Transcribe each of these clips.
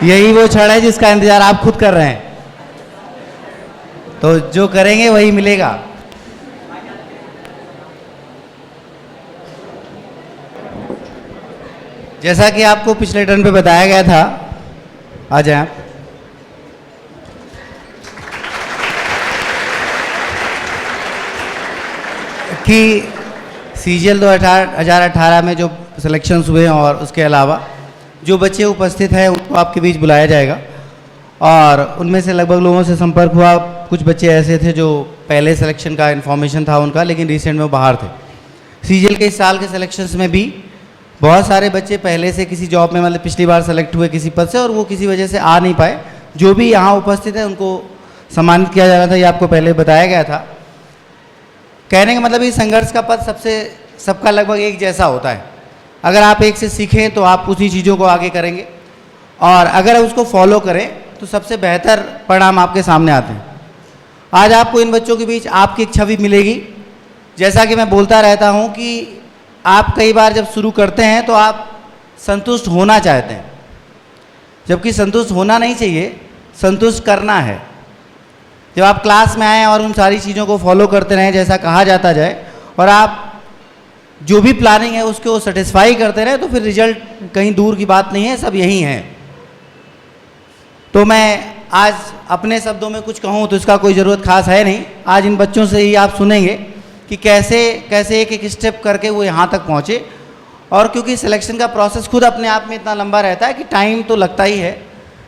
यही वो क्षण है जिसका इंतजार आप खुद कर रहे हैं। तो जो करेंगे वही मिलेगा। जैसा कि आपको पिछले टर्न पे बताया गया था, आ जाए आप, कि सीजीएल 2018 में जो सिलेक्शंस हुए हैं और उसके अलावा जो बच्चे उपस्थित हैं उनको आपके बीच बुलाया जाएगा। और उनमें से लगभग लोगों से संपर्क हुआ, कुछ बच्चे ऐसे थे जो पहले सिलेक्शन का इन्फॉर्मेशन था उनका, लेकिन रिसेंट में वो बाहर थे। सीजीएल के इस साल के सिलेक्शंस में भी बहुत सारे बच्चे पहले से किसी जॉब में, मतलब पिछली बार सेलेक्ट हुए किसी पद से, और वो किसी वजह से आ नहीं पाए। जो भी यहाँ उपस्थित है उनको सम्मानित किया जा रहा था, ये आपको पहले बताया गया था। कहने का मतलब ये संघर्ष का पद सबका लगभग एक जैसा होता है। अगर आप एक से सीखें तो आप उसी चीज़ों को आगे करेंगे, और अगर उसको फॉलो करें तो सबसे बेहतर परिणाम आपके सामने आते हैं। आज आपको इन बच्चों के बीच आपकी एक छवि मिलेगी। जैसा कि मैं बोलता रहता हूँ कि आप कई बार जब शुरू करते हैं तो आप संतुष्ट होना चाहते हैं, जबकि संतुष्ट होना नहीं चाहिए, संतुष्ट करना है। जब आप क्लास में आएँ और उन सारी चीज़ों को फॉलो करते रहें जैसा कहा जाता जाए, और आप जो भी प्लानिंग है उसको सेटिस्फाई करते रहें, तो फिर रिजल्ट कहीं दूर की बात नहीं है, सब यही है। तो मैं आज अपने शब्दों में कुछ कहूँ तो इसका कोई ज़रूरत खास है नहीं। आज इन बच्चों से ही आप सुनेंगे कि कैसे कैसे एक एक स्टेप करके वो यहाँ तक पहुँचे। और क्योंकि सिलेक्शन का प्रोसेस खुद अपने आप में इतना लंबा रहता है कि टाइम तो लगता ही है,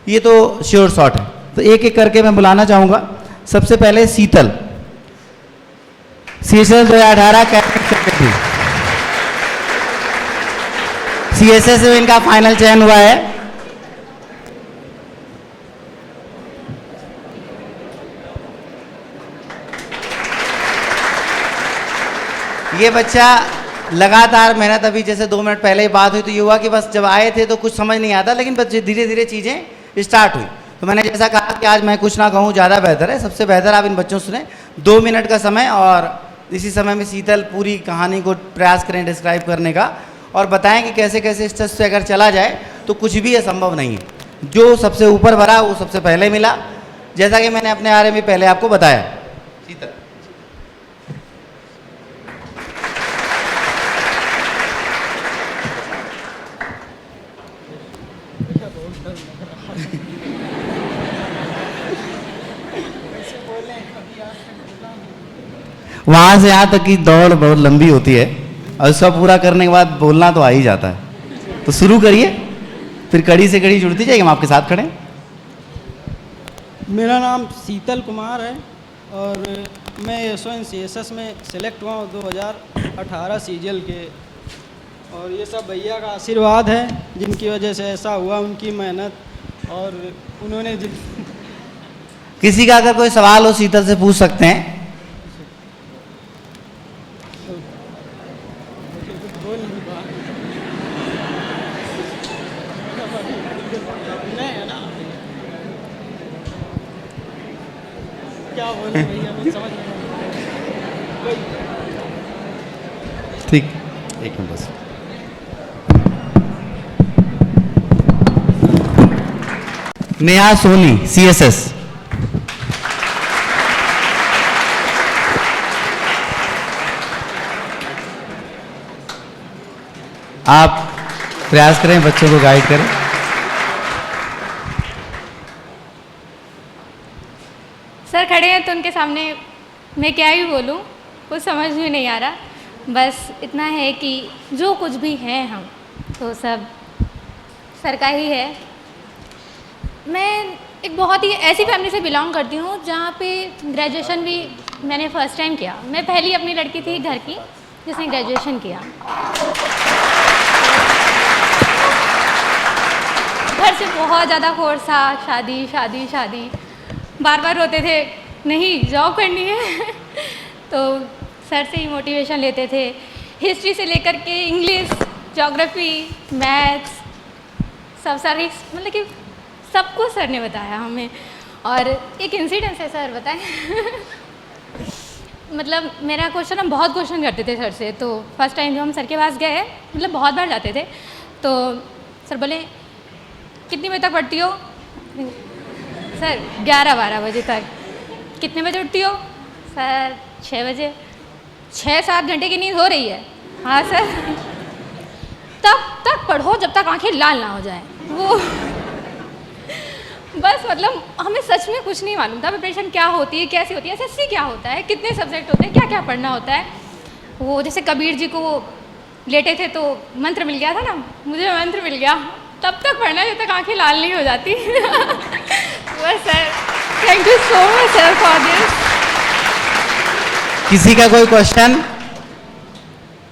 ये तो श्योर शॉट है। तो एक एक करके मैं बुलाना चाहूँगा। सबसे पहले शीतल, सीएसएस 2018 कैडेट सेक्रेटरी। सीएसएस में इनका फाइनल चयन हुआ है। ये बच्चा लगातार मेहनत, अभी जैसे 2 मिनट पहले ही बात हुई तो ये हुआ कि बस जब आए थे तो कुछ समझ नहीं आता, लेकिन बच्चे धीरे धीरे चीज़ें स्टार्ट हुई। तो मैंने जैसा कहा कि आज मैं कुछ ना कहूँ ज़्यादा बेहतर है। सबसे बेहतर आप इन बच्चों से सुने। 2 मिनट का समय, और इसी समय में शीतल पूरी कहानी को प्रयास करें डिस्क्राइब करने का, और बताएं कि कैसे कैसे स्टेज से अगर चला जाए तो कुछ भी असंभव नहीं है। जो सबसे ऊपर भरा वो सबसे पहले मिला, जैसा कि मैंने अपने बारे में पहले आपको बताया। शीतल, वहाँ से यहाँ तक की दौड़ बहुत लंबी होती है, और उसका पूरा करने के बाद बोलना तो आ ही जाता है। तो शुरू करिए, फिर कड़ी से कड़ी जुड़ती जाएगी। हम आपके साथ खड़े हैं। मेरा नाम शीतल कुमार है और मैं SONCSS में सेलेक्ट हुआ हूँ 2018 सीजीएल के। और ये सब भैया का आशीर्वाद है जिनकी वजह से ऐसा हुआ, उनकी मेहनत। और उन्होंने किसी का अगर कोई सवाल हो शीतल से पूछ सकते हैं। क्या बोले भैया, मैं समझ नहीं। ठीक, एक मिनट बस। नेहा सोनी, CSS। आप प्रयास करें, बच्चों को गाइड करें। सर खड़े हैं तो उनके सामने मैं क्या ही बोलूं, कुछ समझ में नहीं आ रहा। बस इतना है कि जो कुछ भी है हम तो सब सर का ही है। मैं एक बहुत ही ऐसी फैमिली से बिलोंग करती हूँ जहाँ पे ग्रेजुएशन भी मैंने फ़र्स्ट टाइम किया। मैं पहली अपनी लड़की थी घर की जिसने ग्रेजुएशन किया। घर से बहुत ज़्यादा फोर्स था, शादी शादी शादी, बार बार रोते थे नहीं जॉब करनी है। तो सर से ही मोटिवेशन लेते थे। हिस्ट्री से लेकर के इंग्लिश, ज्योग्राफी, मैथ्स, सब सारी, मतलब कि सब कुछ सर ने बताया हमें। और एक इंसिडेंस है सर, बताएं। मतलब मेरा क्वेश्चन, हम बहुत क्वेश्चन करते थे सर से। तो फर्स्ट टाइम जब हम सर के पास गए, मतलब बहुत बार जाते थे, तो सर बोले कितनी बजे तक पढ़ती हो? सर 11-12 बजे तक। कितने बजे उठती हो? सर 6 बजे। 6-7 घंटे की नींद हो रही है? हाँ सर। तब तक पढ़ो जब तक आंखें लाल ना हो जाए। वो बस मतलब हमें सच में कुछ नहीं मालूम था प्रिपरेशन क्या होती है, कैसी होती है, एसएससी क्या होता है, कितने सब्जेक्ट होते हैं, क्या क्या पढ़ना होता है। वो जैसे कबीर जी को वो लेटे थे तो मंत्र मिल गया था ना, मुझे मंत्र मिल गया। तब तक पढ़ना जब तक आंखें लाल नहीं हो जाती। बस sir, thank you so much sir for this. किसी का कोई क्वेश्चन?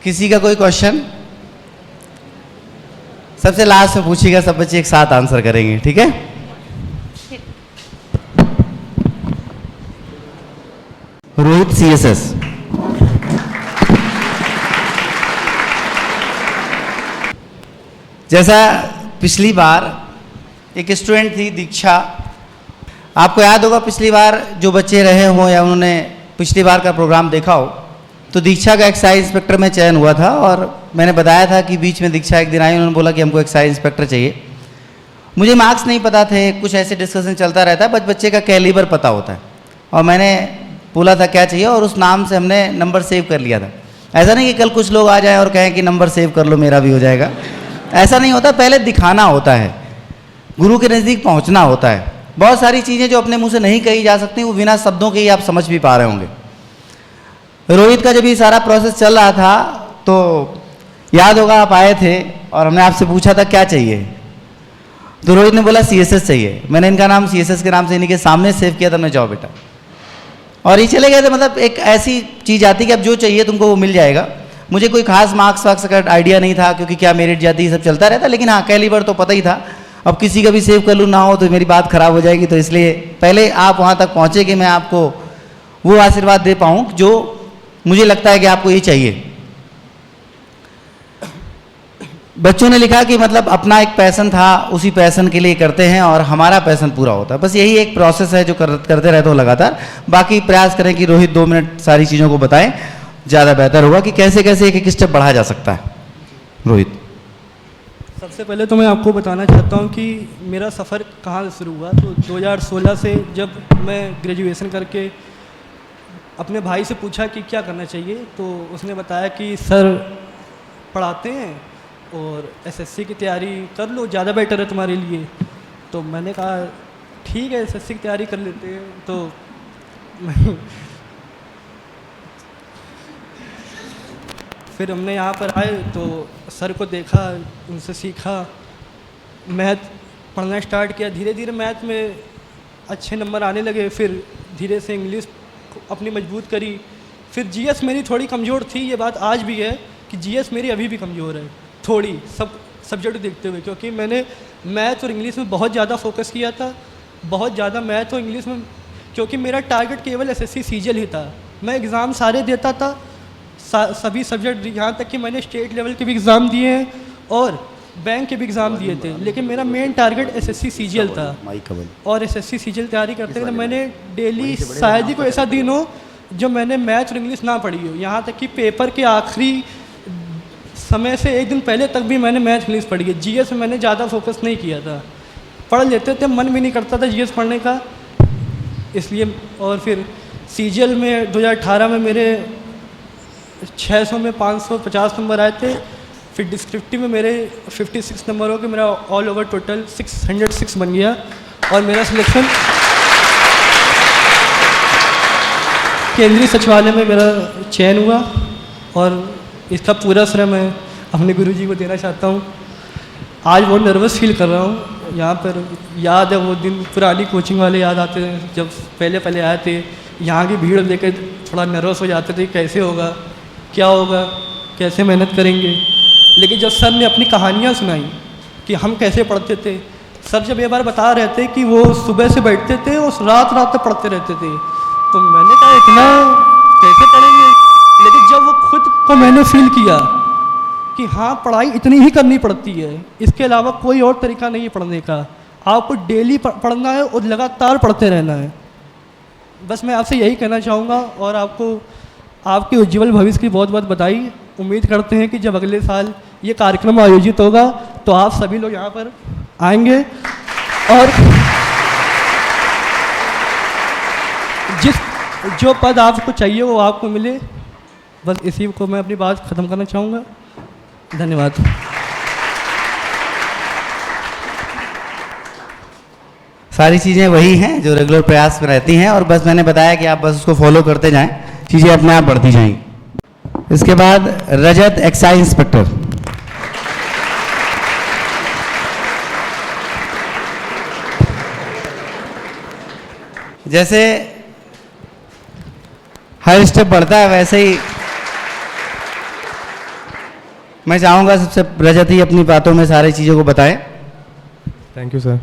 किसी का कोई क्वेश्चन? सबसे लास्ट में पूछिएगा, सब बच्चे एक साथ आंसर करेंगे, ठीक है? रोहित सीएसएस। जैसा पिछली बार एक स्टूडेंट थी दीक्षा, आपको याद होगा पिछली बार जो बच्चे रहे हों या उन्होंने पिछली बार का प्रोग्राम देखा हो, तो दीक्षा का एक्साइज इंस्पेक्टर में चयन हुआ था और मैंने बताया था कि बीच में दीक्षा एक दिन आई, उन्होंने बोला कि हमको एक्साइज इंस्पेक्टर चाहिए। मुझे मार्क्स नहीं पता थे, कुछ ऐसे डिस्कशन चलता रहता है, बच्चे का कैलिबर पता होता है और मैंने बोला था क्या चाहिए और उस नाम से हमने नंबर सेव कर लिया था। ऐसा नहीं कि कल कुछ लोग आ जाएं और कहें कि नंबर सेव कर लो मेरा भी हो जाएगा, ऐसा नहीं होता। पहले दिखाना होता है, गुरु के नज़दीक पहुंचना होता है। बहुत सारी चीज़ें जो अपने मुंह से नहीं कही जा सकती वो बिना शब्दों के ही आप समझ भी पा रहे होंगे। रोहित का जब ये सारा प्रोसेस चल रहा था तो याद होगा आप आए थे और हमने आपसे पूछा था क्या चाहिए, तो रोहित ने बोला सीएसएस चाहिए। मैंने इनका नाम सीएसएस के नाम से इन्हीं के सामने सेव किया था, मैं जाओ बेटा, और ये चले गए थे। मतलब एक ऐसी चीज़ आती कि अब जो चाहिए तुमको वो मिल जाएगा। मुझे कोई खास मार्क्स वार्क्स का आइडिया नहीं था क्योंकि क्या मेरिट जाती सब चलता रहता, लेकिन हाँ कैलिबर तो पता ही था। अब किसी का भी सेव कर लूँ ना हो तो मेरी बात खराब हो जाएगी, तो इसलिए पहले आप वहाँ तक पहुँचे कि मैं आपको वो आशीर्वाद दे पाऊँ जो मुझे लगता है कि आपको ये चाहिए। बच्चों ने लिखा कि मतलब अपना एक पैशन था, उसी पैशन के लिए करते हैं और हमारा पैशन पूरा होता है। बस यही एक प्रोसेस है जो करते रहते हो लगातार। बाकी प्रयास करें कि रोहित 2 मिनट सारी चीज़ों को बताएं, ज़्यादा बेहतर होगा कि कैसे कैसे एक एक स्टेप बढ़ाया जा सकता है। रोहित, सबसे पहले तो मैं आपको बताना चाहता हूँ कि मेरा सफ़र कहाँ से शुरू हुआ। तो 2016 से जब मैं ग्रेजुएशन करके अपने भाई से पूछा कि क्या करना चाहिए, तो उसने बताया कि सर पढ़ाते हैं और एसएससी की तैयारी कर लो, ज़्यादा बेटर है तुम्हारे लिए। तो मैंने कहा ठीक है एसएससी की तैयारी कर लेते हैं। तो फिर हमने यहाँ पर आए तो सर को देखा, उनसे सीखा, मैथ पढ़ना स्टार्ट किया। धीरे धीरे मैथ में अच्छे नंबर आने लगे, फिर धीरे से इंग्लिश अपनी मजबूत करी। फिर जीएस मेरी थोड़ी कमज़ोर थी, ये बात आज भी है कि जीएस मेरी अभी भी कमज़ोर है थोड़ी, सब सब्जेक्ट देखते हुए, क्योंकि मैंने मैथ और इंग्लिश में बहुत ज़्यादा फोकस किया था, बहुत ज़्यादा मैथ और इंग्लिश में, क्योंकि मेरा टारगेट केवल एसएससी सीजीएल ही था। मैं एग्ज़ाम सारे देता था, सभी सब्जेक्ट, यहाँ तक कि मैंने स्टेट लेवल के भी एग्ज़ाम दिए हैं और बैंक के भी एग्ज़ाम दिए थे, लेकिन मेरा मेन टारगेट एसएससी सीजीएल था। और एसएससी सीजीएल तैयारी करते करते मैंने डेली शायद ही कोई ऐसा दिन हो जो मैंने मैथ और इंग्लिश ना पढ़ी हो। यहाँ तक कि पेपर के आखिरी समय से एक दिन पहले तक भी मैंने मैथ इंग्लिश पढ़ी है। जीएस में मैंने ज़्यादा फोकस नहीं किया था, पढ़ लेते थे, मन भी नहीं करता था जीएस पढ़ने का, इसलिए। और फिर सीजीएल में 2018 में मेरे 600 में 550 नंबर आए थे। फिर डिस्क्रिप्टिव में मेरे 56 नंबर हो के मेरा ऑल ओवर टोटल 606 बन गया और मेरा सिलेक्शन केंद्रीय सचिवालय में मेरा चयन हुआ। और इसका पूरा श्रेय मैं अपने गुरुजी को देना चाहता हूँ। आज बहुत नर्वस फील कर रहा हूँ। यहाँ पर याद है वो दिन, पुरानी कोचिंग वाले याद आते हैं जब पहले आए थे, यहाँ की भीड़ देख थोड़ा नर्वस हो जाते थे, कैसे होगा, क्या होगा, कैसे मेहनत करेंगे। लेकिन जब सर ने अपनी कहानियाँ सुनाई कि हम कैसे पढ़ते थे, सर जब ये बार बता रहे थे कि वो सुबह से बैठते थे और रात रात तक पढ़ते रहते थे, तो मैंने कहा इतना कैसे पढ़ेंगे। लेकिन जब वो खुद को मैंने फील किया कि हाँ पढ़ाई इतनी ही करनी पड़ती है, इसके अलावा कोई और तरीका नहीं है पढ़ने का, आपको डेली पढ़ना है और लगातार पढ़ते रहना है। बस मैं आपसे यही कहना चाहूँगा और आपको आपके उज्ज्वल भविष्य की बहुत बहुत बधाई। उम्मीद करते हैं कि जब अगले साल ये कार्यक्रम आयोजित होगा तो आप सभी लोग यहाँ पर आएंगे और जो पद आपको चाहिए वो आपको मिले। बस इसी को मैं अपनी बात ख़त्म करना चाहूँगा। धन्यवाद। सारी चीज़ें वही हैं जो रेगुलर प्रयास में रहती हैं, और बस मैंने बताया कि आप बस उसको फॉलो करते जाएं, चीज़ें अपने आप बढ़ती जाएंगी। इसके बाद रजत एक्साइज इंस्पेक्टर। जैसे हर स्टेप बढ़ता है वैसे ही मैं चाहूँगा सबसे रजत ही अपनी बातों में सारी चीज़ों को बताएं। Thank you sir.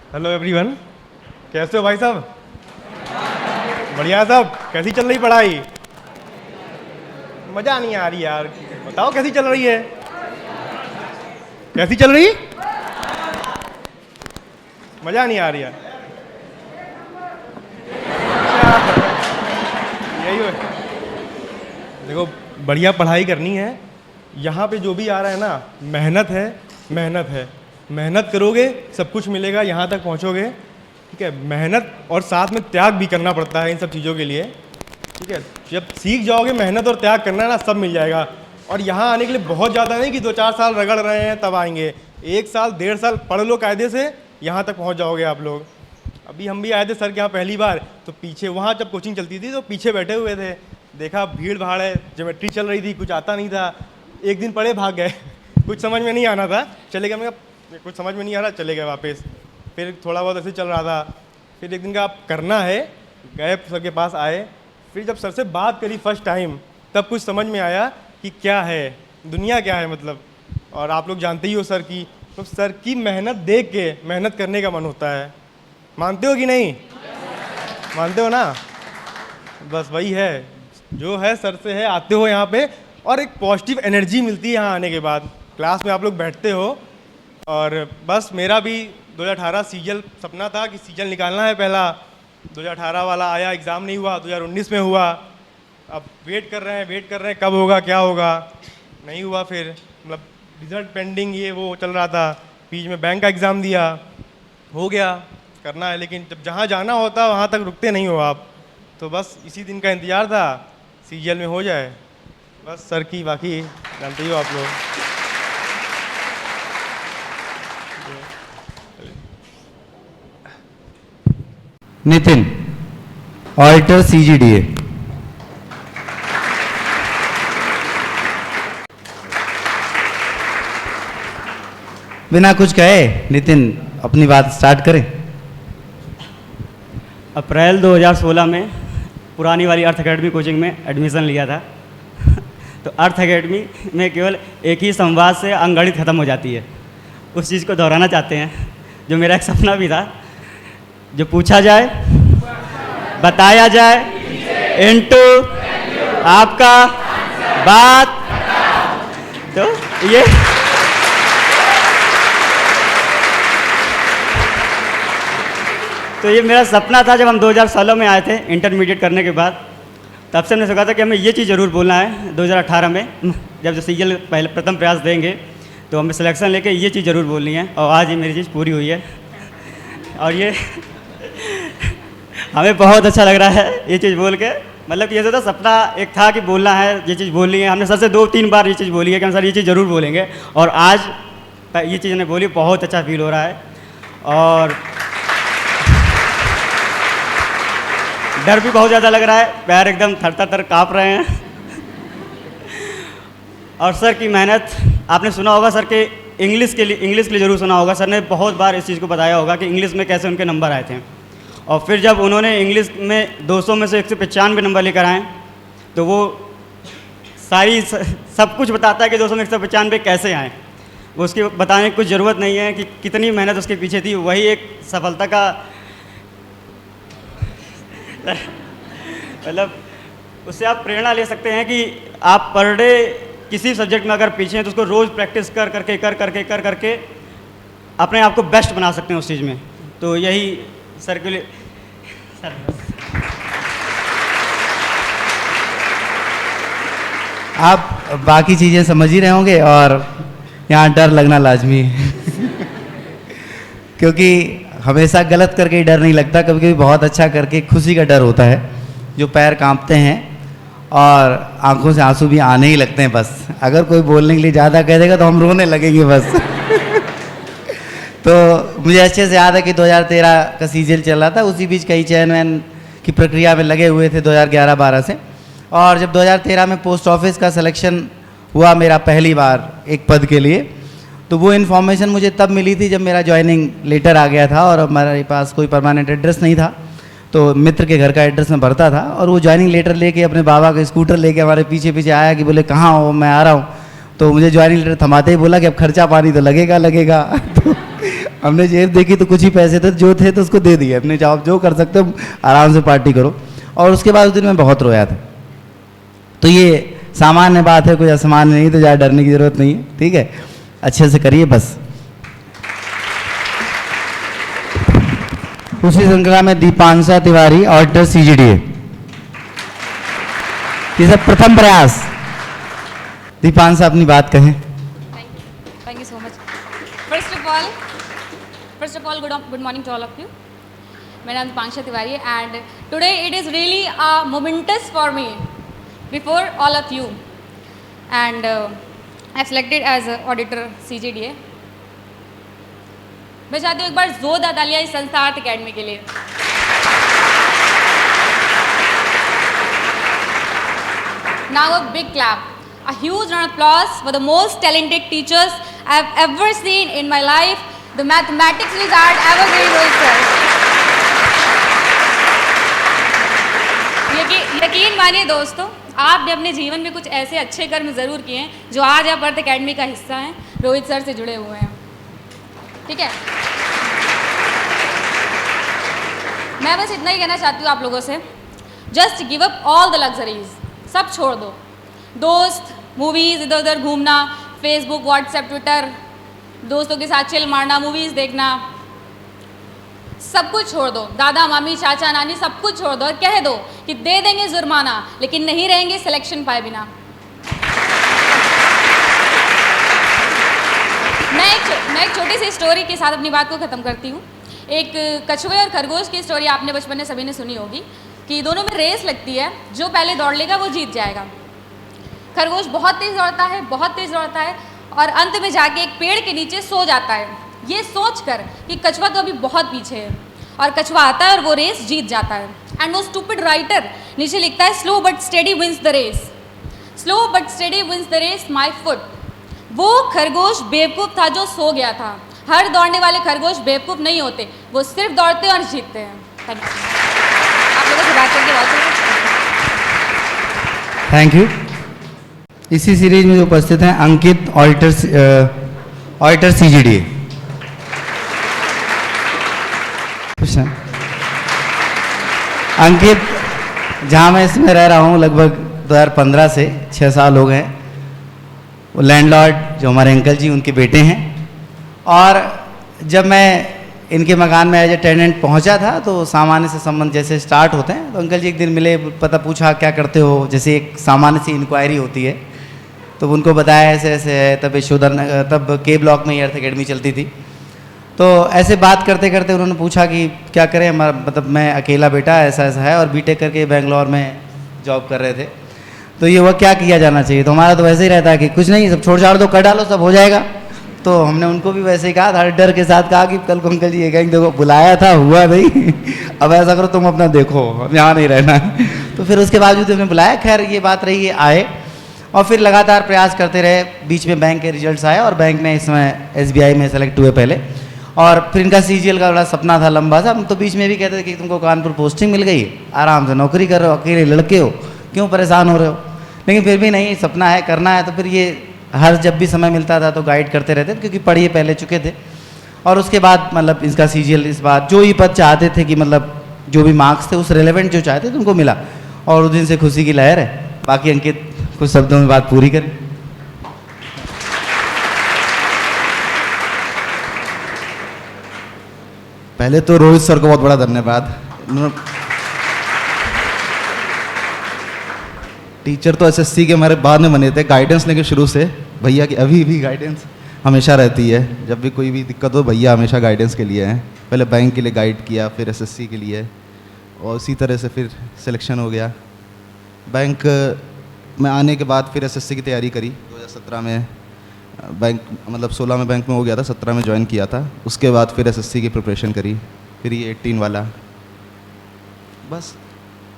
Hello everyone, कैसे हो भाई साहब? बढ़िया साहब। कैसी चल रही पढ़ाई? मज़ा नहीं आ रही यार। बताओ कैसी चल रही है? कैसी चल रही? मज़ा नहीं आ रही यार। यही हो। देखो, बढ़िया पढ़ाई करनी है। यहाँ पे जो भी आ रहा है ना, मेहनत है, मेहनत है। मेहनत करोगे सब कुछ मिलेगा, यहाँ तक पहुँचोगे। ठीक है, मेहनत और साथ में त्याग भी करना पड़ता है इन सब चीज़ों के लिए। ठीक है, जब सीख जाओगे मेहनत और त्याग करना ना, सब मिल जाएगा। और यहाँ आने के लिए बहुत ज़्यादा नहीं कि 2-4 साल रगड़ रहे हैं तब आएंगे। 1 साल 1.5 साल पढ़ लो कायदे से, यहाँ तक पहुँच जाओगे आप लोग। अभी हम भी आए थे सर के यहाँ पहली बार, तो पीछे वहाँ जब कोचिंग चलती थी तो पीछे बैठे हुए थे। देखा भीड़ भाड़ है, ज्योमेट्री चल रही थी, कुछ आता नहीं था। एक दिन पढ़े भाग गए कुछ समझ में नहीं आना था, चले गए। मैं कुछ समझ में नहीं आ रहा, चले गए वापस। फिर थोड़ा बहुत ऐसे चल रहा था। फिर एक दिन का आप करना है, गए सर के पास आए। फिर जब सर से बात करी फर्स्ट टाइम, तब कुछ समझ में आया कि क्या है दुनिया, क्या है मतलब। और आप लोग जानते ही हो सर की, तो सर की मेहनत देख के मेहनत करने का मन होता है। मानते हो कि नहीं? मानते हो ना? बस वही है जो है, सर से है। आते हो यहाँ पे और एक पॉजिटिव एनर्जी मिलती है यहाँ आने के बाद। क्लास में आप लोग बैठते हो, और बस मेरा भी 2018 सीजल सपना था कि सीजल निकालना है पहला। 2018 वाला आया, एग्ज़ाम नहीं हुआ, 2019 में हुआ। अब वेट कर रहे हैं कब होगा, क्या होगा। नहीं हुआ। फिर मतलब रिज़ल्ट पेंडिंग, ये वो चल रहा था। बीच में बैंक का एग्ज़ाम दिया, हो गया। करना है, लेकिन जब जहाँ जाना होता है वहाँ तक रुकते नहीं हो आप। तो बस इसी दिन का इंतज़ार था, सीजल में हो जाए बस। सर की बाकी जानते ही हो आप लोग। Nitin, auditor CGDA। बिना कुछ कहे नितिन अपनी बात स्टार्ट करें। अप्रैल 2016 में पुरानी वाली अर्थ अकेडमी कोचिंग में एडमिशन लिया था। तो अर्थ अकेडमी में केवल एक ही संवाद से अंगणित खत्म हो जाती है। उस चीज़ को दोहराना चाहते हैं, जो मेरा एक सपना भी था। जो पूछा जाए, बताया जाए, इनटू आपका बात। तो ये मेरा सपना था। जब हम 2016 में आए थे इंटरमीडिएट करने के बाद, तब से हमने सोचा था कि हमें ये चीज़ ज़रूर बोलना है। 2018 में जब सीजल पहले प्रथम प्रयास देंगे तो हमें सिलेक्शन लेके ये चीज़ ज़रूर बोलनी है। और आज ये मेरी चीज़ पूरी हुई है, और ये हमें बहुत अच्छा लग रहा है ये चीज़ बोल के। मतलब ये तो सपना एक था कि बोलना है, ये चीज़ बोलनी है। हमने सर से 2-3 बार ये चीज़ बोली है कि हम सर ये चीज़ ज़रूर बोलेंगे, और आज ये चीज़ हमने बोली। बहुत अच्छा फील हो रहा है, और डर भी बहुत ज़्यादा लग रहा है। पैर एकदम थर काँप रहे हैं। और सर की मेहनत आपने सुना होगा, सर के इंग्लिश के लिए ज़रूर सुना होगा। सर ने बहुत बार इस चीज़ को बताया होगा कि इंग्लिश में कैसे उनके नंबर आए थे। और फिर जब उन्होंने इंग्लिश में 200 में से 195 नंबर लेकर आए, तो वो सब कुछ बताता है कि 200 में 195 कैसे आए। उसकी बताने की कुछ ज़रूरत नहीं है कि कितनी मेहनत उसके पीछे थी, वही एक सफलता का मतलब उससे आप प्रेरणा ले सकते हैं कि आप पर डे किसी सब्जेक्ट में अगर पीछे हैं तो उसको रोज़ प्रैक्टिस कर करके अपने आप को बेस्ट बना सकते हैं उस चीज़ में। तो यही आप बाकी चीज़ें समझ ही रहे होंगे और यहाँ डर लगना लाजमी है क्योंकि हमेशा गलत करके ही डर नहीं लगता, कभी कभी बहुत अच्छा करके खुशी का डर होता है, जो पैर कांपते हैं और आंखों से आंसू भी आने ही लगते हैं। बस अगर कोई बोलने के लिए ज़्यादा कह देगा तो हम रोने लगेंगे बस तो मुझे अच्छे से याद है कि 2013 का सीजन चल रहा था, उसी बीच कई चयन वैन की प्रक्रिया में लगे हुए थे 2011-12 से। और जब 2013 में पोस्ट ऑफिस का सिलेक्शन हुआ मेरा पहली बार एक पद के लिए, तो वो इन्फॉर्मेशन मुझे तब मिली थी जब मेरा ज्वाइनिंग लेटर आ गया था और हमारे पास कोई परमानेंट एड्रेस नहीं था, तो मित्र के घर का एड्रेस में भरता था। और वो ज्वाइनिंग लेटर लेके अपने बाबा का स्कूटर लेके हमारे पीछे पीछे आया कि बोले कहाँ हो, मैं आ रहा हूँ। तो मुझे ज्वाइनिंग लेटर थमाते ही बोला कि अब खर्चा पानी तो लगेगा तो हमने जेब देखी तो कुछ ही पैसे थे जो थे तो उसको दे दिए, अपने जॉब जो कर सकते हो आराम से पार्टी करो। और उसके बाद उस दिन मैं बहुत रोया था। तो ये सामान्य बात है, कोई असामान्य नहीं, तो ज़्यादा डरने की ज़रूरत नहीं है, ठीक है, अच्छे से करिए बस। उसी श्रृंखला में दीपांशा तिवारी ऑडिटर CGDA, ये सब प्रथम प्रयास। दीपांशा अपनी बात कहें। Thank you so much. First of all, good morning to all of you. मेरा नाम दीपांशा तिवारी है and today it is really a momentous for me before all of you and I have selected as auditor CGDA. मैं चाहती हूँ एक बार जोरदार तालियां इस संस्था आर्थ अकेडमी के लिए। Now a big clap, a huge round of applause for the most talented teachers I have ever seen in my life, the mathematics wizard evergreen Rohit sir. यकीन मानिए दोस्तों, आपने अपने जीवन में कुछ ऐसे अच्छे कर्म जरूर किए हैं जो आज आप अर्थ अकेडमी का हिस्सा हैं, रोहित सर से जुड़े हुए हैं, ठीक है। मैं बस इतना ही कहना चाहती हूँ आप लोगों से, just give up all the luxuries, सब छोड़ दो, दोस्त, मूवीज़, इधर उधर घूमना, फेसबुक, व्हाट्सएप, ट्विटर, दोस्तों के साथ चिल मारना, मूवीज़ देखना, सब कुछ छोड़ दो, दादा मामी चाचा नानी सब कुछ छोड़ दो और कह दो कि दे देंगे जुर्माना लेकिन नहीं रहेंगे सिलेक्शन पाए बिना। मैं एक छोटी सी स्टोरी के साथ अपनी बात को ख़त्म करती हूँ। एक कछुए और खरगोश की स्टोरी आपने बचपन में सभी ने सुनी होगी कि दोनों में रेस लगती है, जो पहले दौड़ लेगा वो जीत जाएगा। खरगोश बहुत तेज़ दौड़ता है और अंत में जाके एक पेड़ के नीचे सो जाता है, ये सोचकर कि कछुआ तो अभी बहुत पीछे है, और कछुआ आता है और वो रेस जीत जाता है। एंड वो स्टूपिड राइटर नीचे लिखता है, slow but steady wins the race, slow but steady wins the race my foot. वो खरगोश बेवकूफ़ था जो सो गया था। हर दौड़ने वाले खरगोश बेवकूफ़ नहीं होते, वो सिर्फ दौड़ते और जीतते हैं। Thank you. आप लोगों से बात करके बहुत थैंक यू। इसी सीरीज में जो उपस्थित हैं अंकित, ऑडिटर CGDA। अंकित, जहाँ मैं इसमें रह रहा हूँ लगभग 2015 से 6 साल हो गए। वो लैंडलॉर्ड जो हमारे अंकल जी उनके बेटे हैं, और जब मैं इनके मकान में एज ए टेनेंट पहुँचा था तो सामान्य से संबंध जैसे स्टार्ट होते हैं, तो अंकल जी एक दिन मिले, पूछा क्या करते हो, जैसे एक सामान्य सी इंक्वायरी होती है, तो उनको बताया ऐसे ऐसे है। तब के ब्लॉक में ही अर्थ अकेडमी चलती थी। तो ऐसे बात करते करते उन्होंने पूछा कि क्या करें, हमारा मतलब मैं अकेला बेटा ऐसा ऐसा है और बीटेक करके बेंगलोर में जॉब कर रहे थे, तो ये वह क्या किया जाना चाहिए। तो हमारा तो वैसे ही रहता है कि कुछ नहीं, सब छोड़ छाड़ दो, कर डालो, सब हो जाएगा। तो हमने उनको भी वैसे ही कहा था, डर के साथ कहा कि कल को अंकल जी ये कहेंगे देखो बुलाया था, हुआ नहीं अब ऐसा करो तुम अपना देखो, अब यहाँ नहीं रहना तो फिर उसके बावजूद हमने बुलाया। खैर ये बात रही, ये आए और फिर लगातार प्रयास करते रहे। बीच में बैंक के रिजल्ट्स आए और बैंक में इसमें SBI में सेलेक्ट हुए पहले, और फिर इनका CGL का बड़ा सपना था लंबा सा। हम तो बीच में भी कहते थे कि तुमको कानपुर पोस्टिंग मिल गई, आराम से नौकरी कर रहे हो, अकेले लड़के हो, क्यों परेशान हो रहे हो। लेकिन फिर भी नहीं, सपना है, करना है। तो फिर ये हर जब भी समय मिलता था तो गाइड करते रहते थे, क्योंकि पढ़िए पहले चुके थे। और उसके बाद मतलब इसका सीजीएल इस बार जो ही पद चाहते थे कि मतलब जो भी मार्क्स थे उस रिलेवेंट जो चाहते थे उनको मिला, और उस दिन से खुशी की लहर है। बाकी अंकित कुछ शब्दों में बात पूरी करें। पहले तो रोहित सर को बहुत बड़ा धन्यवाद। टीचर तो एसएससी के हमारे बाद में बने थे, गाइडेंस लेके शुरू से भैया की अभी भी गाइडेंस हमेशा रहती है। जब भी कोई भी दिक्कत हो भैया हमेशा गाइडेंस के लिए हैं। पहले बैंक के लिए गाइड किया, फिर एसएससी के लिए, और इसी तरह से फिर सिलेक्शन हो गया। बैंक में आने के बाद फिर एसएससी की तैयारी करी 2017 में। बैंक मतलब 16 में बैंक में हो गया था, 17 में ज्वाइन किया था। उसके बाद फिर एसएससी की प्रिपरेशन करी, फिर ये 18 वाला। बस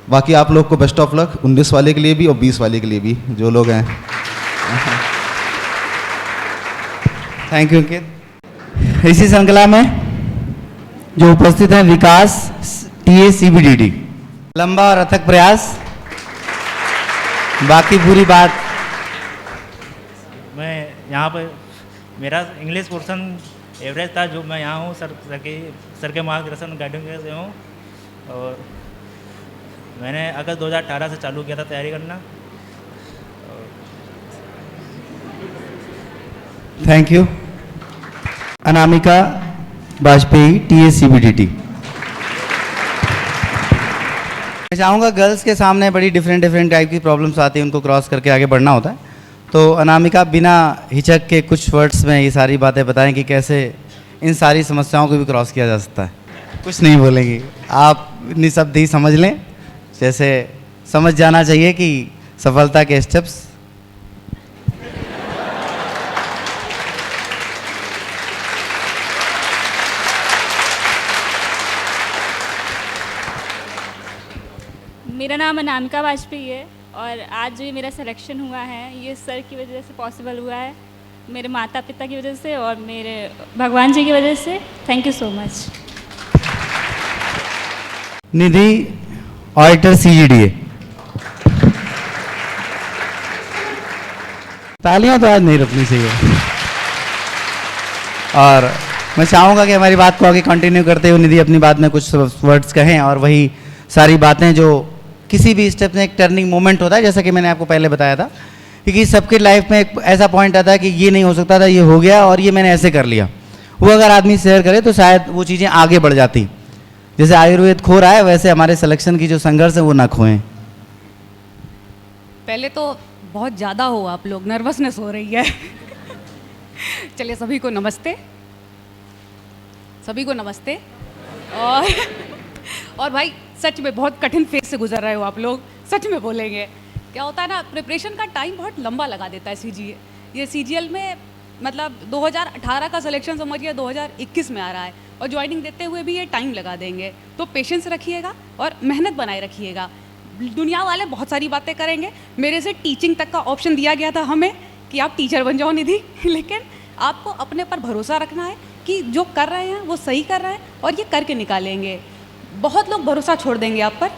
बाकी आप लोग को बेस्ट ऑफ लक 19 वाले के लिए भी और 20 वाले के लिए भी, जो लोग हैं। थैंक यू अंकित। इसी श्रृंखला में जो उपस्थित हैं विकास TACBDD, लंबा और अथक प्रयास। बाकी पूरी बात मैं यहाँ पर मेरा इंग्लिश पोर्शन एवरेज था, जो मैं यहाँ हूँ सर के मार्गदर्शन गाइडेंस से हूँ। और मैंने अगस्त 2018 से चालू किया था तैयारी करना। Thank you. Anamika Vajpayee TACBDD। मैं चाहूँगा गर्ल्स के सामने बड़ी डिफरेंट टाइप की प्रॉब्लम्स आती हैं, उनको क्रॉस करके आगे बढ़ना होता है। तो अनामिका बिना हिचक के कुछ वर्ड्स में ये सारी बातें बताएं कि कैसे इन सारी समस्याओं को भी क्रॉस किया जा सकता है। कुछ नहीं बोलेंगी आप, निःशब्द ही समझ लें, जैसे समझ जाना चाहिए कि सफलता के स्टेप्स। मेरा नाम अनामिका वाजपेयी है और आज जो ये मेरा सिलेक्शन हुआ है ये सर की वजह से पॉसिबल हुआ है, मेरे माता पिता की वजह से और मेरे भगवान जी की वजह से। Thank you so much. Nidhi auditor CGDA। तालियां तो आज नहीं रुकनी चाहिए। और मैं चाहूँगा कि हमारी बात को आगे कंटिन्यू करते हुए निधि अपनी बात में कुछ वर्ड्स कहें, और वही सारी बातें जो किसी भी स्टेप में एक टर्निंग मोमेंट होता है, जैसा कि मैंने आपको पहले बताया था, क्योंकि सबके लाइफ में एक ऐसा पॉइंट आता है कि ये नहीं हो सकता था, ये हो गया और ये मैंने ऐसे कर लिया। वो अगर आदमी शेयर करे तो शायद वो चीज़ें आगे बढ़ जाती। जैसे आयुर्वेद खो रहा है, वैसे हमारे सिलेक्शन की जो संघर्ष है वो ना खोएं। पहले तो बहुत ज़्यादा हो आप लोग, नर्वसनेस हो रही है। चलिए सभी को नमस्ते, सभी को नमस्ते। और भाई सच में बहुत कठिन फेज से गुजर रहे हो आप लोग, सच में बोलेंगे। क्या होता है ना, प्रिपरेशन का टाइम बहुत लंबा लगा देता है ये CGL में। मतलब 2018 का सिलेक्शन समझिए 2021 में आ रहा है, और ज्वाइनिंग देते हुए भी ये टाइम लगा देंगे। तो पेशेंस रखिएगा और मेहनत बनाए रखिएगा। दुनिया वाले बहुत सारी बातें करेंगे, मेरे से टीचिंग तक का ऑप्शन दिया गया था हमें कि आप टीचर बन जाओ निधि, लेकिन आपको अपने पर भरोसा रखना है कि जो कर रहे हैं वो सही कर रहे हैं और ये करके निकालेंगे। बहुत लोग भरोसा छोड़ देंगे आप पर,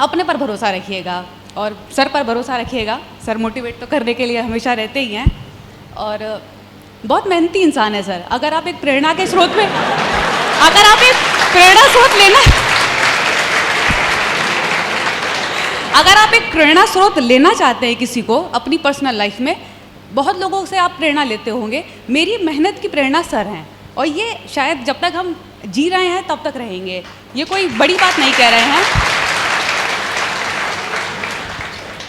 अपने पर भरोसा रखिएगा और सर पर भरोसा रखिएगा। सर मोटिवेट तो करने के लिए हमेशा रहते ही हैं, और बहुत मेहनती इंसान है सर। अगर आप एक प्रेरणा के स्रोत में, अगर आप एक प्रेरणा स्रोत लेना, अगर आप एक प्रेरणा स्रोत लेना चाहते हैं किसी को अपनी पर्सनल लाइफ में, बहुत लोगों से आप प्रेरणा लेते होंगे। मेरी मेहनत की प्रेरणा सर हैं, और ये शायद जब तक हम जी रहे हैं तब तक रहेंगे। ये कोई बड़ी बात नहीं कह रहे हैं।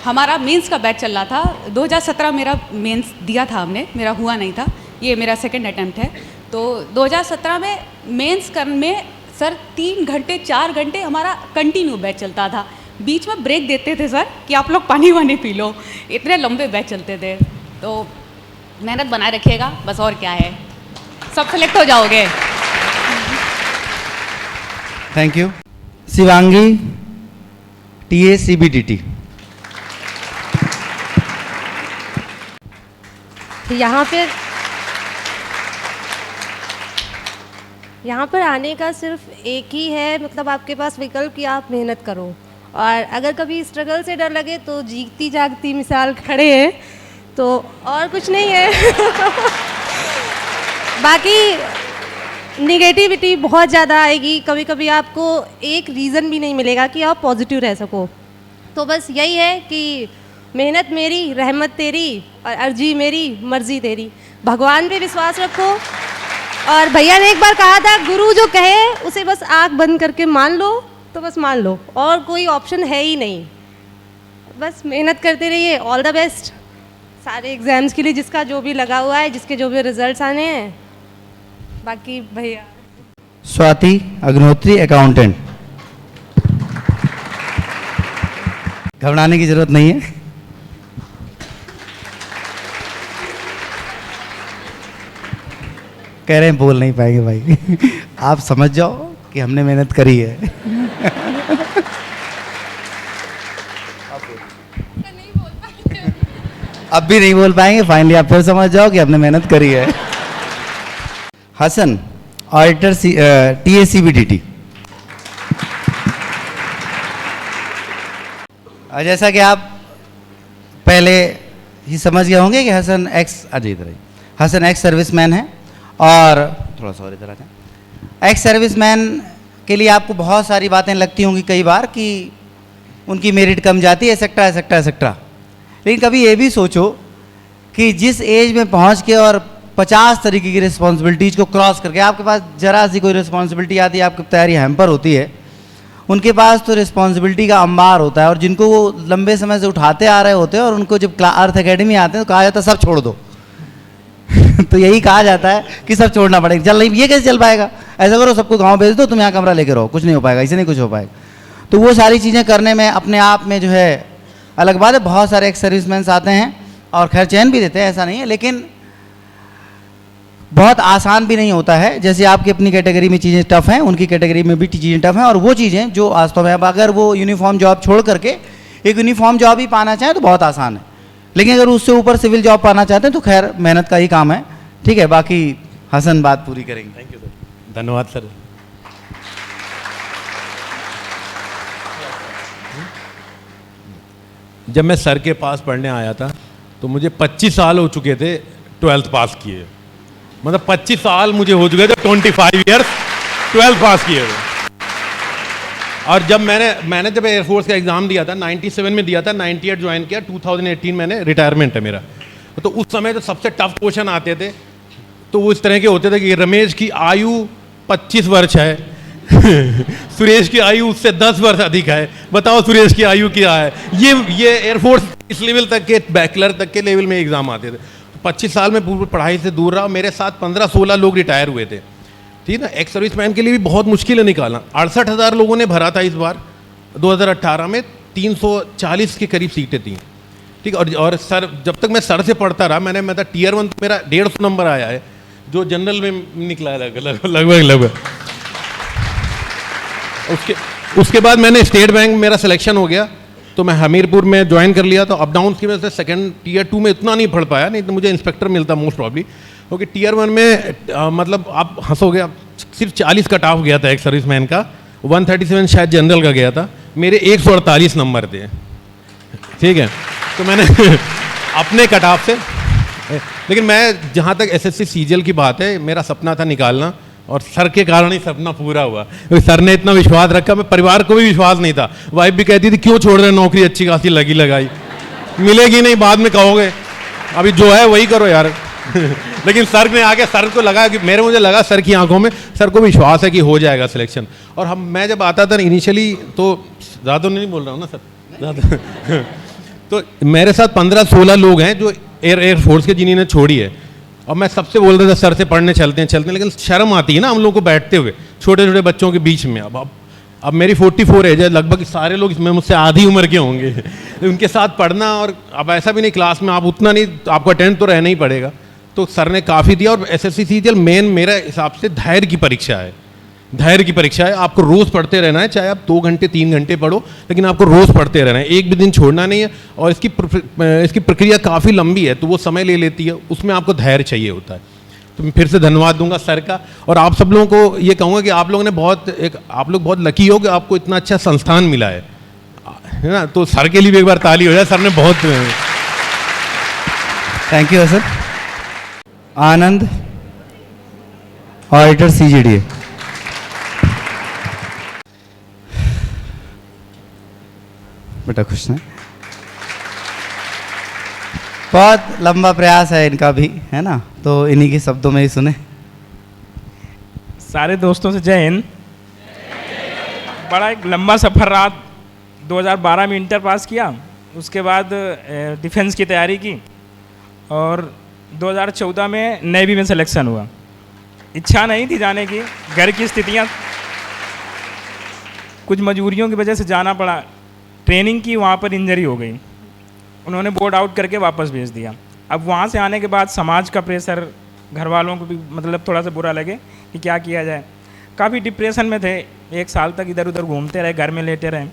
हमारा मेंस का बैच चल रहा था, 2017 मेरा मेंस दिया था हमने, मेरा हुआ नहीं था, ये मेरा सेकंड अटेम्प्ट है। तो 2017 में मेंस में सर 3 घंटे 4 घंटे हमारा कंटिन्यू बैच चलता था। बीच में ब्रेक देते थे सर कि आप लोग पानी वानी पी लो, इतने लंबे बैच चलते थे। तो मेहनत बनाए रखिएगा, बस और क्या है, सब सेलेक्ट हो जाओगे। Thank you. शिवांगी TACBDD। यहाँ पर आने का सिर्फ एक ही है, मतलब आपके पास विकल्प कि आप मेहनत करो, और अगर कभी स्ट्रगल से डर लगे तो जीती जागती मिसाल खड़े हैं। तो और कुछ नहीं है। बाकी निगेटिविटी बहुत ज़्यादा आएगी, कभी कभी आपको एक रीज़न भी नहीं मिलेगा कि आप पॉजिटिव रह सको। तो बस यही है कि मेहनत मेरी, रहमत तेरी, और अर्जी मेरी, मर्जी तेरी। भगवान पे विश्वास रखो। और भैया ने एक बार कहा था, गुरु जो कहे उसे बस आँख बंद करके मान लो, तो बस मान लो, और कोई ऑप्शन है ही नहीं। बस मेहनत करते रहिए। ऑल द बेस्ट सारे एग्ज़ाम्स के लिए, जिसका जो भी लगा हुआ है, जिसके जो भी रिजल्ट्स आने हैं। बाकी भैया। स्वाति अग्निहोत्री, अकाउंटेंट। घबराने की जरूरत नहीं है। कह रहे हैं बोल नहीं पाएंगे भाई। आप समझ जाओ कि हमने मेहनत करी है। अब भी नहीं बोल पाएंगे, फाइनली आप फिर समझ जाओ कि हमने मेहनत करी है। Hasan, auditor, TACBDT। जैसा कि आप पहले ही समझ गए होंगे कि हसन एक्स सर्विसमैन है, और थोड़ा सा और इधर आ जाए। एक्स सर्विसमैन के लिए आपको बहुत सारी बातें लगती होंगी कई बार कि उनकी मेरिट कम जाती है, एसेक्ट्रा एसेक्ट्रा एसेक्ट्रा। लेकिन कभी ये भी सोचो कि जिस एज में पहुंच के और 50 तरीके की रिस्पॉन्सिबिलिटीज़ को क्रॉस करके आपके पास जरा सी कोई रिस्पॉन्सिबिलिटी आती है, आपकी तैयारी हैम्पर होती है, उनके पास तो रिस्पॉन्सिबिलिटी का अंबार होता है। और जिनको वो लंबे समय से उठाते आ रहे होते हैं, और उनको जब अर्थ एकेडमी आते हैं तो कहा जाता है सब छोड़ दो। तो यही कहा जाता है कि सब छोड़ना पड़ेगा। चल नहीं, ये कैसे चल पाएगा, ऐसा करो सबको गाँव भेज दो, तुम यहाँ कमरा लेके रहो, कुछ नहीं हो पाएगा, इसे नहीं कुछ हो पाएगा। तो वो सारी चीज़ें करने में अपने आप में जो है अलग बात है। बहुत सारे एक्स सर्विसमैन आते हैं और खैर चैन भी देते हैं, ऐसा नहीं है, लेकिन बहुत आसान भी नहीं होता है। जैसे आपकी अपनी कैटेगरी में चीज़ें टफ हैं, उनकी कैटेगरी में भी चीज़ें टफ हैं। और वो चीज़ें जो वास्तव में, अब अगर वो यूनिफॉर्म जॉब छोड़ करके एक यूनिफॉर्म जॉब ही पाना चाहें तो बहुत आसान है, लेकिन अगर उससे ऊपर सिविल जॉब पाना चाहते हैं तो खैर मेहनत का ही काम है। ठीक है, बाकी हसन बात पूरी करेंगे। थैंक यू सर, धन्यवाद सर। जब मैं सर के पास पढ़ने आया था तो मुझे 25 साल हो चुके थे 12th पास किए, मतलब 25 साल मुझे हो चुके थे, 25 ईयर्स 12th पास किए हुए। और जब मैंने जब एयरफोर्स का एग्ज़ाम दिया था 97 में दिया था, 98 ज्वाइन किया, 2018 मैंने रिटायरमेंट है मेरा। तो उस समय जो सबसे टफ क्वेश्चन आते थे तो वो इस तरह के होते थे कि रमेश की आयु 25 वर्ष है, सुरेश की आयु उससे 10 वर्ष अधिक है, बताओ सुरेश की आयु क्या है। ये एयरफोर्स इस लेवल तक के, बैचलर तक के लेवल में एग्ज़ाम आते थे। 25 साल में पूरी पढ़ाई से दूर रहा। मेरे साथ 15-16 लोग रिटायर हुए थे, ठीक है ना। एक्स सर्विसमैन के लिए भी बहुत मुश्किल है निकालना। 68,000 लोगों ने भरा था इस बार 2018 में, 340 के करीब सीटें थी, ठीक। और सर, जब तक मैं सर से पढ़ता रहा, मैंने मतलब टीयर 1 मेरा 150 नंबर आया है, जो जनरल में निकला है लगभग। उसके बाद मैंने स्टेट बैंक, मेरा सिलेक्शन हो गया तो मैं हमीरपुर में ज्वाइन कर लिया। तो अप डाउन की वजह से सेकंड टीयर 2 में इतना नहीं पढ़ पाया, नहीं तो मुझे इंस्पेक्टर मिलता मोस्ट प्रॉब्ली, क्योंकि टीयर 1 में मतलब आप हंसोगे, आप सिर्फ 40 कट ऑफ गया था एक सर्विसमैन का, 137 शायद जनरल का गया था, मेरे 148 नंबर थे, ठीक है। तो मैंने अपने कट ऑफ से, लेकिन मैं जहाँ तक SSC CGL की बात है, मेरा सपना था निकालना, और सर के कारण ही सपना पूरा हुआ। सर ने इतना विश्वास रखा, मैं परिवार को भी विश्वास नहीं था। वाइफ भी कहती थी क्यों छोड़ रहे, नौकरी अच्छी खासी लगी लगाई, मिलेगी नहीं, बाद में कहोगे, अभी जो है वही करो यार। लेकिन सर ने आके, सर को लगा कि मुझे लगा सर की आंखों में, सर को विश्वास है कि हो जाएगा सिलेक्शन। और मैं जब आता था इनिशियली, तो ज़्यादा नहीं बोल रहा हूँ ना सर, ज़्यादा तो मेरे साथ 15-16 लोग हैं जो एयरफोर्स के जिन्होंने छोड़ी है। और मैं सबसे बोल रहा था सर से पढ़ने चलते हैं, लेकिन शर्म आती है ना हम लोगों को बैठते हुए छोटे छोटे बच्चों के बीच में। अब मेरी 44 एज है, लगभग सारे लोग इसमें मुझसे आधी उम्र के होंगे। उनके साथ पढ़ना, और अब ऐसा भी नहीं क्लास में आप उतना नहीं, आपको अटेंड तो रहना ही पड़ेगा। तो सर ने काफ़ी दिया। और SSC CGL मेन मेरे हिसाब से धैर्य की परीक्षा है, धैर्य की परीक्षा है। आपको रोज़ पढ़ते रहना है, चाहे आप 2 घंटे 3 घंटे पढ़ो, लेकिन आपको रोज़ पढ़ते रहना है, एक भी दिन छोड़ना नहीं है। और इसकी प्रक्रिया काफ़ी लंबी है, तो वो समय ले लेती है, उसमें आपको धैर्य चाहिए होता है। तो मैं फिर से धन्यवाद दूंगा सर का। और आप सब लोगों को ये कहूँगा कि आप लोगों ने आप लोग बहुत लकी हो कि आपको इतना अच्छा संस्थान मिला है ना। तो सर के लिए भी एक बार ताली हो जाए, सर ने बहुत thank you sir. Anand, auditor CGDA। बेटा खुश हैं? बहुत लंबा प्रयास है इनका भी, है ना, तो इन्हीं के शब्दों में ही सुने। सारे दोस्तों से जय हिंद। बड़ा एक लंबा सफ़र रहा। 2012 में इंटर पास किया, उसके बाद डिफेंस की तैयारी की और 2014 में नेवी में सिलेक्शन हुआ। इच्छा नहीं थी जाने की, घर की स्थितियाँ, कुछ मजबूरियों की वजह से जाना पड़ा। ट्रेनिंग की, वहाँ पर इंजरी हो गई, उन्होंने बोर्ड आउट करके वापस भेज दिया। अब वहाँ से आने के बाद समाज का प्रेशर, घर वालों को भी मतलब थोड़ा सा बुरा लगे कि क्या किया जाए। काफ़ी डिप्रेशन में थे, 1 साल तक इधर उधर घूमते रहे, घर में लेटे रहे।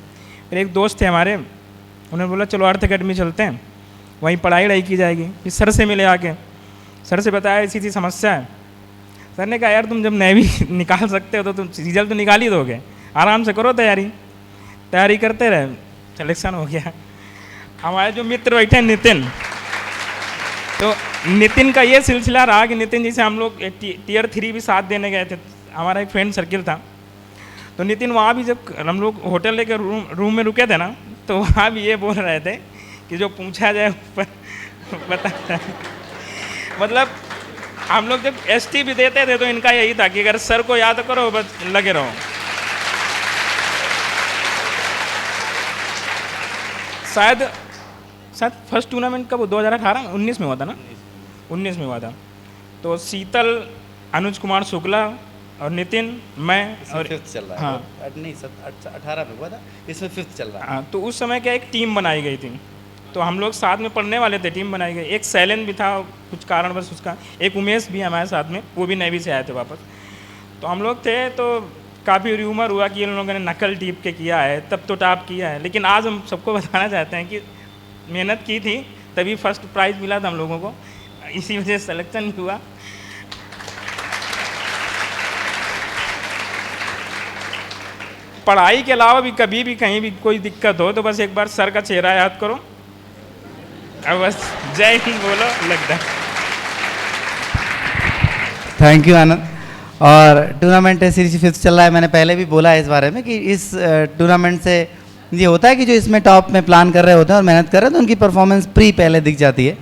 फिर एक दोस्त थे हमारे, उन्होंने बोला चलो अर्थ अकेडमी चलते हैं, वहीं पढ़ाई की जाएगी। फिर सर से मिले आके, सर से बताया ऐसी समस्या है। सर ने कहा यार तुम जब नेवी निकाल सकते हो तो तुम रिजल्ट तो निकाल ही दोगे, आराम से करो तैयारी करते रहे। सिलेक्शन हो गया। हमारे जो मित्र बैठे हैं नितिन, तो नितिन का ये सिलसिला रहा कि नितिन जी से हम लोग टियर 3 भी साथ देने गए थे, हमारा एक फ्रेंड सर्किल था। तो नितिन वहाँ भी जब हम लोग होटल लेकर रूम में रुके थे ना, तो वहाँ भी ये बोल रहे थे कि जो पूछा जाए बता। मतलब हम लोग जब ST भी देते थे तो इनका यही था कि अगर सर को याद करो बस लगे रहो। शायद फर्स्ट टूर्नामेंट कब 2018-19 में हुआ था ना, 19 में हुआ था। तो शीतल, अनुज कुमार शुक्ला और नितिन, मैं और 5th चल रहा है। हाँ नहीं 18 में हुआ था, इसमें 5th चल रहा है। हाँ, तो उस समय क्या एक टीम बनाई गई थी, तो हम लोग साथ में पढ़ने वाले थे, टीम बनाई गई। एक सैलन भी था कुछ कारणवश उसका, एक उमेश भी हमारे साथ में, वो भी नेवी से आए थे वापस। तो हम लोग थे, तो काफ़ी र्यूमर हुआ कि इन लोगों ने नकल टीप के किया है, तब तो टॉप किया है। लेकिन आज हम सबको बताना चाहते हैं कि मेहनत की थी तभी फर्स्ट प्राइज़ मिला था हम लोगों को, इसी वजह से सिलेक्शन हुआ। पढ़ाई के अलावा भी कभी भी कहीं भी कोई दिक्कत हो तो बस एक बार सर का चेहरा याद करो और बस जय हिंद बोलो, लगता है। थैंक यू आनंद। और टूर्नामेंट सीरीज 5th चल रहा है, मैंने पहले भी बोला है इस बारे में कि इस टूर्नामेंट से ये होता है कि जो इसमें टॉप में प्लान कर रहे होते हैं और मेहनत कर रहे हैं तो उनकी परफॉर्मेंस पहले दिख जाती है।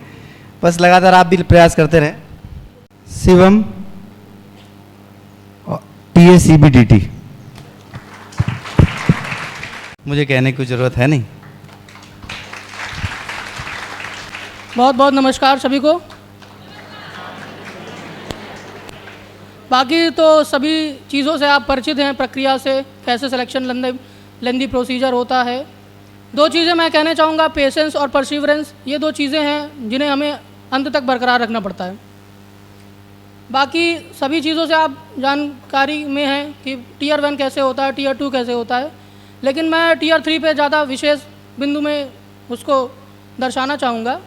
बस लगातार आप भी प्रयास करते रहें। शिवम, TACBDT। मुझे कहने की ज़रूरत है नहीं। बहुत बहुत नमस्कार सभी को। बाकी तो सभी चीज़ों से आप परिचित हैं, प्रक्रिया से, कैसे सिलेक्शन लेंदी प्रोसीजर होता है। 2 चीज़ें मैं कहना चाहूँगा, पेशेंस और परसिवरेंस। ये 2 चीज़ें हैं जिन्हें हमें अंत तक बरकरार रखना पड़ता है। बाकी सभी चीज़ों से आप जानकारी में हैं कि टियर 1 कैसे होता है, टियर 2 कैसे होता है, लेकिन मैं टियर 3 पे ज़्यादा विशेष बिंदु में उसको दर्शाना चाहूँगा,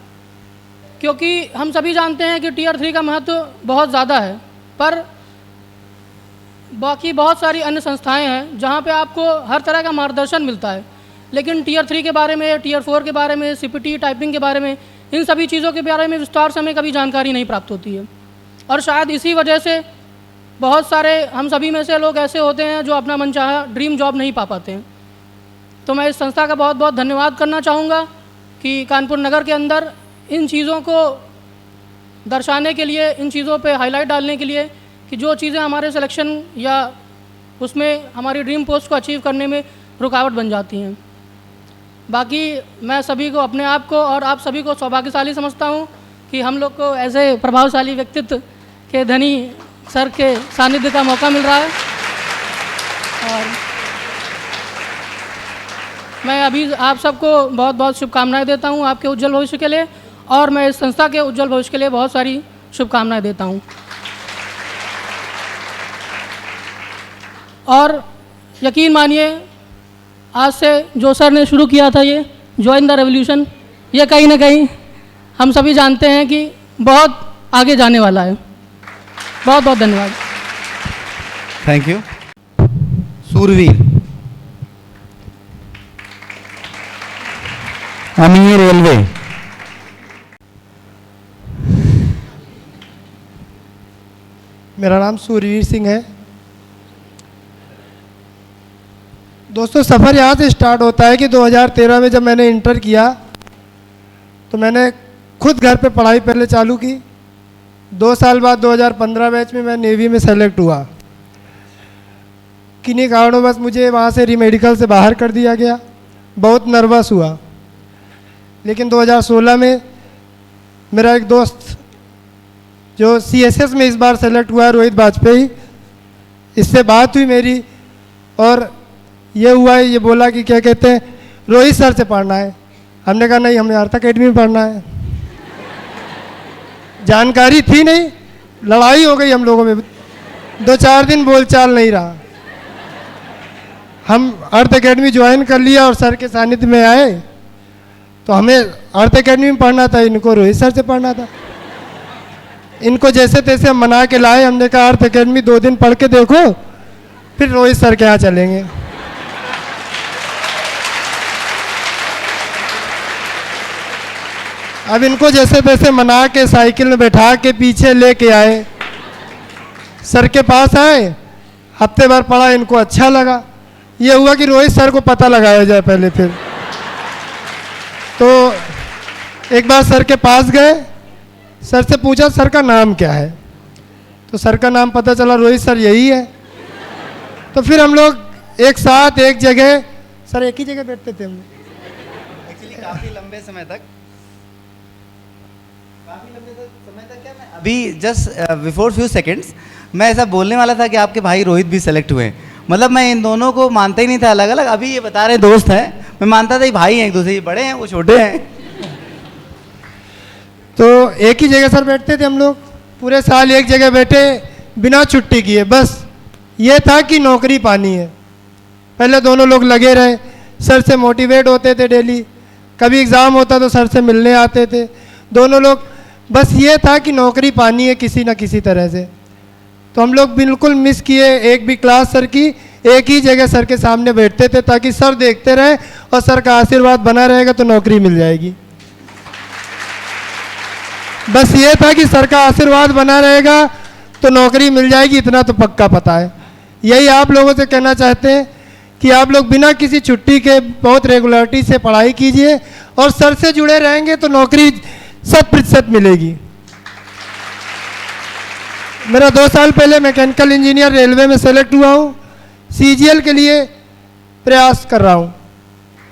क्योंकि हम सभी जानते हैं कि टियर 3 का महत्व बहुत ज़्यादा है। पर बाकी बहुत सारी अन्य संस्थाएं हैं जहां पे आपको हर तरह का मार्गदर्शन मिलता है, लेकिन टियर 3 के बारे में, टियर 4 के बारे में, CPT टाइपिंग के बारे में, इन सभी चीज़ों के बारे में विस्तार से हमें कभी जानकारी नहीं प्राप्त होती है। और शायद इसी वजह से बहुत सारे हम सभी में से लोग ऐसे होते हैं जो अपना मनचाहा ड्रीम जॉब नहीं पा पाते हैं। तो मैं इस संस्था का बहुत बहुत धन्यवाद करना चाहूँगा कि कानपुर नगर के अंदर इन चीज़ों को दर्शाने के लिए, इन चीज़ों पे हाईलाइट डालने के लिए कि जो चीज़ें हमारे सिलेक्शन या उसमें हमारी ड्रीम पोस्ट को अचीव करने में रुकावट बन जाती हैं। बाकी मैं सभी को, अपने आप को और आप सभी को सौभाग्यशाली समझता हूँ कि हम लोग को ऐसे प्रभावशाली व्यक्तित्व के धनी सर के सानिध्य का मौका मिल रहा है। और मैं अभी आप सबको बहुत बहुत शुभकामनाएं देता हूँ आपके उज्जवल भविष्य के लिए, और मैं इस संस्था के उज्जवल भविष्य के लिए बहुत सारी शुभकामनाएं देता हूँ। और यकीन मानिए, आज से जो सर ने शुरू किया था ये जॉइन द रेवोल्यूशन, ये कहीं ना कहीं हम सभी जानते हैं कि बहुत आगे जाने वाला है। बहुत बहुत धन्यवाद। Thank you. सूरवीर, अमीर रेलवे। मेरा नाम सूरवीर सिंह है। दोस्तों, सफ़र यहाँ से स्टार्ट होता है कि 2013 में जब मैंने इंटर किया तो मैंने खुद घर पे पढ़ाई पहले चालू की। 2 साल बाद 2015 बैच में मैं नेवी में सेलेक्ट हुआ। किन्हीं कारणों मुझे वहाँ से रीमेडिकल से बाहर कर दिया गया। बहुत नर्वस हुआ, लेकिन 2016 में मेरा एक दोस्त जो CSS में इस बार सेलेक्ट हुआ है, रोहित वाजपेयी, इससे बात हुई मेरी और ये हुआ है, ये बोला कि क्या कहते हैं रोहित सर से पढ़ना है। हमने कहा नहीं, हमें अर्थ अकेडमी में पढ़ना है। जानकारी थी नहीं, लड़ाई हो गई हम लोगों में, 2-4 दिन बोलचाल नहीं रहा। हम अर्थ अकेडमी ज्वाइन कर लिया और सर के सानिध्य में आए तो हमें अर्थ अकेडमी में पढ़ना था, इनको रोहित सर से पढ़ना था। इनको जैसे तैसे हम मना के लाए। हमने कहा अर्थ अकेडमी 2 दिन पढ़ के देखो, फिर रोहित सर के यहाँ चलेंगे। अब इनको जैसे तैसे मना के साइकिल में बैठा के पीछे लेके आए, सर के पास आए। हफ्ते भर पढ़ा, इनको अच्छा लगा। ये हुआ कि रोहित सर को पता लगाया जाए पहले। फिर तो एक बार सर के पास गए, सर से पूछा सर का नाम क्या है, तो सर का नाम पता चला रोहित सर यही है। तो फिर हम लोग एक साथ एक जगह, सर एक ही जगह बैठते थे हम एक्चुअली काफ़ी लंबे समय तक क्या, मैं अभी जस्ट बिफोर फ्यू सेकंड्स मैं ऐसा बोलने वाला था कि आपके भाई रोहित भी सेलेक्ट हुए हैं। मतलब मैं इन दोनों को मानता ही नहीं था अलग अलग। अभी ये बता रहे दोस्त हैं, मैं मानता था ये भाई हैं एक दूसरे, ये बड़े हैं वो छोटे हैं। तो एक ही जगह सर बैठते थे हम लोग, पूरे साल एक जगह बैठे बिना छुट्टी किए। बस ये था कि नौकरी पानी है। पहले दोनों लोग लगे रहे, सर से मोटिवेट होते थे डेली। कभी एग्ज़ाम होता तो सर से मिलने आते थे दोनों लोग। बस ये था कि नौकरी पानी है किसी न किसी तरह से। तो हम लोग बिल्कुल मिस किए एक भी क्लास सर की। एक ही जगह सर के सामने बैठते थे ताकि सर देखते रहे और सर का आशीर्वाद बना रहेगा तो नौकरी मिल जाएगी। बस ये था कि सर का आशीर्वाद बना रहेगा तो नौकरी मिल जाएगी, इतना तो पक्का पता है। यही आप लोगों से कहना चाहते हैं कि आप लोग बिना किसी छुट्टी के बहुत रेगुलरिटी से पढ़ाई कीजिए और सर से जुड़े रहेंगे तो नौकरी 100% मिलेगी। मेरा 2 साल पहले मैकेनिकल इंजीनियर रेलवे में सेलेक्ट हुआ हूँ। CGL के लिए प्रयास कर रहा हूँ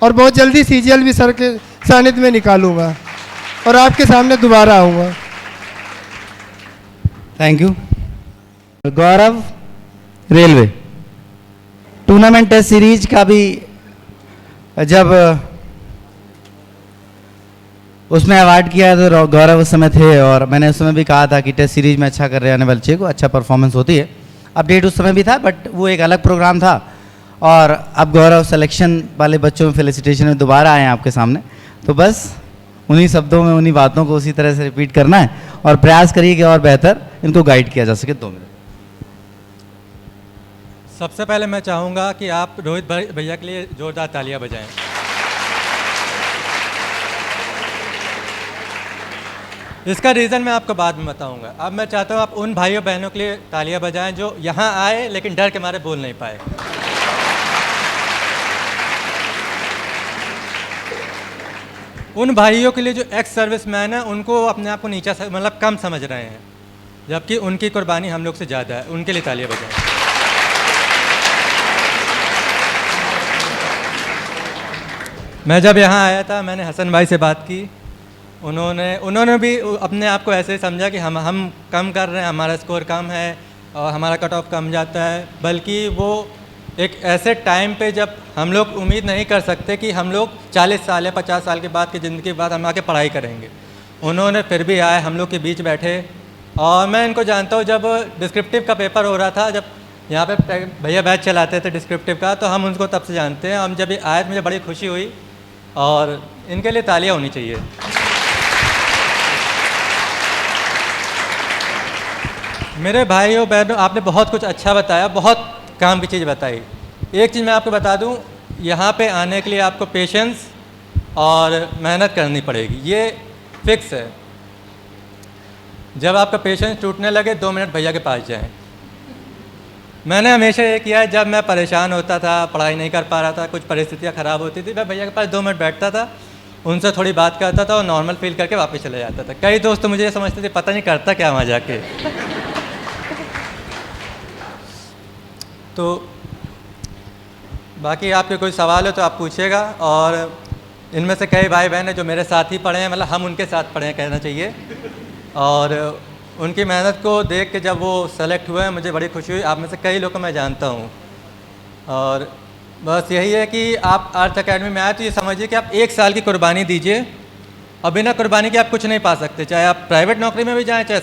और बहुत जल्दी CGL भी सर के सानिध्य में निकालूंगा और आपके सामने दोबारा आऊँगा। Thank you. Gaurav, railway tournament test series का भी जब उसमें अवार्ड किया तो गौरव उस समय थे और मैंने उस समय भी कहा था कि टेस्ट सीरीज में अच्छा कर रहे आने वाले बच्चे को अच्छा परफॉर्मेंस होती है। अपडेट उस समय भी था बट वो एक अलग प्रोग्राम था और अब गौरव सिलेक्शन वाले बच्चों में फेलिसिटेशन में दोबारा आए हैं आपके सामने। तो बस उन्हीं शब्दों में उन्हीं बातों को उसी तरह से रिपीट करना है और प्रयास करिए कि और बेहतर इनको गाइड किया जा सके। 2 मिनट। सबसे पहले मैं चाहूँगा कि आप रोहित भैया के लिए जोरदार तालियां बजाएं। इसका रीज़न मैं आपको बाद में बताऊंगा। अब मैं चाहता हूँ आप उन भाइयों बहनों के लिए तालियां बजाएं जो यहाँ आए लेकिन डर के मारे बोल नहीं पाए। उन भाइयों के लिए जो एक्स सर्विस मैन है उनको अपने आप को नीचा मतलब कम समझ रहे हैं, जबकि उनकी कुर्बानी हम लोग से ज़्यादा है। उनके लिए तालियां बजाएं। मैं जब यहाँ आया था मैंने हसन भाई से बात की। उन्होंने भी अपने आप को ऐसे समझा कि हम कम कर रहे हैं, हमारा स्कोर कम है और हमारा कट ऑफ कम जाता है। बल्कि वो एक ऐसे टाइम पे जब हम लोग उम्मीद नहीं कर सकते कि हम लोग 40 साल या 50 साल के बाद की ज़िंदगी के बाद हम आके पढ़ाई करेंगे, उन्होंने फिर भी आए, हम लोग के बीच बैठे। और मैं इनको जानता हूँ, जब डिस्क्रिप्टिव का पेपर हो रहा था, जब यहाँ पे भैया बैच चलाते थे डिस्क्रिप्टिव का, तो हम उनको तब से जानते हैं। हम जब ये आए तो मुझे बड़ी खुशी हुई और इनके लिए तालियां होनी चाहिए। मेरे भाइयों बहनों, आपने बहुत कुछ अच्छा बताया, बहुत काम की चीज़ बताई। एक चीज़ मैं आपको बता दूं, यहाँ पे आने के लिए आपको पेशेंस और मेहनत करनी पड़ेगी, ये फिक्स है। जब आपका पेशेंस टूटने लगे 2 मिनट भैया के पास जाएं। मैंने हमेशा ये किया है, जब मैं परेशान होता था, पढ़ाई नहीं कर पा रहा था, कुछ परिस्थितियाँ ख़राब होती थी, मैं भैया के पास 2 मिनट बैठता था, उनसे थोड़ी बात करता था और नॉर्मल फील करके वापस चले जाता था। कई दोस्त मुझे ये समझते थे पता नहीं करता क्या वहाँ जाके। तो बाकी आपके कोई सवाल हो तो आप पूछिएगा। और इनमें से कई भाई बहन हैं जो मेरे साथ ही पढ़े हैं, मतलब हम उनके साथ पढ़े हैं कहना चाहिए, और उनकी मेहनत को देख के जब वो सेलेक्ट हुए हैं मुझे बड़ी खुशी हुई। आप में से कई लोग को मैं जानता हूँ, और बस यही है कि आप अर्थ अकेडमी में आए तो ये समझिए कि आप 1 साल की कुर्बानी दीजिए, और बिना कुर्बानी के आप कुछ नहीं पा सकते। चाहे आप प्राइवेट नौकरी में भी जाएँ, चाहे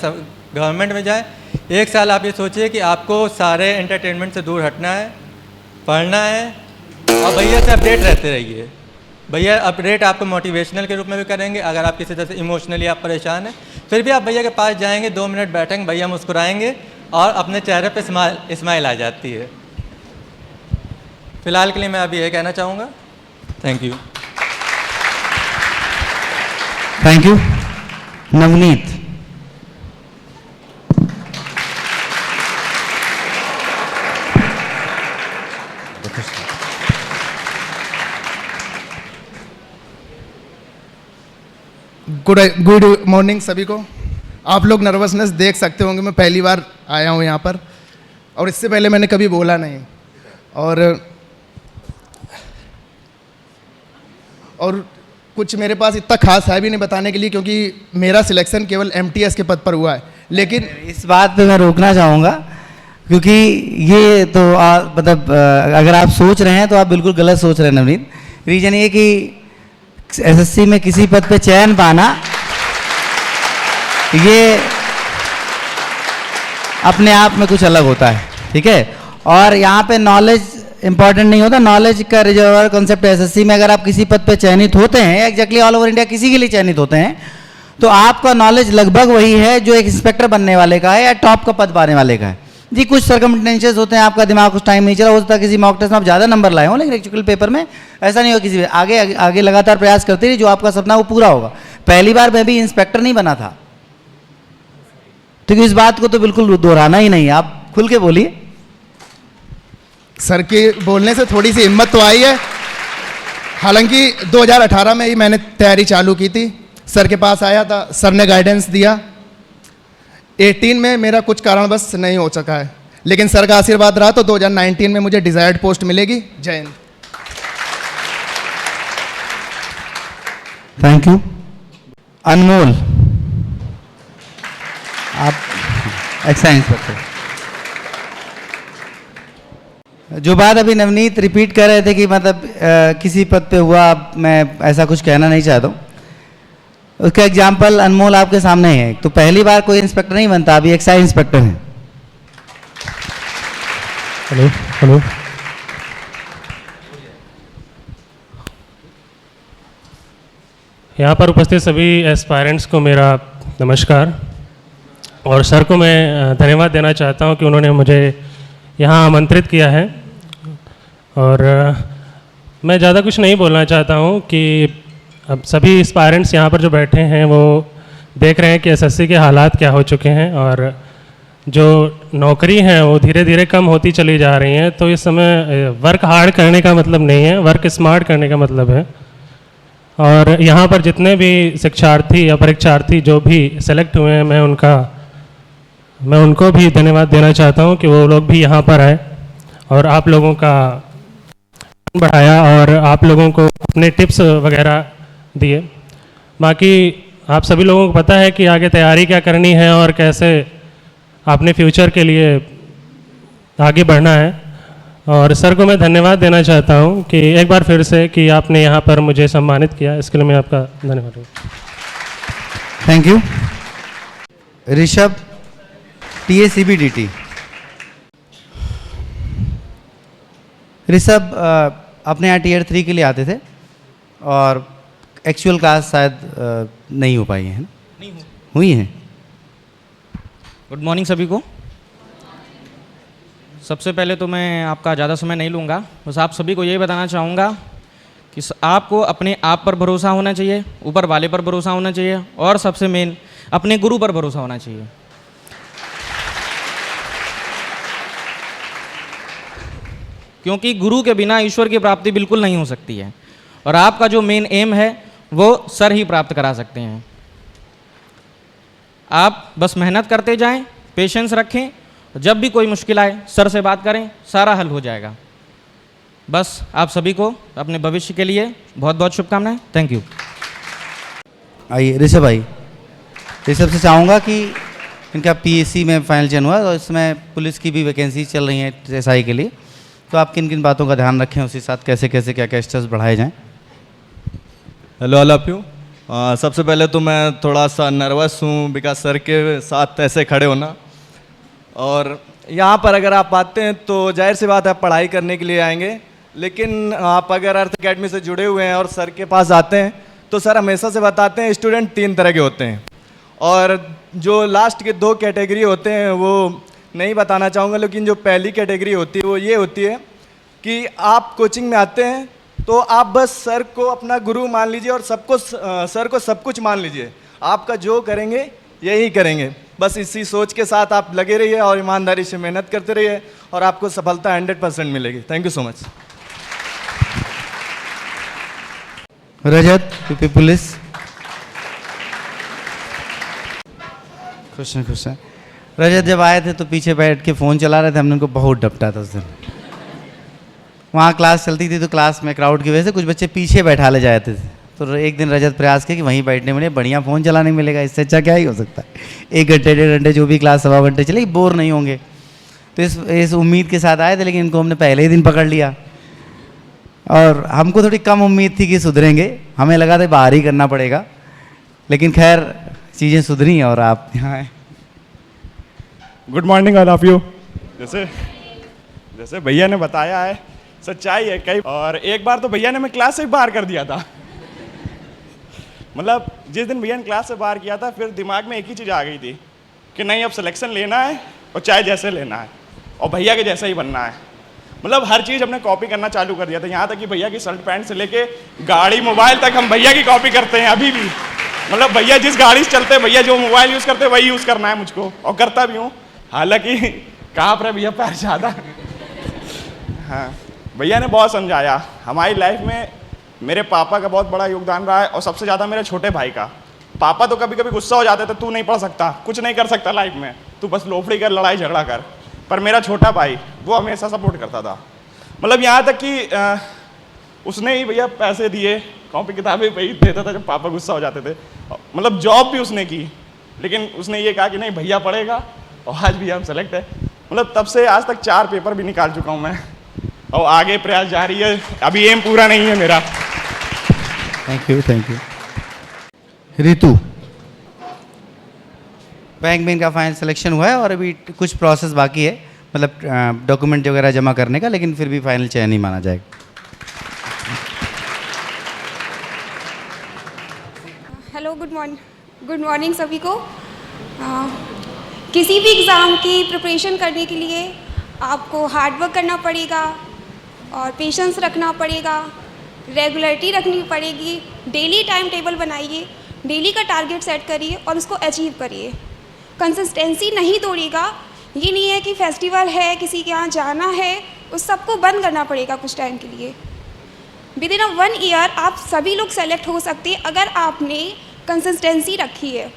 गवर्नमेंट में जाएँ, 1 साल आप ये सोचिए कि आपको सारे एंटरटेनमेंट से दूर हटना है, पढ़ना है, और भैया से अपडेट रहते रहिए। भैया अपडेट आपको मोटिवेशनल के रूप में भी करेंगे। अगर आप किसी तरह से इमोशनली आप परेशान हैं, फिर भी आप भैया के पास जाएंगे, 2 मिनट बैठेंगे, भैया मुस्कुराएंगे और अपने चेहरे पे स्माइल आ जाती है। फ़िलहाल के लिए मैं अभी ये कहना चाहूँगा। Thank you. Thank you. Navneet. Good morning सभी को। आप लोग नर्वसनेस देख सकते होंगे, मैं पहली बार आया हूँ यहाँ पर, और इससे पहले मैंने कभी बोला नहीं, और कुछ मेरे पास इतना खास है भी नहीं बताने के लिए, क्योंकि मेरा सिलेक्शन केवल MTS के पद पर हुआ है। लेकिन इस बात पे मैं रोकना चाहूँगा, क्योंकि ये तो मतलब अगर आप सोच रहे हैं तो आप बिल्कुल गलत सोच रहे हैं नवनीत। रीज़न ये कि SSC में किसी पद पे चयन पाना ये अपने आप में कुछ अलग होता है, ठीक है। और यहाँ पे नॉलेज इंपॉर्टेंट नहीं होता, नॉलेज का रिजर्वर कॉन्सेप्ट है। SSC में अगर आप किसी पद पे चयनित होते हैं, एग्जैक्टली ऑल ओवर इंडिया किसी के लिए चयनित होते हैं, तो आपका नॉलेज लगभग वही है जो एक इंस्पेक्टर बनने वाले का है या टॉप का पद पाने वाले का है। जी कुछ सर्कमस्टेंसेस होते हैं, आपका दिमाग कुछ टाइम नहीं चला, हो सकता है किसी मॉक टेस्ट में आप ज़्यादा नंबर लाए हो, लेकिन एक्चुअल पेपर में ऐसा नहीं होगा। किसी आगे लगातार प्रयास करते रहिए, जो आपका सपना वो पूरा होगा। पहली बार मैं भी इंस्पेक्टर नहीं बना था, तो इस बात को तो बिल्कुल दोहराना ही नहीं है। आप खुल के बोलिए। सर के बोलने से थोड़ी सी हिम्मत तो आई है। हालांकि 2018 में ही मैंने तैयारी चालू की थी, सर के पास आया था, सर ने गाइडेंस दिया। 18 में मेरा कुछ कारणवश नहीं हो सका है, लेकिन सर का आशीर्वाद रहा तो 2019 में मुझे डिजायर्ड पोस्ट मिलेगी। जय हिंद। Thank you. अनमोल, आप एक्साइज इंस्पेक्टर। जो बात अभी नवनीत रिपीट कर रहे थे कि मतलब किसी पद पे हुआ, मैं ऐसा कुछ कहना नहीं चाहता हूँ, उसका एग्जाम्पल अनमोल आपके सामने है। तो पहली बार कोई इंस्पेक्टर नहीं बनता, अभी एक्साइज इंस्पेक्टर हैं। हेलो। यहाँ पर उपस्थित सभी एस्पायरेंट्स को मेरा नमस्कार, और सर को मैं धन्यवाद देना चाहता हूँ कि उन्होंने मुझे यहाँ आमंत्रित किया है। और मैं ज़्यादा कुछ नहीं बोलना चाहता हूँ कि अब सभी एस्पायरेंट्स यहाँ पर जो बैठे हैं वो देख रहे हैं कि SSC के हालात क्या हो चुके हैं, और जो नौकरी हैं वो धीरे धीरे कम होती चली जा रही हैं। तो इस समय वर्क हार्ड करने का मतलब नहीं है, वर्क स्मार्ट करने का मतलब है। और यहाँ पर जितने भी शिक्षार्थी या परीक्षार्थी जो भी सेलेक्ट हुए हैं, मैं उनको भी धन्यवाद देना चाहता हूँ कि वो लोग भी यहाँ पर आए और आप लोगों का बढ़ाया और आप लोगों को अपने टिप्स वगैरह दिए। बाकी आप सभी लोगों को पता है कि आगे तैयारी क्या करनी है और कैसे अपने फ्यूचर के लिए आगे बढ़ना है। और सर को मैं धन्यवाद देना चाहता हूँ कि एक बार फिर से कि आपने यहाँ पर मुझे सम्मानित किया, इसके लिए मैं आपका धन्यवाद दूँ। Thank you. Rishabh, TACBDT। Rishabh अपने यहाँ Tier 3 के लिए आते थे और एक्चुअल क्लास शायद नहीं हो पाई है, नहीं हुई है। गुड मॉर्निंग सभी को। सबसे पहले तो मैं आपका ज़्यादा समय नहीं लूँगा, बस आप सभी को यही बताना चाहूँगा कि आपको अपने आप पर भरोसा होना चाहिए, ऊपर वाले पर भरोसा होना चाहिए, और सबसे मेन अपने गुरु पर भरोसा होना चाहिए। क्योंकि गुरु के बिना ईश्वर की प्राप्ति बिल्कुल नहीं हो सकती है, और आपका जो मेन एम है वो सर ही प्राप्त करा सकते हैं। आप बस मेहनत करते जाएं, पेशेंस रखें, जब भी कोई मुश्किल आए सर से बात करें, सारा हल हो जाएगा। बस आप सभी को अपने भविष्य के लिए बहुत बहुत शुभकामनाएं। Thank you. आइए ऋषभ भाई, ऋषभ से चाहूँगा कि इनका पीएससी में फाइनल चयन हुआ और इसमें पुलिस की भी वैकेंसी चल रही है एसआई के लिए, तो आप किन किन बातों का ध्यान रखें, उसी साथ कैसे कैसे क्या क्या स्टेप्स बढ़ाए जाएँ। Hello all of you. सबसे पहले तो मैं थोड़ा सा नर्वस हूँ बिकॉज सर के साथ ऐसे खड़े होना, और यहाँ पर अगर आप आते हैं तो जाहिर सी बात है आप पढ़ाई करने के लिए आएंगे, लेकिन आप अगर अर्थ अकेडमी से जुड़े हुए हैं और सर के पास आते हैं तो सर हमेशा से बताते हैं स्टूडेंट 3 तरह के होते हैं, और जो लास्ट के 2 कैटेगरी होते हैं वो नहीं बताना चाहूँगा, लेकिन जो पहली कैटेगरी होती है वो ये होती है कि आप कोचिंग में आते हैं तो आप बस सर को अपना गुरु मान लीजिए और सर को सब कुछ मान लीजिए, आपका जो करेंगे यही करेंगे। बस इसी सोच के साथ आप लगे रहिए और ईमानदारी से मेहनत करते रहिए और आपको सफलता 100% मिलेगी। Thank you so much. Rajat, UP police. खुश हैं। रजत जब आए थे तो पीछे बैठ के फ़ोन चला रहे थे, हमने उनको बहुत डपटा था उस दिन। वहाँ क्लास चलती थी तो क्लास में क्राउड की वजह से कुछ बच्चे पीछे बैठा ले जाते थे, तो एक दिन रजत प्रयास किया कि वहीं बैठने मिले, बढ़िया फ़ोन चलाने मिलेगा, इससे अच्छा क्या ही हो सकता है। 1 घंटे 1.5 घंटे जो भी क्लास 1.25 घंटे चलेगी, बोर नहीं होंगे। तो इस उम्मीद के साथ आए थे, लेकिन इनको हमने पहले ही दिन पकड़ लिया और हमको थोड़ी कम उम्मीद थी कि सुधरेंगे, हमें लगा था बाहर ही करना पड़ेगा, लेकिन खैर चीज़ें सुधरी और आप यहाँ आए। Good morning all of you. जैसे भैया ने बताया है सच्चाई है कई, और एक बार तो भैया ने मैं क्लास से बाहर कर दिया था। मतलब जिस दिन भैया ने क्लास से बाहर किया था फिर दिमाग में एक ही चीज़ आ गई थी कि नहीं अब सिलेक्शन लेना है और चाहे जैसे लेना है और भैया के जैसा ही बनना है। मतलब हर चीज़ हमने कॉपी करना चालू कर दिया था, यहाँ तक कि भैया की शर्ट पैंट से लेके गाड़ी मोबाइल तक हम भैया की कॉपी करते हैं अभी भी। मतलब भैया जिस गाड़ी से चलते हैं, भैया जो मोबाइल यूज़ करते हैं वही यूज़ करना है मुझको, और करता भी हूँ। हालांकि कहाँ पर भैया पैर ज़्यादा। हाँ, भैया ने बहुत समझाया। हमारी लाइफ में मेरे पापा का बहुत बड़ा योगदान रहा है और सबसे ज़्यादा मेरे छोटे भाई का। पापा तो कभी कभी गुस्सा हो जाते थे, तू नहीं पढ़ सकता, कुछ नहीं कर सकता लाइफ में, तू बस लोफड़ी कर, लड़ाई झगड़ा कर। पर मेरा छोटा भाई वो हमेशा सपोर्ट करता था। मतलब यहाँ तक कि उसने ही भैया पैसे दिए, कॉपी किताबें वही देता था जब पापा गुस्सा हो जाते थे। मतलब जॉब भी उसने की, लेकिन उसने ये कहा कि नहीं भैया पढ़ेगा, और आज भी हम सेलेक्ट है। मतलब तब से आज तक 4 पेपर भी निकाल चुका हूँ मैं, और आगे प्रयास जारी है, अभी एम पूरा नहीं है मेरा। Thank you. रितु, बैंक में इनका फाइनल सिलेक्शन हुआ है और अभी कुछ प्रोसेस बाकी है, मतलब डॉक्यूमेंट वगैरह जमा करने का, लेकिन फिर भी फाइनल चयन नहीं माना जाएगा। हेलो, गुड मॉर्निंग सभी को। किसी भी एग्ज़ाम की प्रिपरेशन करने के लिए आपको हार्ड वर्क करना पड़ेगा और पेशेंस रखना पड़ेगा, रेगुलरिटी रखनी पड़ेगी। डेली टाइम टेबल बनाइए, डेली का टारगेट सेट करिए और उसको अचीव करिए। कंसिस्टेंसी नहीं तोड़िएगा। ये नहीं है कि फेस्टिवल है, किसी के यहाँ जाना है, उस सबको बंद करना पड़ेगा कुछ टाइम के लिए। विद इन 1 ईयर आप सभी लोग सेलेक्ट हो सकते हैं अगर आपने कंसिस्टेंसी रखी है।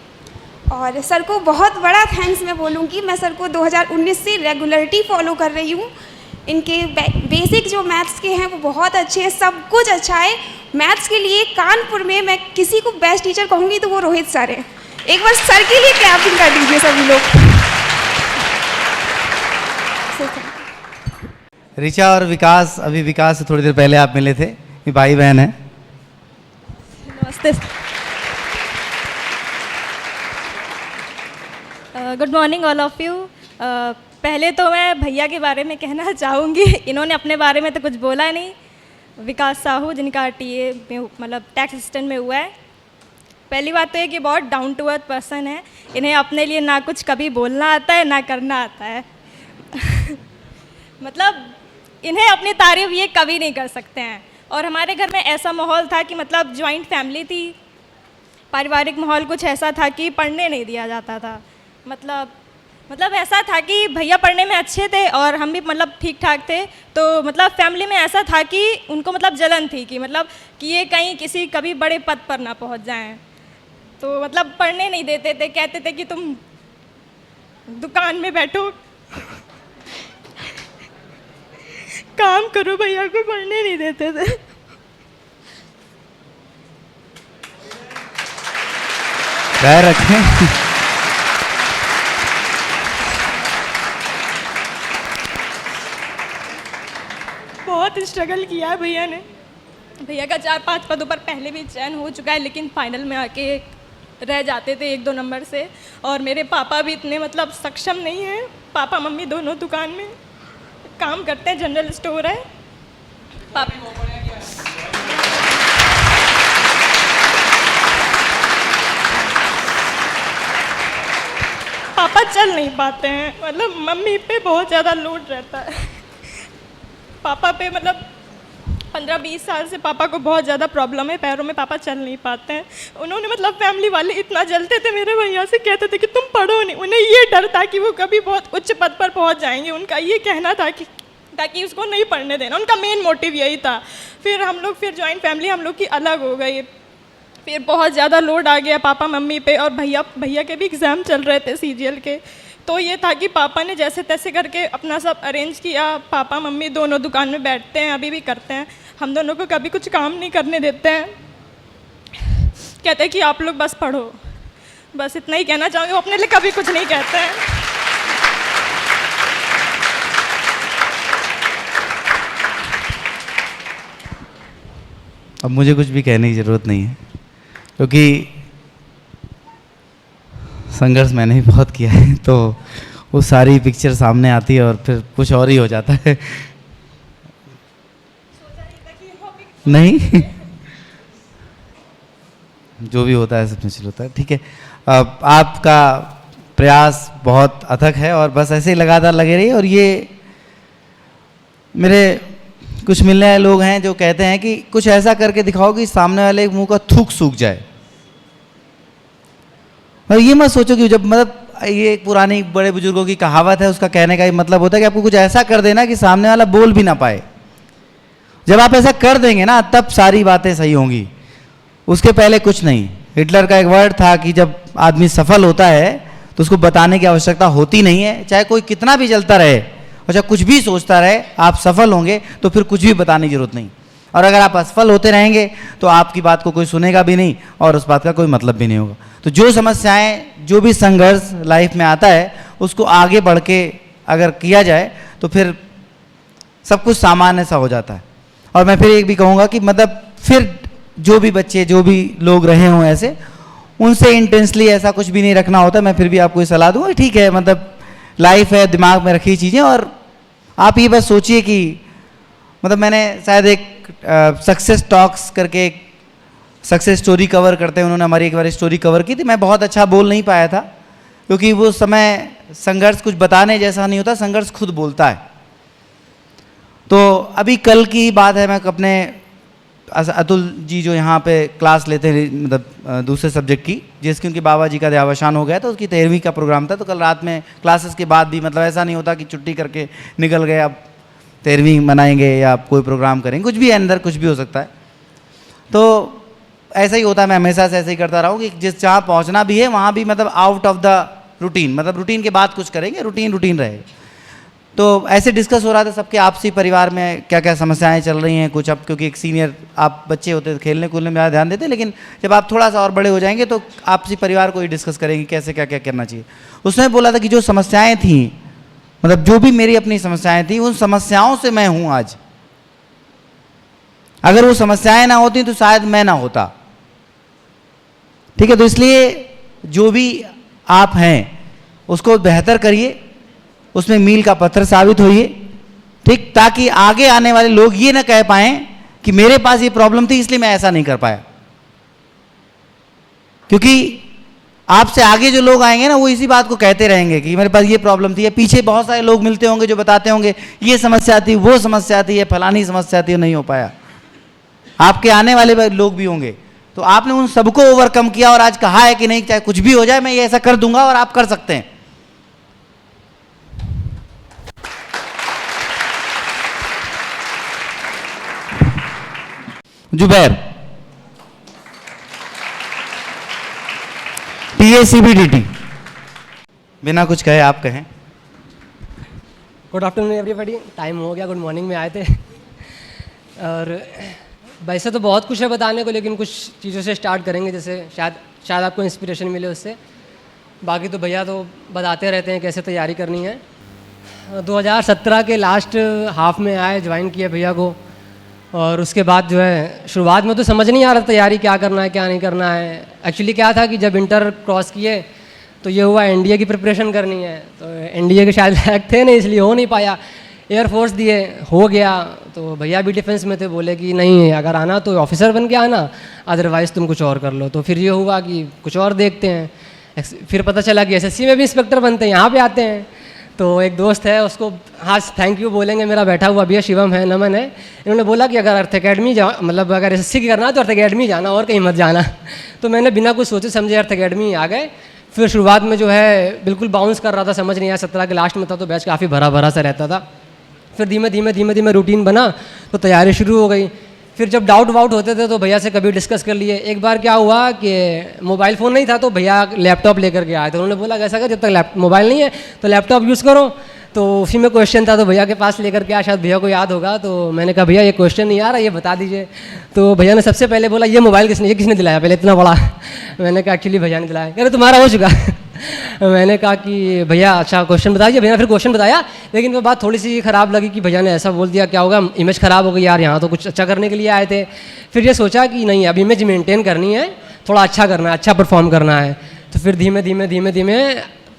और सर को बहुत बड़ा थैंक्स मैं बोलूँगी। मैं सर को 2019 से रेगुलरिटी फॉलो कर रही हूँ। इनके बेसिक जो मैथ्स के हैं वो बहुत अच्छे हैं, सब कुछ अच्छा है। मैथ्स के लिए कानपुर में मैं किसी को बेस्ट टीचर कहूँगी तो वो रोहित सर हैं। एक बार सर के लिए क्लैपिंग कर दीजिए सभी लोग। ऋचा और विकास, अभी विकास से थोड़ी देर पहले आप मिले थे, ये भाई बहन है। नमस्ते। Good morning all of you. पहले तो मैं भैया के बारे में कहना चाहूँगी, इन्होंने अपने बारे में तो कुछ बोला नहीं। विकास साहू जिनका टीए में मतलब टैक्स असिस्टेंट में हुआ है, पहली बात तो है कि बहुत डाउन टू अर्थ पर्सन है। इन्हें अपने लिए ना कुछ कभी बोलना आता है ना करना आता है। मतलब इन्हें अपनी तारीफ ये कभी नहीं कर सकते हैं। और हमारे घर में ऐसा माहौल था कि मतलब जॉइंट फैमिली थी, पारिवारिक माहौल कुछ ऐसा था कि पढ़ने नहीं दिया जाता था। मतलब मतलब ऐसा था कि भैया पढ़ने में अच्छे थे और हम भी मतलब ठीक ठाक थे, तो मतलब फैमिली में ऐसा था कि उनको मतलब जलन थी कि मतलब कि ये कहीं किसी कभी बड़े पद पर ना पहुंच जाएं, तो मतलब पढ़ने नहीं देते थे, कहते थे कि तुम दुकान में बैठो काम करो, भैया को पढ़ने नहीं देते थे। पैर रखें। बहुत स्ट्रगल किया है भैया ने। भैया का 4-5 पदों पर पहले भी चयन हो चुका है, लेकिन फाइनल में आके रह जाते थे 1-2 नंबर से। और मेरे पापा भी इतने मतलब सक्षम नहीं हैं। पापा मम्मी दोनों दुकान में काम करते हैं, जनरल स्टोर है। पापा चल नहीं पाते हैं, मतलब मम्मी पे बहुत ज़्यादा लोड रहता है। पापा पे मतलब 15-20 साल से पापा को बहुत ज़्यादा प्रॉब्लम है, पैरों में पापा चल नहीं पाते हैं। उन्होंने मतलब फैमिली वाले इतना जलते थे मेरे भैया से, कहते थे कि तुम पढ़ो नहीं। उन्हें ये डर था कि वो कभी बहुत उच्च पद पर पहुंच जाएंगे, उनका ये कहना था कि ताकि उसको नहीं पढ़ने देना, उनका मेन मोटिव यही था। फिर जॉइंट फैमिली हम लोग की अलग हो गई, फिर बहुत ज़्यादा लोड आ गया पापा मम्मी पे। और भैया के भी एग्ज़ाम चल रहे थे CGL के, तो ये था कि पापा ने जैसे तैसे करके अपना सब अरेंज किया। पापा मम्मी दोनों दुकान में बैठते हैं, अभी भी करते हैं। हम दोनों को कभी कुछ काम नहीं करने देते हैं, कहते हैं कि आप लोग बस पढ़ो। बस इतना ही कहना चाहूँगी, वो अपने लिए कभी कुछ नहीं कहते हैं। अब मुझे कुछ भी कहने की ज़रूरत नहीं है, क्योंकि संघर्ष मैंने भी बहुत किया है, तो वो सारी पिक्चर सामने आती है और फिर कुछ और ही हो जाता है। नहीं जो भी होता है सब नेचुरल होता है, ठीक है। अब आपका प्रयास बहुत अथक है और बस ऐसे ही लगातार लगे रहिए। और ये मेरे कुछ मिलने वाले लोग हैं जो कहते हैं कि कुछ ऐसा करके दिखाओ कि सामने वाले मुंह का थूक सूख जाए। और ये मत सोचो कि जब मतलब ये पुरानी बड़े बुजुर्गों की कहावत है, उसका कहने का ये मतलब होता है कि आपको कुछ ऐसा कर देना कि सामने वाला बोल भी ना पाए। जब आप ऐसा कर देंगे ना, तब सारी बातें सही होंगी, उसके पहले कुछ नहीं। हिटलर का एक वर्ड था कि जब आदमी सफल होता है तो उसको बताने की आवश्यकता होती नहीं है। चाहे कोई कितना भी जलता रहे और चाहे कुछ भी सोचता रहे, आप सफल होंगे तो फिर कुछ भी बताने की जरूरत नहीं। और अगर आप असफल होते रहेंगे तो आपकी बात को कोई सुनेगा भी नहीं और उस बात का कोई मतलब भी नहीं होगा। तो जो समस्याएं, जो भी संघर्ष लाइफ में आता है, उसको आगे बढ़ के अगर किया जाए तो फिर सब कुछ सामान्य सा हो जाता है। और मैं फिर एक भी कहूँगा कि मतलब फिर जो भी बच्चे, जो भी लोग रहे हों ऐसे, उनसे इंटेंसली ऐसा कुछ भी नहीं रखना होता। मैं फिर भी आपको ये सलाह दूँगा, ठीक है, मतलब लाइफ है, दिमाग में रखी चीज़ें। और आप ये बस सोचिए कि मतलब मैंने शायद एक सक्सेस टॉक्स करके एक सक्सेस स्टोरी कवर करते हैं, उन्होंने हमारी एक बार स्टोरी कवर की थी। मैं बहुत अच्छा बोल नहीं पाया था, क्योंकि वो समय संघर्ष कुछ बताने जैसा नहीं होता, संघर्ष खुद बोलता है। तो अभी कल की बात है, मैं अपने अतुल जी जो यहाँ पे क्लास लेते हैं, मतलब दूसरे सब्जेक्ट की, जिसकी उनके बाबा जी का देहावसान हो गया, तो उसकी 13वीं का प्रोग्राम था। तो कल रात में क्लासेस के बाद भी मतलब ऐसा नहीं होता कि छुट्टी करके निकल गए, अब 13वीं मनाएंगे या कोई प्रोग्राम करेंगे, कुछ भी अंदर कुछ भी हो सकता है। तो ऐसा ही होता है, मैं हमेशा से ऐसे ही करता रहा हूँ कि जिस जहाँ पहुँचना भी है वहाँ भी मतलब आउट ऑफ द रूटीन, मतलब रूटीन के बाद कुछ करेंगे, रूटीन रहेगा। तो ऐसे डिस्कस हो रहा था सबके आपसी परिवार में क्या क्या समस्याएं चल रही हैं कुछ। अब क्योंकि एक सीनियर आप बच्चे होते थे, खेलने कूदने में ज़्यादा ध्यान देते, लेकिन जब आप थोड़ा सा और बड़े हो जाएंगे तो आपसी परिवार को ही डिस्कस करेंगे कैसे क्या क्या करना चाहिए। उसने बोला था कि जो समस्याएं थी, मतलब जो भी मेरी अपनी समस्याएं थी, उन समस्याओं से मैं हूँ आज। अगर वो समस्याएं ना होती तो शायद मैं ना होता। ठीक है, तो इसलिए जो भी आप हैं उसको बेहतर करिए, उसमें मील का पत्थर साबित होइए, ठीक, ताकि आगे आने वाले लोग ये ना कह पाएं कि मेरे पास ये प्रॉब्लम थी इसलिए मैं ऐसा नहीं कर पाया। क्योंकि आपसे आगे जो लोग आएंगे ना, वो इसी बात को कहते रहेंगे कि मेरे पास ये प्रॉब्लम थी। या पीछे बहुत सारे लोग मिलते होंगे जो बताते होंगे ये समस्या थी, वो समस्या थी, ये फलानी समस्या थी, नहीं हो पाया। आपके आने वाले लोग भी होंगे, तो आपने उन सबको ओवरकम किया और आज कहा है कि नहीं, चाहे कुछ भी हो जाए मैं ये ऐसा कर दूंगा और आप कर सकते हैं। जुबैर, TACBDT। बिना कुछ कहे आप कहें। गुड आफ्टरनून एवरीबॉडी, टाइम हो गया, गुड मॉर्निंग में आए थे। और वैसे तो बहुत कुछ है बताने को, लेकिन कुछ चीज़ों से स्टार्ट करेंगे, जैसे शायद आपको इंस्पिरेशन मिले उससे। बाकी तो भैया तो बताते रहते हैं कैसे तैयारी करनी है। 2017 के लास्ट हाफ में आए, ज्वाइन किया भैया को, और उसके बाद जो है शुरुआत में तो समझ नहीं आ रहा तैयारी क्या करना है क्या नहीं करना है। एक्चुअली क्या था कि जब इंटर क्रॉस किए तो ये हुआ एनडीए की प्रिपरेशन करनी है, तो एनडीए के शायद लायक थे नहीं, इसलिए हो नहीं पाया। एयरफोर्स दिए, हो गया। तो भैया भी डिफेंस में थे, बोले कि नहीं अगर आना तो ऑफिसर बन के आना, अदरवाइज़ तुम कुछ और कर लो। तो फिर ये हुआ कि कुछ और देखते हैं। फिर पता चला कि एसएससी में भी इंस्पेक्टर बनते हैं, यहाँ पे आते हैं। तो एक दोस्त है, उसको हाँ थैंक यू बोलेंगे, मेरा बैठा हुआ भैया शिवम है, नमन है। इन्होंने बोला कि अगर अर्थ अकेडमी मतलब अगर एसएससी की करना है तो अर्थ अकेडमी जाना और कहीं मत जाना। तो मैंने बिना कुछ सोचे समझे अर्थ अकेडमी आ गए। फिर शुरुआत में जो है बिल्कुल बाउंस कर रहा था, समझ नहीं आया। 17 के लास्ट में था तो बैच काफ़ी भरा भरा सा रहता था। फिर धीमे धीमे रूटीन बना तो तैयारी शुरू हो गई। फिर जब डाउट वाउट होते थे तो भैया से कभी डिस्कस कर लिए। एक बार क्या हुआ कि मोबाइल फ़ोन नहीं था तो भैया लैपटॉप लेकर के आए, तो उन्होंने बोला ऐसा कर जब तक मोबाइल नहीं है तो लैपटॉप यूज़ करो। तो उसी में क्वेश्चन था तो भैया के पास लेकर के आया, शायद भैया को याद होगा। तो मैंने कहा भैया ये क्वेश्चन नहीं आ रहा, ये बता दीजिए। तो भैया ने सबसे पहले बोला ये मोबाइल किसने दिलाया पहले इतना बड़ा। मैंने कहा एक्चुअली भैया ने दिलाया। कह रहे तुम्हारा हो चुका। मैंने कहा कि भैया अच्छा क्वेश्चन बताइए। भैया फिर क्वेश्चन बताया, लेकिन वो बात थोड़ी सी ख़राब लगी कि भैया ने ऐसा बोल दिया, क्या होगा इमेज ख़राब हो गई यार, यहाँ तो कुछ अच्छा करने के लिए आए थे। फिर ये सोचा कि नहीं अब इमेज मेंटेन करनी है, थोड़ा अच्छा करना है, अच्छा परफॉर्म करना है। तो फिर धीमे धीमे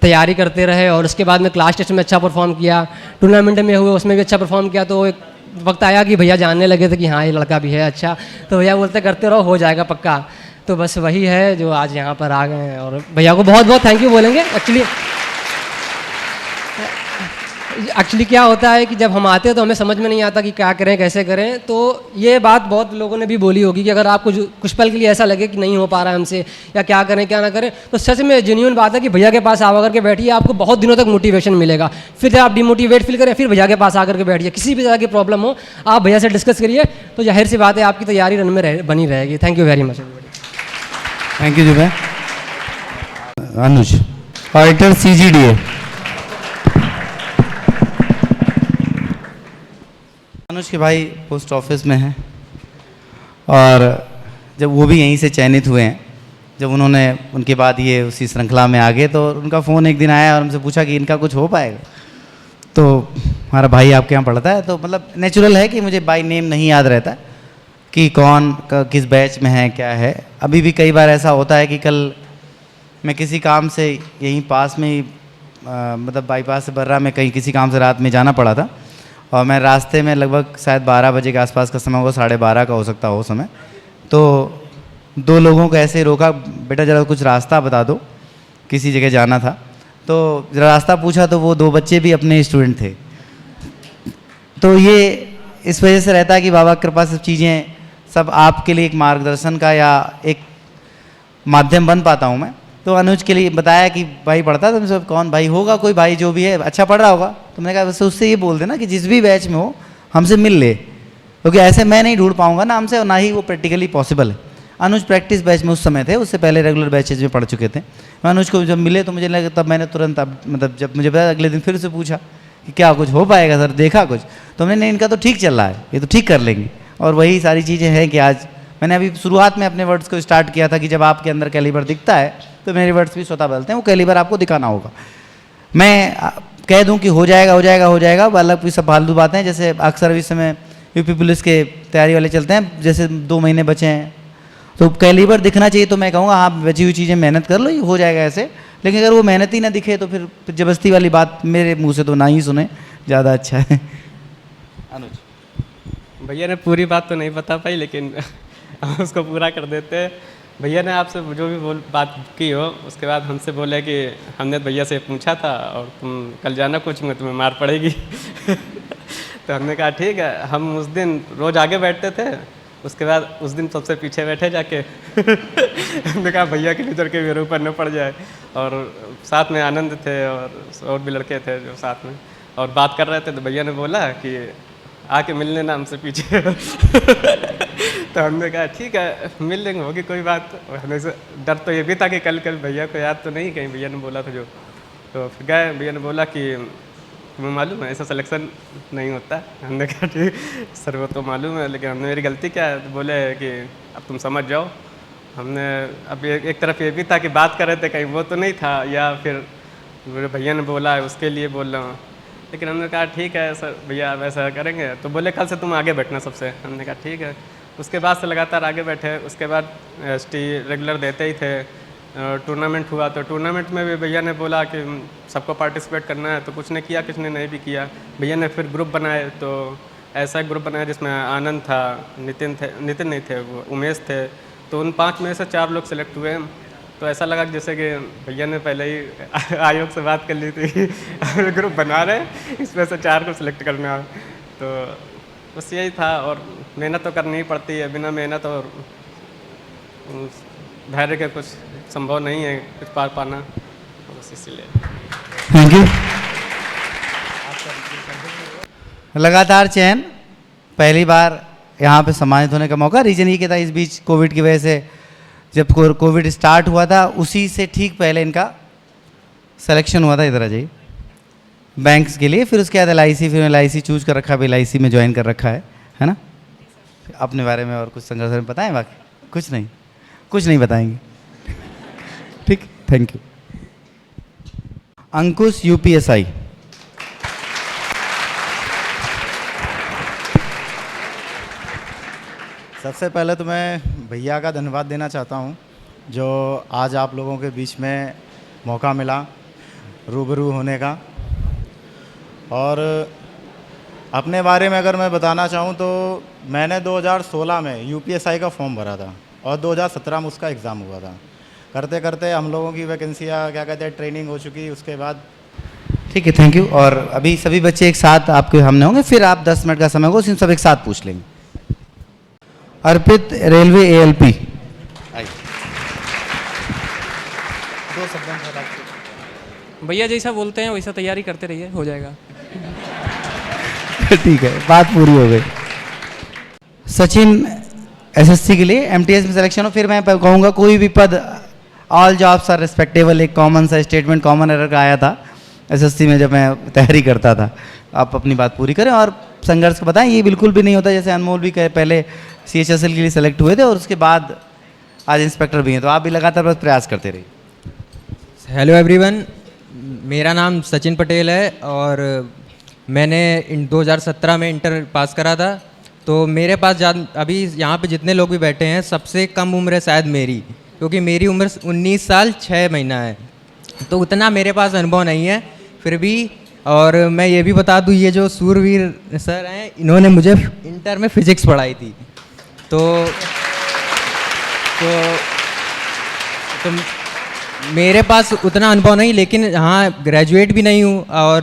तैयारी करते रहे, और उसके बाद में क्लास टेस्ट में अच्छा परफॉर्म किया, टूर्नामेंट में हुए उसमें भी अच्छा परफॉर्म किया। तो एक वक्त आया कि भैया जानने लगे थे कि हाँ ये लड़का भी है अच्छा। तो भैया बोलते करते रहो हो जाएगा पक्का। तो बस वही है जो आज यहाँ पर आ गए हैं, और भैया को बहुत बहुत थैंक यू बोलेंगे। एक्चुअली क्या होता है कि जब हम आते हैं तो हमें समझ में नहीं आता कि क्या करें कैसे करें। तो ये बात बहुत लोगों ने भी बोली होगी कि अगर आपको कुछ पल के लिए ऐसा लगे कि नहीं हो पा रहा है हमसे, या क्या करें क्या ना करें, तो सच में जेन्युइन बात है कि भैया के पास आवा करके बैठिए, आपको बहुत दिनों तक मोटिवेशन मिलेगा। फिर जब आप डिमोटिवेट फील करें फिर भैया के पास आकर के बैठिए, किसी भी तरह की प्रॉब्लम हो आप भैया से डिस्कस करिए, तो जाहिर सी बात है आपकी तैयारी रन में बनी रहेगी। Thank you very much. Thank you Zubair. Anuj, auditor CGDA। अनुज के भाई पोस्ट ऑफिस में हैं, और जब वो भी यहीं से चयनित हुए हैं, जब उन्होंने उनके बाद ये उसी श्रृंखला में आ गए, तो उनका फ़ोन एक दिन आया और हमसे पूछा कि इनका कुछ हो पाएगा। तो हमारा भाई आपके यहाँ पढ़ता है, तो मतलब नेचुरल है कि मुझे बाय नेम नहीं याद रहता कि कौन किस बैच में है क्या है। अभी भी कई बार ऐसा होता है कि कल मैं किसी काम से यहीं पास में ही मतलब बाईपास से बर्रा में कहीं किसी काम से रात में जाना पड़ा था, और मैं रास्ते में लगभग शायद 12 बजे के आसपास का समय होगा, 12:30 का हो सकता हो समय। तो 2 लोगों को ऐसे ही रोका, बेटा ज़रा कुछ रास्ता बता दो, किसी जगह जाना था। तो जरा रास्ता पूछा तो वो 2 बच्चे भी अपने स्टूडेंट थे। तो ये इस वजह से रहता है कि बाबा की कृपा से चीज़ें सब आपके लिए एक मार्गदर्शन का या एक माध्यम बन पाता हूँ मैं। तो अनुज के लिए बताया कि भाई पढ़ता है, तुमसे कौन भाई होगा, कोई भाई जो भी है अच्छा पढ़ रहा होगा। तो मैंने कहा वैसे उससे ये बोल देना कि जिस भी बैच में हो हमसे मिल ले, क्योंकि ऐसे मैं नहीं ढूंढ पाऊंगा ना हमसे, और ना ही वो प्रैक्टिकली पॉसिबल है। अनुज प्रैक्टिस बैच में उस समय थे, उससे पहले रेगुलर बैचेज में पढ़ चुके थे। मैं अनुज को जब मिले तो मुझे लगा, तब मैंने तुरंत मतलब जब मुझे पता अगले दिन फिर से पूछा कि क्या कुछ हो पाएगा सर, देखा कुछ, तो हमने इनका तो ठीक चल रहा है, ये तो ठीक कर लेंगे। और वही सारी चीज़ें हैं कि आज मैंने अभी शुरुआत में अपने वर्ड्स को स्टार्ट किया था कि जब आपके अंदर कैलिबर दिखता है तो मेरे वर्ड्स भी स्वतः बदलते हैं, वो कैलिबर आपको दिखाना होगा। मैं कह दूं कि हो जाएगा हो जाएगा हो जाएगा, अलग सब फालतू बातें हैं। जैसे अक्सर इस समय यूपी पुलिस के तैयारी वाले चलते हैं, जैसे 2 महीने बचे हैं तो कैलिबर दिखना चाहिए। तो मैं कहूँगा हाँ बची हुई चीज़ें मेहनत कर लो, ये हो जाएगा ऐसे। लेकिन अगर वो मेहनत ही ना दिखे तो फिर जबरदस्ती वाली बात मेरे मुँह से तो ना ही सुने, ज़्यादा अच्छा है। अनुज भैया ने पूरी बात तो नहीं बता पाई, लेकिन उसको पूरा कर देते हैं। भैया ने आपसे जो भी बात की हो, उसके बाद हमसे बोले कि हमने भैया से पूछा था और तुम कल जाना कोचिंग में, तुम्हें मार पड़ेगी। तो हमने कहा ठीक है। हम उस दिन रोज़ आगे बैठते थे, उसके बाद उस दिन सबसे पीछे बैठे जाके। हमने कहा भैया की नज़र के मेरे ऊपर न पड़ जाए। और साथ में आनंद थे और भी लड़के थे जो साथ में, और बात कर रहे थे। तो भैया ने बोला कि आके मिल लेना हमसे पीछे। तो हमने कहा ठीक है मिल लेंगे, होगी कोई बात। हमें से डर तो ये भी था कि कल भैया को याद तो नहीं कहीं भैया ने बोला था जो। तो फिर गए, भैया ने बोला कि तुम्हें मालूम है ऐसा सिलेक्शन नहीं होता। हमने कहा ठीक सर वो तो मालूम है, लेकिन हमने मेरी गलती क्या है? तो बोले कि अब तुम समझ जाओ। हमने अब एक तरफ ये भी था कि बात कर रहे थे कहीं वो तो नहीं था, या फिर मेरे भैया ने बोला है उसके लिए बोल रहा हूँ। लेकिन हमने कहा ठीक है सर भैया अब ऐसा करेंगे। तो बोले कल से तुम आगे बैठना सबसे। हमने कहा ठीक है। उसके बाद से लगातार आगे बैठे। उसके बाद ST रेगुलर देते ही थे। टूर्नामेंट हुआ तो टूर्नामेंट में भी भैया ने बोला कि सबको पार्टिसिपेट करना है, तो कुछ ने किया कुछ ने नहीं भी किया। भैया ने फिर ग्रुप बनाए, तो ऐसा एक ग्रुप बनाया जिसमें आनंद था, नितिन नहीं थे, वो उमेश थे। तो उन 5 में से 4 लोग सेलेक्ट हुए। तो ऐसा लगा जैसे कि भैया ने पहले ही आयोग से बात कर ली थी ग्रुप बना रहे इसमें से 4 को सिलेक्ट करना। तो बस यही था। और मेहनत तो करनी ही पड़ती है, बिना मेहनत और धैर्य के कुछ संभव नहीं है कुछ पार पाना। तो बस इसीलिए थैंक यू। लगातार चयन, पहली बार यहाँ पे सम्मानित होने का मौका। रीजन ये था इस बीच कोविड की वजह से जब कोविड स्टार्ट हुआ था उसी से ठीक पहले इनका सिलेक्शन हुआ था, इधर आ जाइए, बैंक्स के लिए। फिर उसके बाद LIC, फिर LIC चूज कर रखा है, LIC में ज्वाइन कर रखा है ना। अपने बारे में और कुछ संघर्ष में बताएं? बाकी कुछ नहीं बताएंगे। ठीक, थैंक यू। Ankush UPSI। सबसे पहले तो मैं भैया का धन्यवाद देना चाहता हूं, जो आज आप लोगों के बीच में मौका मिला रूबरू होने का। और अपने बारे में अगर मैं बताना चाहूं तो मैंने 2016 में UPSI का फॉर्म भरा था और 2017 में उसका एग्ज़ाम हुआ था। करते करते हम लोगों की वैकेंसियाँ क्या कहते हैं ट्रेनिंग हो चुकी, उसके बाद ठीक है, थैंक यू। और अभी सभी बच्चे एक साथ आपके सामने होंगे, फिर आप 10 मिनट का समय होगा, उसी सब एक साथ पूछ लेंगे। अर्पित, रेलवे ALP। भैया जैसा बोलते हैं वैसा तैयारी करते रहिए, हो जाएगा। ठीक है, बात पूरी हो गई। सचिन SSC के लिए MTS में सिलेक्शन हो, फिर मैं कहूँगा कोई भी पद, ऑल जॉब्स आर रिस्पेक्टेबल, एक कॉमन सा स्टेटमेंट कॉमन एरर का आया था SSC में जब मैं तैयारी करता था। आप अपनी बात पूरी करें और संघर्ष को बताएं। ये बिल्कुल भी नहीं होता, जैसे अनमोल भी कहे पहले CHSL के लिए सेलेक्ट हुए थे और उसके बाद आज इंस्पेक्टर भी हैं, तो आप भी लगातार बस प्रयास करते रहिए। हेलो एवरीवन, मेरा नाम सचिन पटेल है और मैंने 2017 में इंटर पास करा था। तो मेरे पास अभी यहाँ पे जितने लोग भी बैठे हैं सबसे कम उम्र है शायद मेरी, क्योंकि मेरी उम्र 19 साल 6 महीना है। तो उतना मेरे पास अनुभव नहीं है फिर भी। और मैं ये भी बता दूँ, ये जो सूरवीर सर हैं इन्होंने मुझे इंटर में फिजिक्स पढ़ाई थी। तो मेरे पास उतना अनुभव नहीं, लेकिन हाँ ग्रेजुएट भी नहीं हूँ और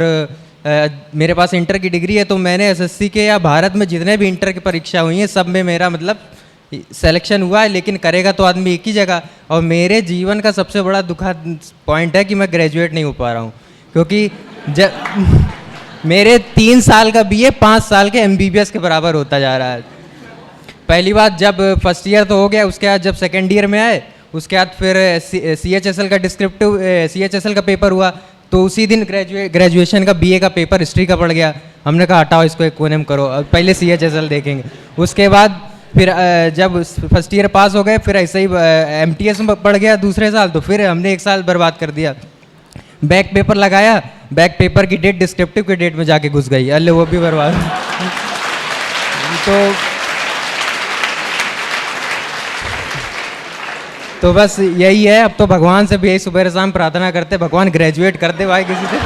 मेरे पास इंटर की डिग्री है। तो मैंने SSC के या भारत में जितने भी इंटर की परीक्षा हुई हैं सब में मेरा मतलब सिलेक्शन हुआ है, लेकिन करेगा तो आदमी एक ही जगह। और मेरे जीवन का सबसे बड़ा दुखद पॉइंट है कि मैं ग्रेजुएट नहीं हो पा रहा हूँ, क्योंकि जब मेरे 3 साल का BA 5 साल के MBBS के बराबर होता जा रहा है। पहली बात जब फर्स्ट ईयर तो हो गया, उसके बाद जब सेकेंड ईयर में आए उसके बाद फिर CHSL का डिस्क्रिप्टिव CHSL का पेपर हुआ, तो उसी दिन ग्रेजुएशन का BA का पेपर हिस्ट्री का पड़ गया। हमने कहा हटाओ इसको, एक कोने में करो, पहले CHSL देखेंगे। उसके बाद फिर जब फर्स्ट ईयर पास हो गए फिर ऐसे ही MTS में पड़ गया दूसरे साल, तो फिर हमने 1 साल बर्बाद कर दिया। बैक पेपर लगाया, बैक पेपर की डेट डिस्क्रिप्टिव की डेट में जाके घुस गई, अल्ले वो भी बर्बाद। तो बस यही है, अब तो भगवान से भी यही सुबह शाम प्रार्थना करते, भगवान ग्रेजुएट कर दे भाई किसी से।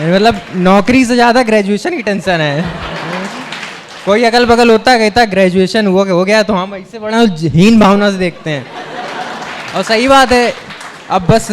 मतलब नौकरी से ज़्यादा ग्रेजुएशन की टेंशन है। कोई अगल बगल होता कहता ग्रेजुएशन हो गया तो हम इससे बड़ा हीन भावना से देखते हैं। और सही बात है, अब बस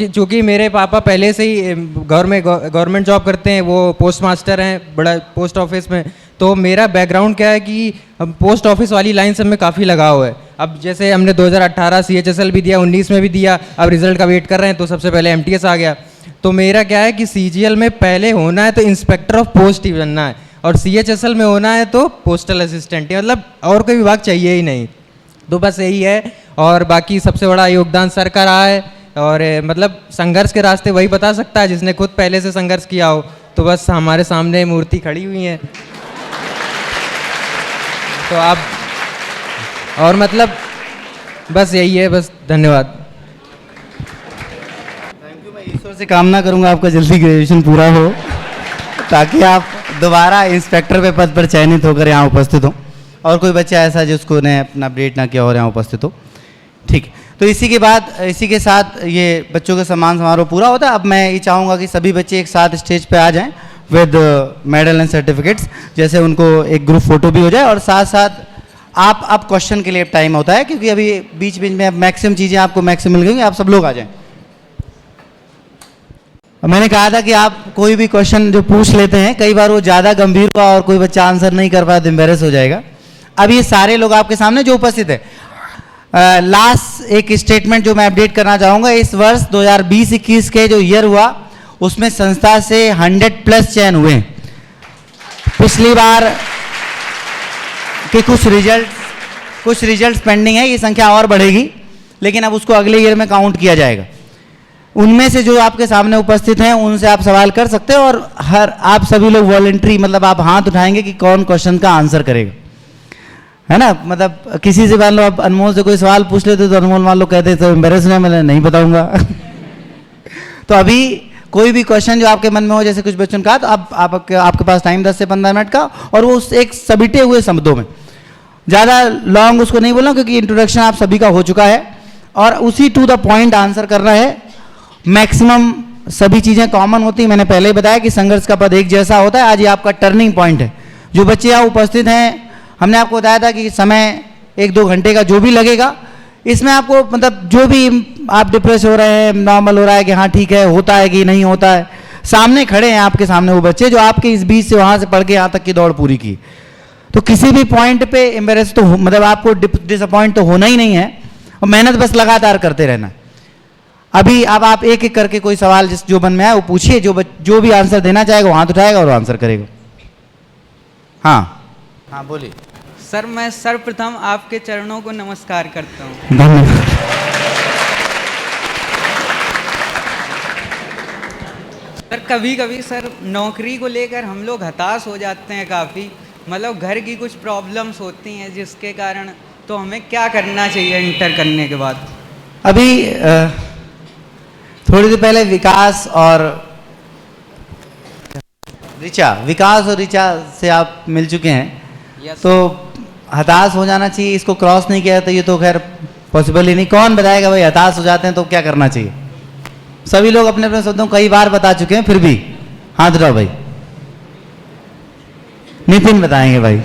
चूँकि मेरे पापा पहले से ही गवर्नमेंट जॉब करते हैं, वो पोस्ट मास्टर हैं बड़ा पोस्ट ऑफिस में। तो मेरा बैकग्राउंड क्या है कि पोस्ट ऑफिस वाली लाइन से हमें काफ़ी लगाव है। अब जैसे हमने 2018 CHSL भी दिया, 19 में भी दिया, अब रिजल्ट का वेट कर रहे हैं, तो सबसे पहले MTS आ गया। तो मेरा क्या है कि CGL में पहले होना है तो इंस्पेक्टर ऑफ पोस्ट ही बनना है, और CHSL में होना है तो पोस्टल असिस्टेंट, मतलब और कोई विभाग चाहिए ही नहीं। तो बस यही है, और बाकी सबसे बड़ा योगदान सर का रहा है, और मतलब संघर्ष के रास्ते वही बता सकता है जिसने खुद पहले से संघर्ष किया हो। तो बस हमारे सामने मूर्ति खड़ी हुई है, तो आप, और मतलब बस यही है, बस धन्यवाद। ईश्वर से कामना करूंगा आपका जल्दी ग्रेजुएशन पूरा हो, ताकि आप दोबारा इंस्पेक्टर के पद पर चयनित होकर यहाँ उपस्थित हो, और कोई बच्चा ऐसा जिसको ने अपना अपडेट ना किया और यहाँ उपस्थित हो। ठीक, तो इसी के साथ ये बच्चों का सम्मान समारोह पूरा होता है। अब मैं ये चाहूँगा कि सभी बच्चे एक साथ स्टेज पे आ जाएं विद मेडल एंड सर्टिफिकेट्स, जैसे उनको एक ग्रुप फोटो भी हो जाए, और साथ साथ आप क्वेश्चन के लिए टाइम होता है, क्योंकि अभी बीच बीच में मैक्सिमम चीज़ें आपको मैक्सिमम मिल गई, आप सब लोग आ जाएं। मैंने कहा था कि आप कोई भी क्वेश्चन जो पूछ लेते हैं, कई बार वो ज़्यादा गंभीर हुआ और कोई बच्चा आंसर नहीं कर पाया तो एम्बेरस हो जाएगा। अब ये सारे लोग आपके सामने जो उपस्थित है, लास्ट एक स्टेटमेंट जो मैं अपडेट करना चाहूँगा, इस वर्ष 2020-21 के जो ईयर हुआ उसमें संस्था से 100+ चयन हुए। पिछली बार के कुछ रिजल्ट्स पेंडिंग है, ये संख्या और बढ़ेगी, लेकिन अब उसको अगले ईयर में काउंट किया जाएगा। उनमें से जो आपके सामने उपस्थित हैं उनसे आप सवाल कर सकते हैं, और आप सभी लोग वॉलंटरी, मतलब आप हाथ उठाएंगे कि कौन क्वेश्चन का आंसर करेगा, है ना। मतलब किसी से मान लो आप अनमोल से कोई सवाल पूछ लेते तो अनमोल मान लो कहते तो एम्बेरस है, मैं नहीं बताऊंगा। तो अभी कोई भी क्वेश्चन जो आपके मन में हो, जैसे कुछ बच्चों ने कहा, तो अब आपके पास टाइम 10 से 15 मिनट का, और वो एक सबिटे हुए शब्दों में, ज़्यादा लॉन्ग उसको नहीं बोलना, क्योंकि इंट्रोडक्शन आप सभी का हो चुका है, और उसी टू द पॉइंट आंसर करना है। मैक्सिमम सभी चीज़ें कॉमन होती हैं, मैंने पहले ही बताया कि संघर्ष का पद एक जैसा होता है। आज ये आपका टर्निंग पॉइंट है। जो बच्चे यहाँ उपस्थित हैं, हमने आपको बताया था कि समय 1-2 घंटे का जो भी लगेगा, इसमें आपको मतलब जो भी आप डिप्रेस हो रहे हैं, नॉर्मल हो रहा है कि हाँ ठीक है, होता है कि नहीं होता है, सामने खड़े हैं आपके सामने वो बच्चे जो आपके इस बीच से वहाँ से पढ़ के यहाँ तक की दौड़ पूरी की। तो किसी भी पॉइंट पे एम्बेरस तो मतलब आपको डिसअपॉइंट तो होना ही नहीं है, और मेहनत बस लगातार करते रहना। अभी अब आप एक एक करके कोई सवाल जो मन में आए वो पूछिए, जो भी आंसर देना चाहेगा वो हाथ उठाएगा और आंसर करेगा। हाँ बोलिए। सर, मैं सर्वप्रथम आपके चरणों को नमस्कार करता हूँ। धन्यवाद। सर, कभी कभी सर नौकरी को लेकर हम लोग हताश हो जाते हैं काफ़ी, मतलब घर की कुछ प्रॉब्लम्स होती हैं जिसके कारण, तो हमें क्या करना चाहिए इंटर करने के बाद? अभी थोड़ी देर पहले विकास और ऋचा से आप मिल चुके हैं, तो हताश हो जाना चाहिए, इसको क्रॉस नहीं किया तो ये तो खैर पॉसिबल ही नहीं। कौन बताएगा भाई हताश हो जाते हैं तो क्या करना चाहिए? सभी लोग अपने अपने शब्दों कई बार बता चुके हैं, फिर भी हाथ उठाओ भाई। नितिन बताएंगे भाई।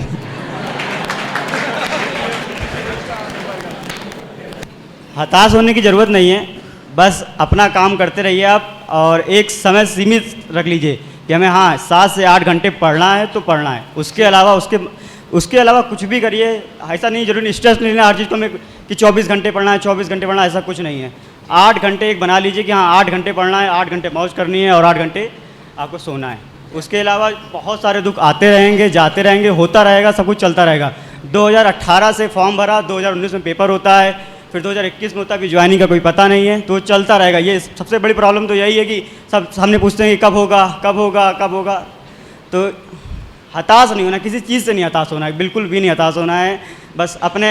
हताश होने की ज़रूरत नहीं है, बस अपना काम करते रहिए आप, और एक समय सीमित रख लीजिए कि हमें 7 से 8 घंटे पढ़ना है तो पढ़ना है। उसके अलावा कुछ भी करिए, ऐसा नहीं जरूरी स्ट्रेस नहीं लेना हर चीज़ को हमें कि 24 घंटे पढ़ना है, 24 घंटे पढ़ना है, ऐसा कुछ नहीं है। 8 घंटे एक बना लीजिए कि 8 घंटे पढ़ना है, 8 घंटे मौज करनी है और 8 घंटे आपको सोना है। उसके अलावा बहुत सारे दुख आते रहेंगे, जाते रहेंगे, होता रहेगा, सब कुछ चलता रहेगा। 2018 से फॉर्म भरा, 2019 में पेपर होता है, फिर 2021 में होता है, कि ज्वाइनिंग का कोई पता नहीं है, तो चलता रहेगा। ये सबसे बड़ी प्रॉब्लम तो यही है कि सब सामने पूछते हैं कि कब होगा कब होगा कब होगा। तो हताश नहीं होना, किसी चीज़ से नहीं हताश होना है, बिल्कुल भी नहीं हताश होना है। बस अपने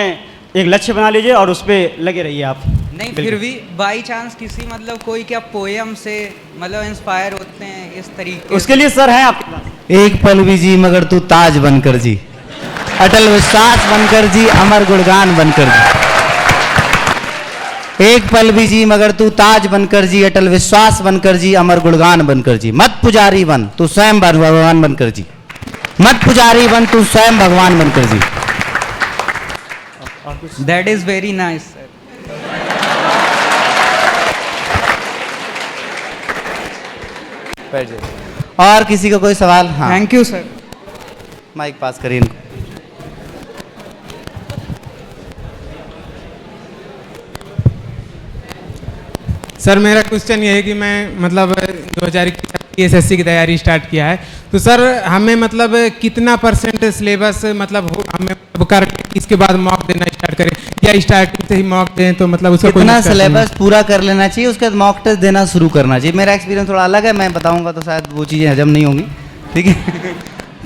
एक लक्ष्य बना लीजिए और उस पर लगे रहिए आप। नहीं, फिर भी बाई चांस किसी मतलब कोई क्या पोएम से मतलब इंस्पायर होते हैं इस तरीके, उसके लिए सर हैं आपके पास। एक पल भी जी मगर तू ताज बनकर जी, अटल विश्वास बनकर जी, अमर गुणगान बनकर जी। एक पल भी जी मगर तू ताज बनकर जी, अटल विश्वास बनकर जी, अमर गुणगान बनकर जी। मत पुजारी बन तू स्वयं भगवान बनकर जी, मत पुजारी बन तू स्वयं भगवान बनकर जी। That is very nice sir. और किसी का कोई सवाल? हाँ, thank you sir. Mike pass करिए इनको। सर मेरा क्वेश्चन ये है कि मैं मतलब 2021 SSC की तैयारी स्टार्ट किया है, तो सर हमें मतलब कितना % सिलेबस मतलब हमें कर इसके बाद मॉक देना स्टार्ट करें, या स्टार्टिंग से ही मॉक दें तो मतलब उसका कोई कितना discussion नहीं? सिलेबस पूरा कर लेना चाहिए, उसके बाद मॉक टेस्ट देना शुरू करना चाहिए। मेरा एक्सपीरियंस थोड़ा अलग है, मैं बताऊंगा तो शायद वो चीज़ें हजम नहीं होंगी, ठीक है।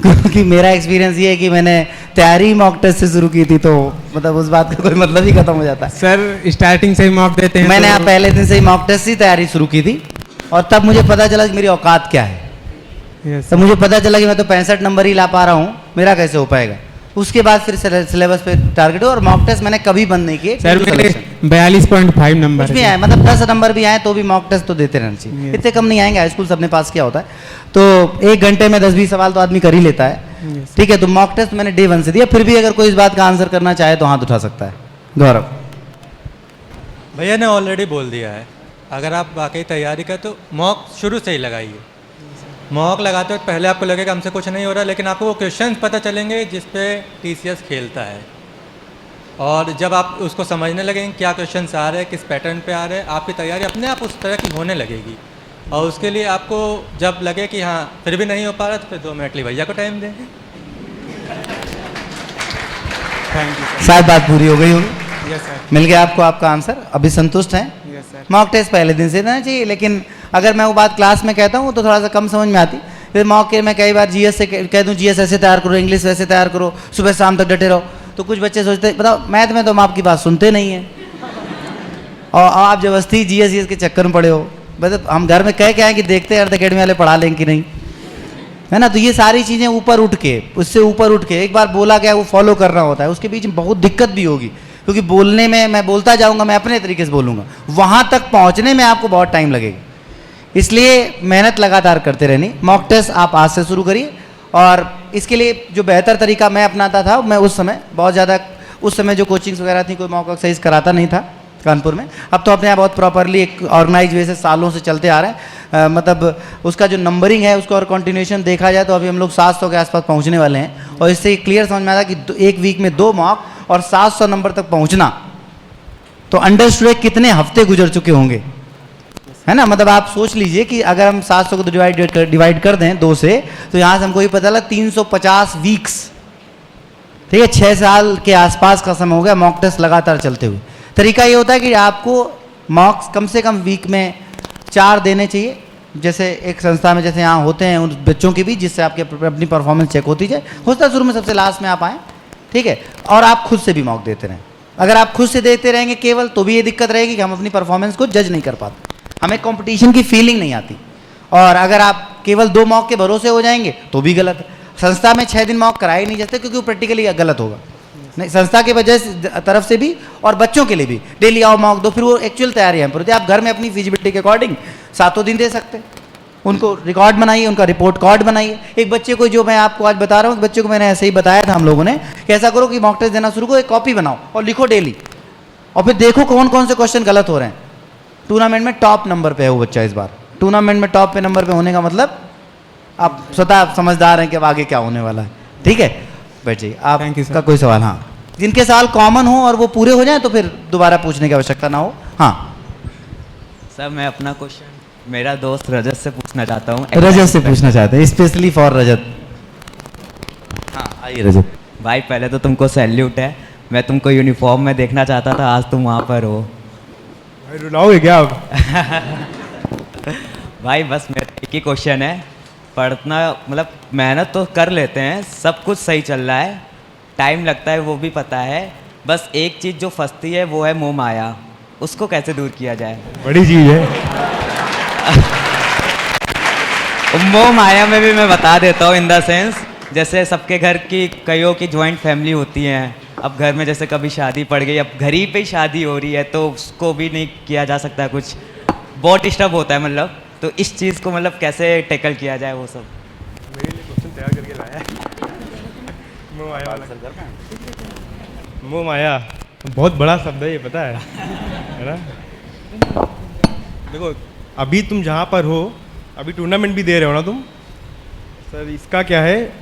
क्योंकि मेरा एक्सपीरियंस ये है कि मैंने तैयारी मॉक टेस्ट से शुरू की थी, तो मतलब उस बात का कोई मतलब ही खत्म हो जाता है। सर स्टार्टिंग से ही मॉक देते हैं? मैंने तो... पहले दिन से ही मॉक टेस्ट की तैयारी शुरू की थी, और तब मुझे पता चला कि मेरी औकात क्या है। तो मुझे पता चला कि मैं तो 65 नंबर ही ला पा रहा हूँ, मेरा कैसे हो पाएगा। उसके बाद फिर सिलेबस पे टारगेट हुआ, और मॉक टेस्ट मैंने कभी बंद नहीं किए। सर मेरे 42.5 नंबर कुछ भी आए, मतलब 10 नंबर भी आए तो भी मॉक टेस्ट तो देते रहना चाहिए। इतने कम नहीं आएंगे, हाई स्कूल सबने पास किया होता है, तो 1 घंटे में 10-20 सवाल तो आदमी कर ही लेता है, ठीक है। तो मॉक टेस्ट मैंने डे 1 से दिया, फिर भी अगर कोई इस बात का आंसर करना चाहे तो हाथ उठा सकता है। गौरव भैया ने ऑलरेडी बोल दिया है, अगर आप वाकई तैयारी करें तो मॉक शुरू से ही लगाइए। मॉक लगाते वक्त पहले आपको लगेगा हमसे कुछ नहीं हो रहा, लेकिन आपको वो क्वेश्चंस पता चलेंगे जिस पे TCS खेलता है, और जब आप उसको समझने लगेंगे क्या क्वेश्चंस आ रहे हैं, किस पैटर्न पे आ रहे हैं, आपकी तैयारी अपने आप उस तरह की होने लगेगी। और उसके लिए आपको जब लगे कि हाँ फिर भी नहीं हो पा रहा, तो फिर 2 मिनट लिए भैया को टाइम दें। Thank you. शायद बात पूरी हो गई होगी। Yes sir. मिल गया आपको आपका आंसर, अभी संतुष्ट हैं? Yes sir. मॉक टेस्ट पहले दिन से देना चाहिए, लेकिन अगर मैं वो बात क्लास में कहता हूँ तो थोड़ा सा कम समझ में आती। फिर मॉक के मैं कई बार GS से कह दूँ GS ऐसे तैयार करो, इंग्लिश वैसे तैयार करो, सुबह शाम तक डटे रहो, तो कुछ बच्चे सोचते हैं बताओ मैथ में तो हम आपकी बात सुनते नहीं हैं, और आप जबरदस्ती GS के चक्कर में पड़े हो। मतलब हम घर में कह के आए कि देखते हैं अर्थ अकेडमी वाले पढ़ा लें कि नहीं, है ना। तो ये सारी चीज़ें ऊपर उठ के, उससे ऊपर उठ के एक बार बोला गया वो फॉलो करना होता है। उसके बीच में बहुत दिक्कत भी होगी, क्योंकि बोलने में मैं बोलता जाऊंगा, मैं अपने तरीके से बोलूँगा, वहाँ तक पहुँचने में आपको बहुत टाइम लगेगा। इसलिए मेहनत लगातार करते रहनी। मॉक टेस्ट आप आज से शुरू करिए, और इसके लिए जो बेहतर तरीका मैं अपनाता था, मैं उस समय बहुत ज़्यादा, उस समय जो कोचिंग्स वगैरह थी कोई मॉक एक्सरसाइज कराता नहीं था कानपुर में। अब तो अपने यहाँ बहुत प्रॉपरली एक ऑर्गेनाइज वे से सालों से चलते आ रहे हैं। मतलब उसका जो नंबरिंग है उसको और कंटिन्यूएशन देखा जाए तो अभी हम लोग 700 के आसपास पहुँचने वाले हैं, और इससे क्लियर समझ में आता कि एक वीक में 2 मॉक और 700 नंबर तक पहुँचना, तो अंडरस्टूड कितने हफ्ते गुजर चुके होंगे, है ना। मतलब आप सोच लीजिए कि अगर हम 700 को डिवाइड कर दें 2 से, तो यहाँ से हमको ये पता चला 350 वीक्स, ठीक है। 6 साल के आसपास का समय हो गया मॉक टेस्ट लगातार चलते हुए। तरीका ये होता है कि आपको मॉक्स कम से कम वीक में 4 देने चाहिए, जैसे एक संस्था में जैसे यहाँ होते हैं उन बच्चों के बीच, जिससे आपके अपनी परफॉर्मेंस चेक होती जाए। हो सकता है शुरू में सबसे लास्ट में आप आएँ, ठीक है। और आप खुद से भी मॉक देते रहें। अगर आप खुद से देते रहेंगे केवल, तो भी ये दिक्कत रहेगी कि हम अपनी परफॉर्मेंस को जज नहीं कर पाते, हमें कंपटीशन की फीलिंग नहीं आती। और अगर आप केवल 2 मॉक के भरोसे हो जाएंगे तो भी गलत है। संस्था में 6 दिन मॉक कराए नहीं जाते, क्योंकि वो प्रैक्टिकली गलत होगा। नहीं, संस्था की वजह से तरफ से भी और बच्चों के लिए भी डेली आओ मॉक दो, फिर वो एक्चुअल तैयारी है। आप घर में अपनी फिजिबिलिटी के अकॉर्डिंग 7 दिन दे सकते हैं। उनको रिकॉर्ड बनाइए, उनका रिपोर्ट कार्ड बनाइए। एक बच्चे को, जो मैं आपको आज बता रहा हूँ, बच्चे को मैंने ऐसे ही बताया था हम लोगों ने कि ऐसा करो कि मॉक टेस्ट देना शुरू करो, एक कॉपी बनाओ और लिखो डेली, और फिर देखो कौन कौन से क्वेश्चन गलत हो रहे हैं। टूर्नामेंट में टॉप नंबर पे है वो बच्चा इस बार। टूर्नामेंट में टॉप पे नंबर पे होने का मतलब आप स्वतः समझदार हैं कि अब आगे क्या होने वाला है, ठीक है। बैठिए, आपका कोई सवाल? हाँ, जिनके सवाल कॉमन हो और वो पूरे हो जाएं तो फिर दोबारा पूछने की आवश्यकता ना हो। हाँ सर, मैं अपना क्वेश्चन मेरा दोस्त रजत से पूछना चाहता हूँ। रजत से पूछना चाहते हैं, स्पेशली फॉर रजत। हाँ आइए रजत भाई, पहले तो तुमको सैल्यूट है। मैं तुमको यूनिफॉर्म में देखना चाहता था, आज तुम वहाँ पर हो। भाई रुलाओगे क्या आप? भाई बस मेरा एक ही क्वेश्चन है। पढ़ना मतलब मेहनत तो कर लेते हैं, सब कुछ सही चल रहा है, टाइम लगता है वो भी पता है, बस एक चीज़ जो फंसती है वो है मोह माया। उसको कैसे दूर किया जाए? बड़ी चीज़ है। मोह माया में भी मैं बता देता हूँ, इन द सेंस जैसे सबके घर की कईयों की जॉइंट फैमिली होती हैं। अब घर में जैसे कभी शादी पड़ गई, अब घर ही पे ही शादी हो रही है, तो उसको भी नहीं किया जा सकता, कुछ बहुत डिस्टर्ब होता है। मतलब तो इस चीज़ को मतलब कैसे टैकल किया जाए वो सब? मेरे लिए क्वेश्चन तैयार करके लाया है। मोह माया वाला। मोह माया बहुत बड़ा शब्द है, ये पता है ना। देखो अभी तुम जहाँ पर हो, अभी टूर्नामेंट भी दे रहे हो ना तुम। सर इसका क्या है,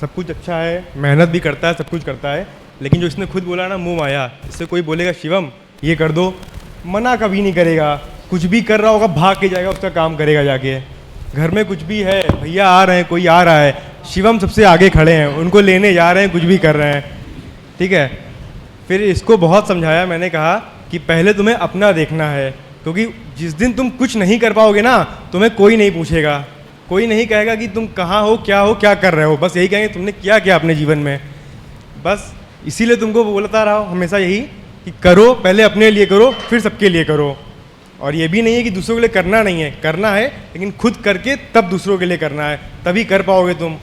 सब कुछ अच्छा है, मेहनत भी करता है, सब कुछ करता है, लेकिन जो इसने खुद बोला ना मोह माया, इससे कोई बोलेगा शिवम ये कर दो, मना कभी नहीं करेगा, कुछ भी कर रहा होगा भाग के जाएगा, उसका काम करेगा जाके। घर में कुछ भी है, भैया आ रहे हैं, कोई आ रहा है, शिवम सबसे आगे खड़े हैं, उनको लेने जा रहे हैं, कुछ भी कर रहे हैं, ठीक है। फिर इसको बहुत समझाया, मैंने कहा कि पहले तुम्हें अपना देखना है, क्योंकि जिस दिन तुम कुछ नहीं कर पाओगे ना, तुम्हें कोई नहीं पूछेगा, कोई नहीं कहेगा कि तुम कहाँ हो, क्या कर रहे हो, बस यही कहेंगे तुमने किया क्या अपने जीवन में। बस इसीलिए तुमको बोलता रहा हूँ हमेशा यही कि करो, पहले अपने लिए करो, फिर सबके लिए करो। और ये भी नहीं है कि दूसरों के लिए करना नहीं है, करना है, लेकिन खुद करके तब दूसरों के लिए करना है, तभी कर पाओगे तुम।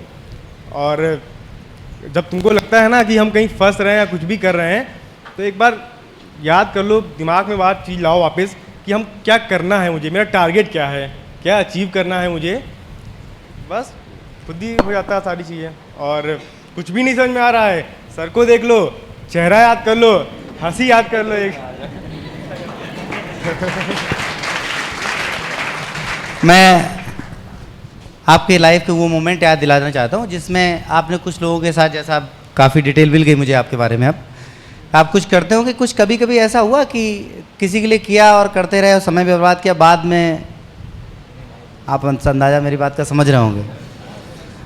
और जब तुमको लगता है ना कि हम कहीं फंस रहे हैं या कुछ भी कर रहे हैं, तो एक बार याद कर लो, दिमाग में बात चीज़ लाओ वापस कि हम क्या करना है, मुझे मेरा टारगेट क्या है, क्या अचीव करना है मुझे, बस खुद ही हो जाता है सारी चीज़ें। और कुछ भी नहीं समझ में आ रहा है, सर को देख लो, चेहरा याद कर लो, हंसी याद कर लो एक। मैं आपके लाइफ के वो मोमेंट याद दिलाना चाहता हूँ जिसमें आपने कुछ लोगों के साथ, जैसा काफ़ी डिटेल मिल गई मुझे आपके बारे में, अब आप कुछ करते हो कि कुछ कभी कभी ऐसा हुआ कि किसी के लिए किया और करते रहे और समय बर्बाद किया, बाद में आप अंदाज़ा मेरी बात का समझ रहे होंगे,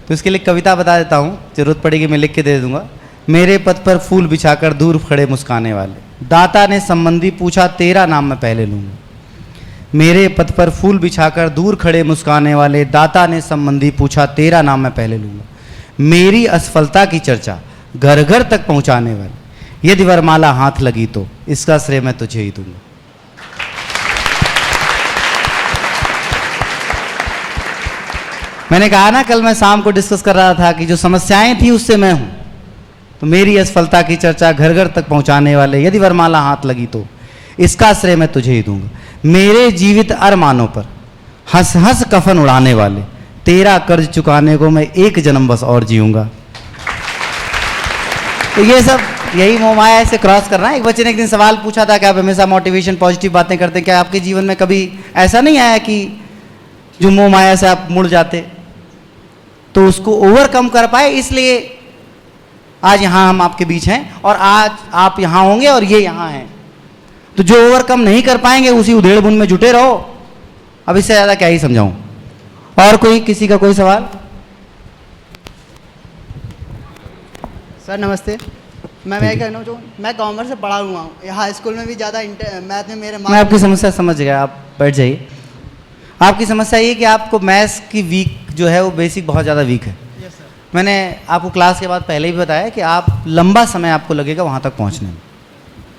तो इसके लिए कविता बता देता हूँ, ज़रूरत पड़ेगी मैं लिख के दे दूँगा। मेरे पथ पर फूल बिछाकर दूर खड़े मुस्काने वाले, दाता ने संबंधी पूछा तेरा नाम मैं पहले लूँगा। मेरे पथ पर फूल बिछाकर दूर खड़े मुस्काने वाले, दाता ने संबंधी पूछा तेरा नाम मैं पहले लूँगा। मेरी असफलता की चर्चा घर घर तक पहुँचाने वाले, यदि वरमाला हाथ लगी तो इसका श्रेय मैं तुझे ही दूंगा। मैंने कहा ना, कल मैं शाम को डिस्कस कर रहा था कि जो समस्याएं थी उससे मैं हूं, तो मेरी असफलता की चर्चा घर घर तक पहुंचाने वाले, यदि वरमाला हाथ लगी तो इसका श्रेय मैं तुझे ही दूंगा। मेरे जीवित अरमानों पर हंस हंस कफन उड़ाने वाले, तेरा कर्ज चुकाने को मैं एक जन्म बस और जीऊंगा। तो ये सब यही मोहमाया से क्रॉस करना है। एक बच्चे ने एक दिन सवाल पूछा था कि आप हमेशा मोटिवेशन पॉजिटिव बातें करते हैं, क्या आपके जीवन में कभी ऐसा नहीं आया कि जो मोहमाया से आप मुड़ जाते, तो उसको ओवरकम कर पाए, इसलिए आज यहाँ हम आपके बीच हैं और आज आप यहाँ होंगे और ये यहाँ हैं। तो जो ओवरकम नहीं कर पाएंगे उसी उधेड़ बुन में जुटे रहो। अब इससे ज़्यादा क्या ही समझाऊं। और कोई, किसी का कोई सवाल? सर नमस्ते, मैं कहना चाहूँ, मैं कॉमर्स से पढ़ा हुआ हूँ, हाई स्कूल में भी ज़्यादा मैथ में मेरे मैं आपकी समस्या समझ गया, आप बैठ जाइए। आपकी समस्या ये कि आपको मैथ्स की वीक जो है वो बेसिक बहुत ज़्यादा वीक है। मैंने आपको क्लास के बाद पहले भी बताया कि आप लंबा समय आपको लगेगा वहाँ तक पहुँचने में,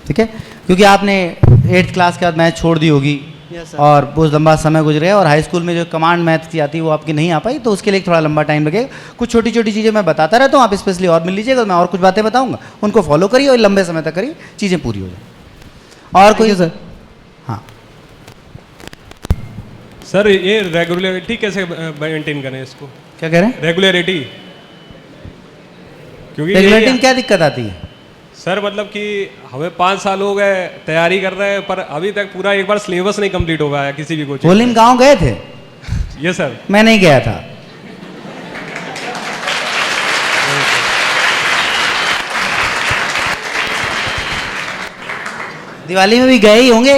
ठीक है, क्योंकि आपने 8th क्लास के बाद मैथ छोड़ दी होगी और बहुत लंबा समय गुजर गया, और हाई स्कूल में जो कमांड मैथ की आती है वो आपकी नहीं आ पाई, तो उसके लिए थोड़ा लंबा टाइम लगेगा। कुछ छोटी छोटी चीज़ें मैं बताता रहता हूँ, आप स्पेशली और मिल लीजिएगा, मैं और कुछ बातें बताऊँगा, उनको फॉलो करिए और लंबे समय तक करिए, चीज़ें पूरी हो जाए। और कोई सर? हाँ सर, ये रेगुलरिटी कैसे मेंटेन करें इसको? क्या कह रहे हैं? रेगुलरिटी, क्योंकि रेगुलरिटी में क्या दिक्कत आती है सर? मतलब कि हमें 5 साल हो गए तैयारी कर रहे हैं, पर अभी तक पूरा एक बार सिलेबस नहीं कंप्लीट हो पाया किसी भी कोचिंग। होलिम गांव गए थे? ये सर मैं नहीं गया था। दिवाली में भी गए ही होंगे?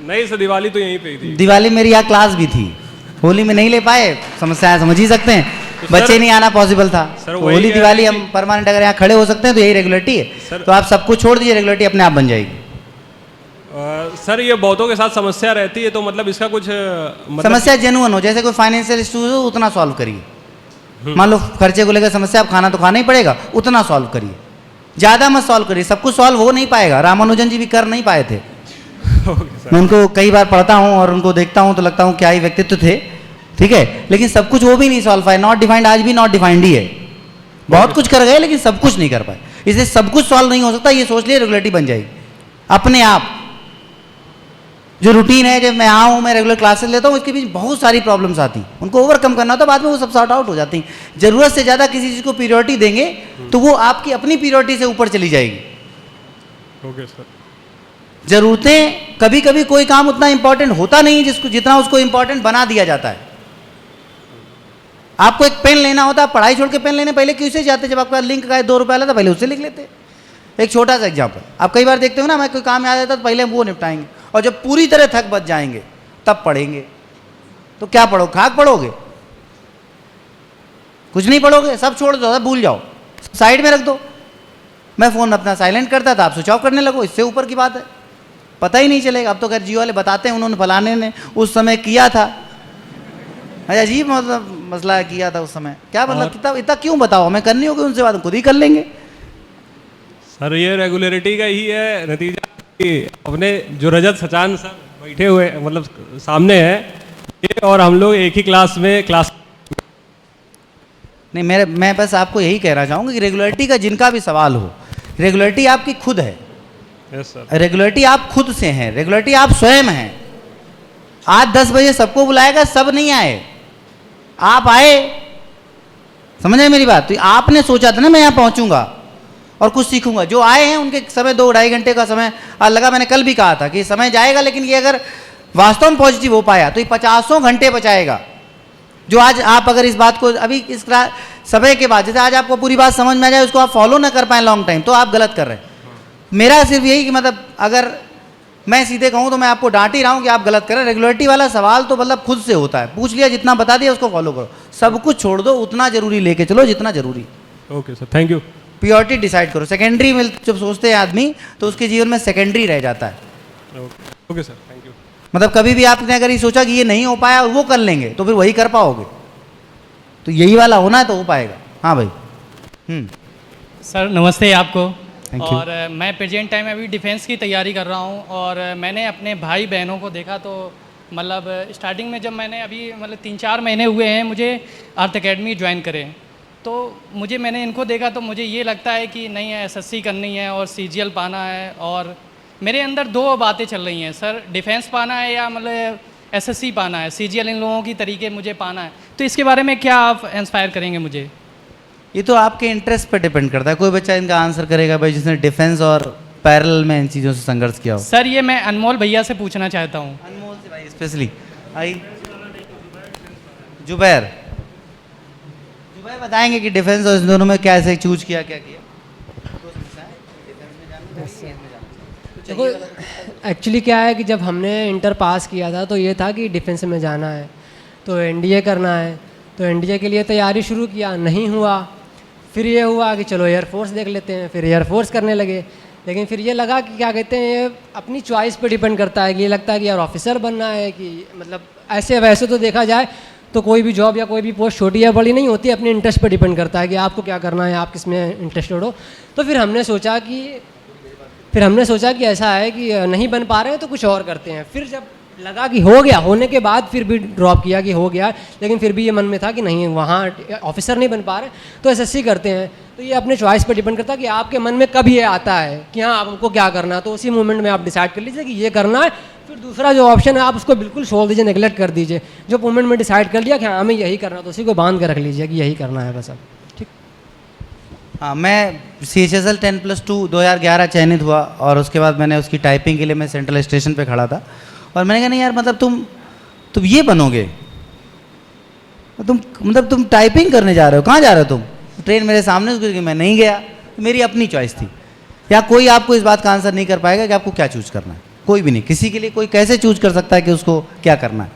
नहीं सर, दिवाली तो यहीं पे ही थी। दिवाली मेरी यहाँ क्लास भी थी, होली में नहीं ले पाए, समस्याएं समझ ही सकते हैं, तो बच्चे नहीं आना पॉसिबल था। तो होली दिवाली हम परमानेंट अगर यहाँ खड़े हो सकते हैं तो यही रेगुलरिटी है। तो आप सब कुछ छोड़ दीजिए, रेगुलरिटी अपने आप बन जाएगी। सर ये बहुतों के साथ समस्या रहती है, तो मतलब इसका कुछ मतलब समस्या जेन्युइन हो, जैसे कोई फाइनेंशियल इशू हो उतना सॉल्व करिए। मान लो खर्चे को लेकर समस्या, आप खाना तो खाना ही पड़ेगा, उतना सॉल्व करिए, ज़्यादा मत सॉल्व करिए। सब कुछ सॉल्व हो नहीं पाएगा, रामानुजन जी भी कर नहीं पाए थे। मैं उनको कई बार पढ़ता हूँ और उनको देखता हूँ तो लगता हूँ क्या ही व्यक्तित्व थे, ठीक है, लेकिन सब कुछ वो भी नहीं सॉल्व पाए। नॉट डिफाइंड आज भी नॉट डिफाइंड ही है, बहुत कुछ कर गए लेकिन सब कुछ नहीं कर पाए। इसलिए सब कुछ सॉल्व नहीं हो सकता, ये सोच लिए रेगुलरिटी बन जाएगी अपने आप। जो रूटीन है, जब मैं यहाँ हूँ, मैं रेगुलर क्लासेस लेता हूँ, इसके बीच बहुत सारी प्रॉब्लम्स आती हैं, उनको ओवरकम करना होता है, बाद में वो सब सॉर्ट आउट हो जाती हैं। ज़रूरत से ज़्यादा किसी चीज़ को प्रियोरिटी देंगे तो वो आपकी अपनी प्रियोरिटी से ऊपर चली जाएगी। Okay sir. ज़रूरतें, कभी कभी कोई काम उतना इंपॉर्टेंट होता नहीं जिसको जितना उसको इंपॉर्टेंट बना दिया जाता है। आपको एक पेन लेना होता है, पढ़ाई छोड़ के पेन लेने पहले किससे जाते? जब आपका लिंक का 2 रुपये वाला था पहले उससे लिख लेते। एक छोटा सा एग्जाम्पल, आप कई बार देखते हो ना, मैं कोई काम याद आता तो पहले वो निपटाएंगे, और जब पूरी तरह थक बच जाएंगे तब पढ़ेंगे। तो क्या पढ़ो, खाक पढ़ोगे? कुछ नहीं पढ़ोगे, सब छोड़ दो, सब भूल जाओ, साइड में रख दो। मैं फ़ोन अपना साइलेंट करता था, आप स्विच ऑफ करने लगो, इससे ऊपर की बात है, पता ही नहीं चलेगा। अब तो खैर जियो वाले बताते हैं उन्होंने फलाने ने उस समय किया था। अजीब मतलब मसला किया था उस समय, क्या मतलब कितना इतना क्यों बताओ, हमें करनी होगी उनसे बात, खुद ही कर लेंगे। सर ये रेगुलरिटी का ही है नतीजा कि अपने जो रजत सचान सर बैठे हुए मतलब सामने है, ये और हम लोग एक ही क्लास में क्लास नहीं, मैं बस आपको यही कहना चाहूँगा कि रेगुलरिटी का जिनका भी सवाल हो, रेगुलरिटी आपकी खुद है। Yes sir. रेगुलरिटी आप खुद से हैं, रेगुलरिटी आप स्वयं हैं। आज 10 बजे सबको बुलाएगा, सब नहीं आए, आप आए, समझ आए मेरी बात? तो आपने सोचा था ना मैं यहाँ पहुँचूंगा और कुछ सीखूंगा। जो आए हैं उनके समय 2-2.5 घंटे का समय लगा। मैंने कल भी कहा था कि समय जाएगा, लेकिन ये अगर वास्तव में पॉजिटिव हो पाया तो ये 50 घंटे बचाएगा। जो आज आप अगर इस बात को अभी इस समय के बाद, जैसे आज आपको पूरी बात समझ में आ जाए, उसको आप फॉलो ना कर पाए लॉन्ग टाइम, तो आप गलत कर रहे हैं। मेरा सिर्फ यही कि मतलब अगर मैं सीधे कहूँ तो मैं आपको डांट ही रहा हूँ कि आप गलत कर रहे हैं। रेगुलरिटी वाला सवाल तो मतलब खुद से होता है, पूछ लिया, जितना बता दिया उसको फॉलो करो, सब कुछ छोड़ दो, उतना जरूरी लेके चलो जितना जरूरी। Okay sir, thank you. Purity decide करो। सेकेंडरी में जब सोचते हैं आदमी तो उसके जीवन में सेकेंडरी रह जाता है। Okay sir, thank you. मतलब कभी भी आपने अगर ये सोचा कि ये नहीं हो पाया और वो कर लेंगे तो फिर वही कर पाओगे। तो यही वाला होना है तो हो पाएगा। हाँ भाई। सर नमस्ते आपको। Thank you. और मैं प्रेजेंट टाइम अभी डिफेंस की तैयारी कर रहा हूँ और मैंने अपने भाई बहनों को देखा तो मतलब स्टार्टिंग में जब मैंने अभी मतलब 3-4 महीने हुए हैं मुझे अर्थ एकेडमी ज्वाइन करें, तो मैंने इनको देखा तो मुझे ये लगता है कि नहीं है, एसएससी करनी है और सीजीएल पाना है। और मेरे अंदर 2 बातें चल रही हैं सर, डिफेंस पाना है या मतलब एसएससी पाना है, सीजीएल इन लोगों की तरीके मुझे पाना है। तो इसके बारे में क्या आप इंस्पायर करेंगे मुझे? ये तो आपके इंटरेस्ट पर डिपेंड करता है। कोई बच्चा इनका आंसर करेगा भाई जिसने डिफेंस और पैरेलल में इन चीज़ों से संघर्ष किया हो। सर ये मैं अनमोल भैया से पूछना चाहता हूँ। अनमोल से भाई स्पेशली आई जुबैर बताएंगे कि डिफेंस और इन दोनों में कैसे चूज किया, क्या किया। देखो एक्चुअली क्या है कि जब हमने इंटर पास किया था तो ये था कि डिफेंस में जाना है तो एनडीए करना है, तो एनडीए के लिए तैयारी शुरू किया, नहीं हुआ। फिर ये हुआ कि चलो एयरफोर्स देख लेते हैं, फिर एयरफोर्स करने लगे। लेकिन फिर ये लगा कि क्या कहते हैं, ये अपनी चॉइस पे डिपेंड करता है कि ये लगता है कि यार ऑफिसर बनना है कि मतलब ऐसे वैसे तो देखा जाए तो कोई भी जॉब या कोई भी पोस्ट छोटी या बड़ी नहीं होती, अपने इंटरेस्ट पे डिपेंड करता है कि आपको क्या करना है, आप किस में इंटरेस्टेड हो। तो फिर हमने सोचा कि ऐसा है कि नहीं बन पा रहे हैं तो कुछ और करते हैं। फिर जब लगा कि हो गया, होने के बाद फिर भी ड्रॉप किया कि हो गया, लेकिन फिर भी ये मन में था कि नहीं वहाँ ऑफिसर नहीं बन पा रहे तो एसएससी करते हैं। तो ये अपने चॉइस पर डिपेंड करता है कि आपके मन में कब ये आता है कि हाँ आपको क्या करना है, तो उसी मोमेंट में आप डिसाइड कर लीजिए कि ये करना है। फिर दूसरा जो ऑप्शन है आप उसको बिल्कुल छोड़ दीजिए, नेगलेक्ट कर दीजिए। जो मोमेंट में डिसाइड कर लिया कि हाँ हमें यही करना, तो उसी को बांध कर रख लीजिए कि यही करना है बस। अब ठीक। हाँ, मैं CHSL 10+2 2011 चयनित हुआ और उसके बाद मैंने उसकी टाइपिंग के लिए मैं सेंट्रल स्टेशन पे खड़ा था और मैंने कहा नहीं यार मतलब तुम ये बनोगे, तुम टाइपिंग करने जा रहे हो, कहाँ जा रहे हो तुम? ट्रेन मेरे सामने से मैं नहीं गया, तो मेरी अपनी चॉइस थी। या कोई आपको इस बात का आंसर नहीं कर पाएगा कि आपको क्या चूज करना है, कोई भी नहीं। किसी के लिए कोई कैसे चूज कर सकता है कि उसको क्या करना है,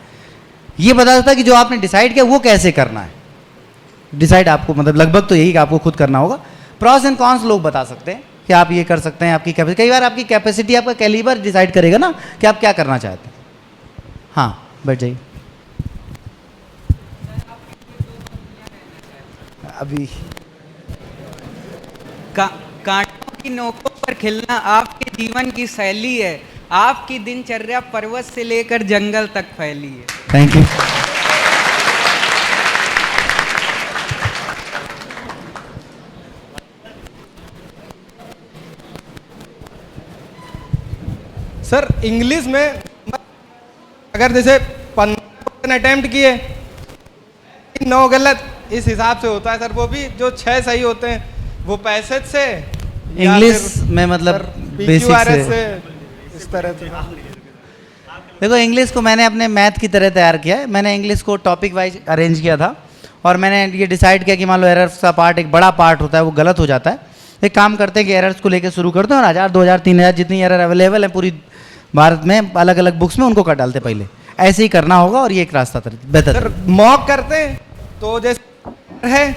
ये बता सकता है कि जो आपने डिसाइड किया वो कैसे करना है। डिसाइड आपको मतलब लगभग तो यही कि आपको खुद करना होगा। प्रॉस एंड कॉन्स लोग बता सकते हैं कि आप ये कर सकते हैं, आपकी कैपेसिटी, कई बार आपकी कैपेसिटी आपका कैलिबर डिसाइड करेगा ना कि आप क्या करना चाहते हैं। हाँ बैठ जाइए। अभी कांटों की नोकों पर खिलना आपके जीवन की शैली है, आपकी दिनचर्या पर्वत से लेकर जंगल तक फैली है। Thank you. सर इंग्लिश में अगर जैसे 15 अटेम्प्ट किए 9 गलत, इस हिसाब से होता है सर। वो भी जो 6 सही होते हैं वो पैसेज से, इंग्लिश में मतलब बेसिक से इस तरह से। देखो इंग्लिश को मैंने अपने मैथ की तरह तैयार किया है। मैंने इंग्लिश को टॉपिक वाइज अरेंज किया था और मैंने ये डिसाइड किया कि मान लो एरर्स का पार्ट एक बड़ा पार्ट होता है, वो गलत हो जाता है। एक काम करते हैं कि एरर्स को लेकर शुरू करते हैं और 1000, 2000, 3000 जितनी एरर अवेलेबल है पूरी भारत में अलग अलग बुक्स में, उनको कर डालते पहले। ऐसे ही करना होगा और ये एक रास्ता बेहतर। सर मॉक करते हैं तो जैसे है,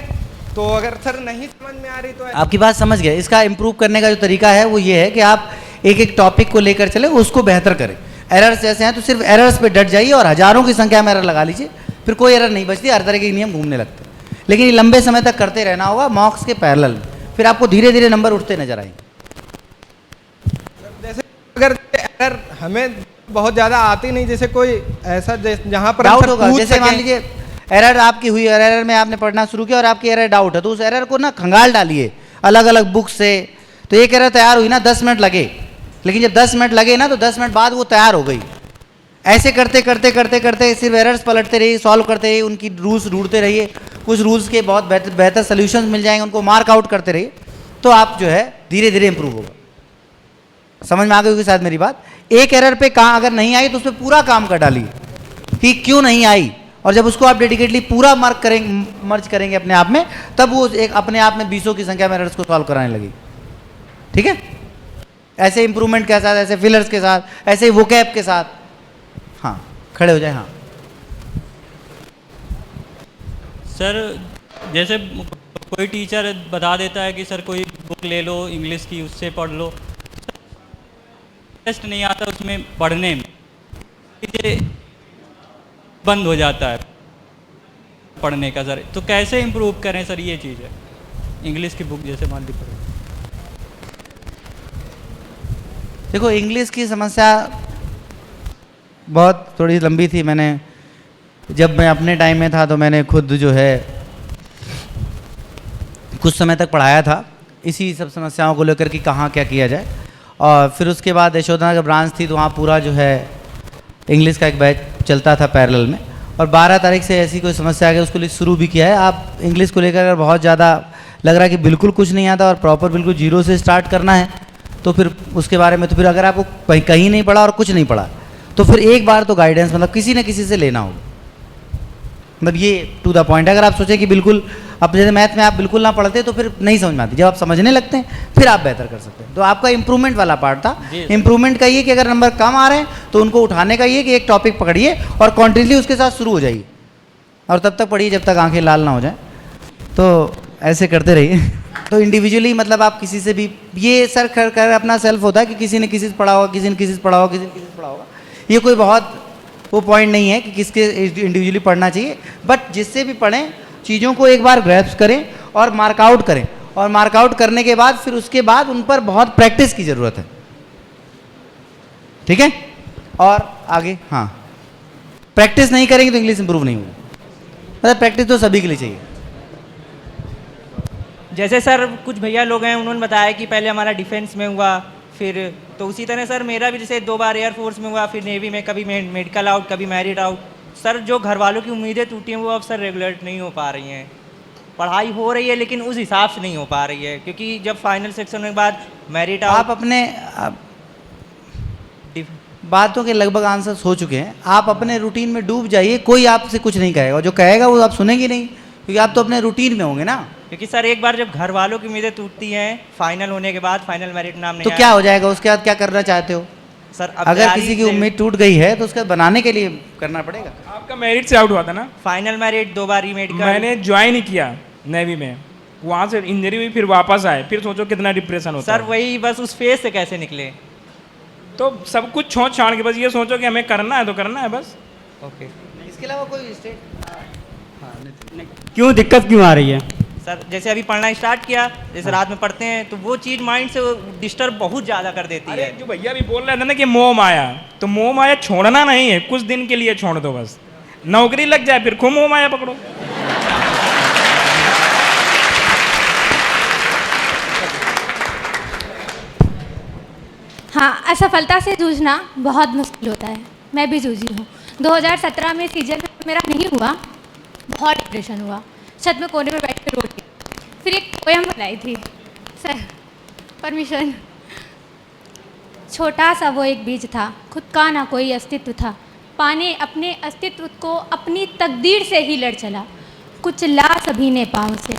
तो अगर सर नहीं समझ में आ रही तो आपकी बात समझ गए। इसका इम्प्रूव करने का जो तरीका है वो ये है कि आप एक एक टॉपिक को लेकर चले, उसको बेहतर करें। एरर्स जैसे हैं तो सिर्फ एरर्स पे डट जाइए और हजारों की संख्या में एरर लगा लीजिए, फिर कोई एरर नहीं बचती, हर तरह के नियम घूमने लगते हैं। लेकिन ये लंबे समय तक करते रहना होगा मॉक्स के पैरेलल, फिर आपको धीरे धीरे नंबर उठते नजर आएंगे। जैसे अगर एरर हमें बहुत ज़्यादा आती नहीं, जैसे कोई ऐसा जहाँ पर डाउट होगा, जैसे मान लीजिए एरर आपकी हुई और एरर में आपने पढ़ना शुरू किया और आपकी एरर डाउट है, तो उस एरर को ना खंगाल डालिए अलग अलग बुक से। तो एक एरर तैयार हुई ना 10 मिनट लगे, लेकिन जब 10 मिनट लगे ना तो 10 मिनट बाद वो तैयार हो गई। ऐसे करते करते करते करते सिर्फ एरर्स पलटते रहिए, सॉल्व करते रहिए, उनकी रूल्स ढूंढते रहिए, कुछ रूल्स के बहुत बेहतर सोल्यूशंस मिल जाएंगे, उनको मार्क आउट करते रहिए, तो आप जो है धीरे धीरे इंप्रूव होगा। समझ में आ गई होगी शायद मेरी बात। एक एरर पे काम अगर नहीं आई तो उस पर पूरा काम कर डालिए कि क्यों नहीं आई, और जब उसको आप डेडिकेटली पूरा मर्ज करेंगे अपने आप में, तब वो एक अपने आप में 20 की संख्या में एरर्स को सॉल्व कराने लगी। ठीक है, ऐसे इंप्रूवमेंट के साथ, ऐसे फिलर्स के साथ, ऐसे वोकैब के साथ। हाँ, खड़े हो जाए। हाँ सर, जैसे कोई टीचर बता देता है कि सर कोई बुक ले लो इंग्लिश की, उससे पढ़ लो, टेस्ट नहीं आता उसमें पढ़ने में, बंद हो जाता है पढ़ने का सर, तो कैसे इम्प्रूव करें सर ये चीज़ है इंग्लिश की बुक जैसे मान ली पढ़े। देखो इंग्लिश की समस्या बहुत थोड़ी लंबी थी। जब मैं अपने टाइम में था तो मैंने खुद जो है कुछ समय तक पढ़ाया था इसी सब समस्याओं को लेकर कि कहाँ क्या किया जाए। और फिर उसके बाद यशोधनगर ब्रांच थी तो वहाँ पूरा जो है इंग्लिश का एक बैच चलता था पैरेलल में, और 12 तारीख से ऐसी कोई समस्या आ गई उसको लिए शुरू भी किया है। आप इंग्लिश को लेकर अगर बहुत ज़्यादा लग रहा है कि बिल्कुल कुछ नहीं आता और प्रॉपर बिल्कुल जीरो से स्टार्ट करना है, तो फिर उसके बारे में तो फिर अगर आपको कहीं नहीं पढ़ा और कुछ नहीं पढ़ा तो फिर एक बार तो गाइडेंस मतलब किसी न किसी से लेना होगा। मतलब ये टू द पॉइंट है। अगर आप सोचें कि बिल्कुल अब जैसे मैथ में आप बिल्कुल ना पढ़ते तो फिर नहीं समझ में आती, जब आप समझने लगते हैं फिर आप बेहतर कर सकते हैं। तो आपका इंप्रूवमेंट वाला पार्ट था। इंप्रूवमेंट का ये कि अगर नंबर कम आ रहे हैं तो उनको उठाने का ये कि एक टॉपिक पकड़िए और कॉन्टिन्यूसली उसके साथ शुरू हो जाइए और तब तक पढ़िए जब तक आंखें लाल ना हो जाए। तो ऐसे करते रहिए। तो इंडिविजुअली मतलब आप किसी से भी ये सर कर अपना सेल्फ होता है कि किसी ने किसी से पढ़ा होगा, किसी ने किसी से पढ़ा होगा, किसी ने किसी से पढ़ा होगा। ये कोई बहुत वो पॉइंट नहीं है कि किसके इंडिविजुअली पढ़ना चाहिए, बट जिससे भी पढ़ें चीज़ों को एक बार ग्रैस्प करें और मार्कआउट करें, और मार्कआउट करने के बाद फिर उसके बाद उन पर बहुत प्रैक्टिस की ज़रूरत है। ठीक है, और आगे हाँ, प्रैक्टिस नहीं करेंगे तो इंग्लिश इंप्रूव नहीं होगी। मतलब प्रैक्टिस तो सभी के लिए चाहिए। जैसे सर कुछ भैया लोग हैं उन्होंने बताया कि पहले हमारा डिफेंस में हुआ, फिर तो उसी तरह सर मेरा भी जैसे 2 बार एयरफोर्स में हुआ, फिर नेवी में, कभी मेडिकल आउट, कभी मैरिड आउट। सर जो घर वालों की उम्मीदें टूटी हैं वो अब सर रेगुलर नहीं हो पा रही हैं। पढ़ाई हो रही है लेकिन उस हिसाब से नहीं हो पा रही है, क्योंकि जब फाइनल सेक्शन के बाद मैरिड आउट। आप अपने बातों के लगभग आंसर्स हो चुके हैं। आप अपने रूटीन में डूब जाइए, कोई आपसे कुछ नहीं कहेगा, जो कहेगा वो आप सुनेंगे नहीं, क्योंकि आप तो अपने रूटीन में होंगे ना। क्योंकि सर एक बार जब घर वालों की उम्मीदें टूटती हैं फाइनल होने के बाद, फाइनल मेरिट नाम नहीं तो क्या हो जाएगा उसके बाद? क्या करना चाहते हो सर? अगर किसी की उम्मीद टूट गई है तो उसका बनाने के लिए करना पड़ेगा। आपका मेरिट से आउट हुआ था ना? फाइनल मेरिट 2 बार मेडिकल मैंने ज्वाइन ही किया नेवी में, वहाँ से इंजरी हुई, फिर वापस आए, फिर सोचो कितना डिप्रेशन होता है। सर वही बस उस फेज से कैसे निकले? तो सब कुछ छोड़ छाड़ के बस ये सोचो कि हमें करना है तो करना है बस। ओके, इसके अलावा कोई स्टेट क्यों दिक्कत क्यों आ रही है? सर जैसे अभी पढ़ना स्टार्ट किया, जैसे रात में पढ़ते हैं तो वो चीज़ माइंड से डिस्टर्ब बहुत ज़्यादा कर देती है। जो भैया भी बोल रहे थे ना कि मोह माया, तो मोह माया छोड़ना नहीं है, कुछ दिन के लिए छोड़ दो बस। नौकरी लग जाए फिर खूब मोह माया पकड़ो। हाँ, असफलता से जूझना बहुत मुश्किल होता है। मैं भी जूझी हूँ। 2017 में सीजन में मेरा नहीं हुआ, बहुत डिप्रेशन हुआ। छत में कोने में बैठ कर रोटी, फिर एक पोयम बनाई थी। Sir permission. छोटा सा वो एक बीज था, खुद का ना कोई अस्तित्व था, पाने अपने अस्तित्व को अपनी तकदीर से ही लड़ चला। कुछ ला सभी ने पाँव से,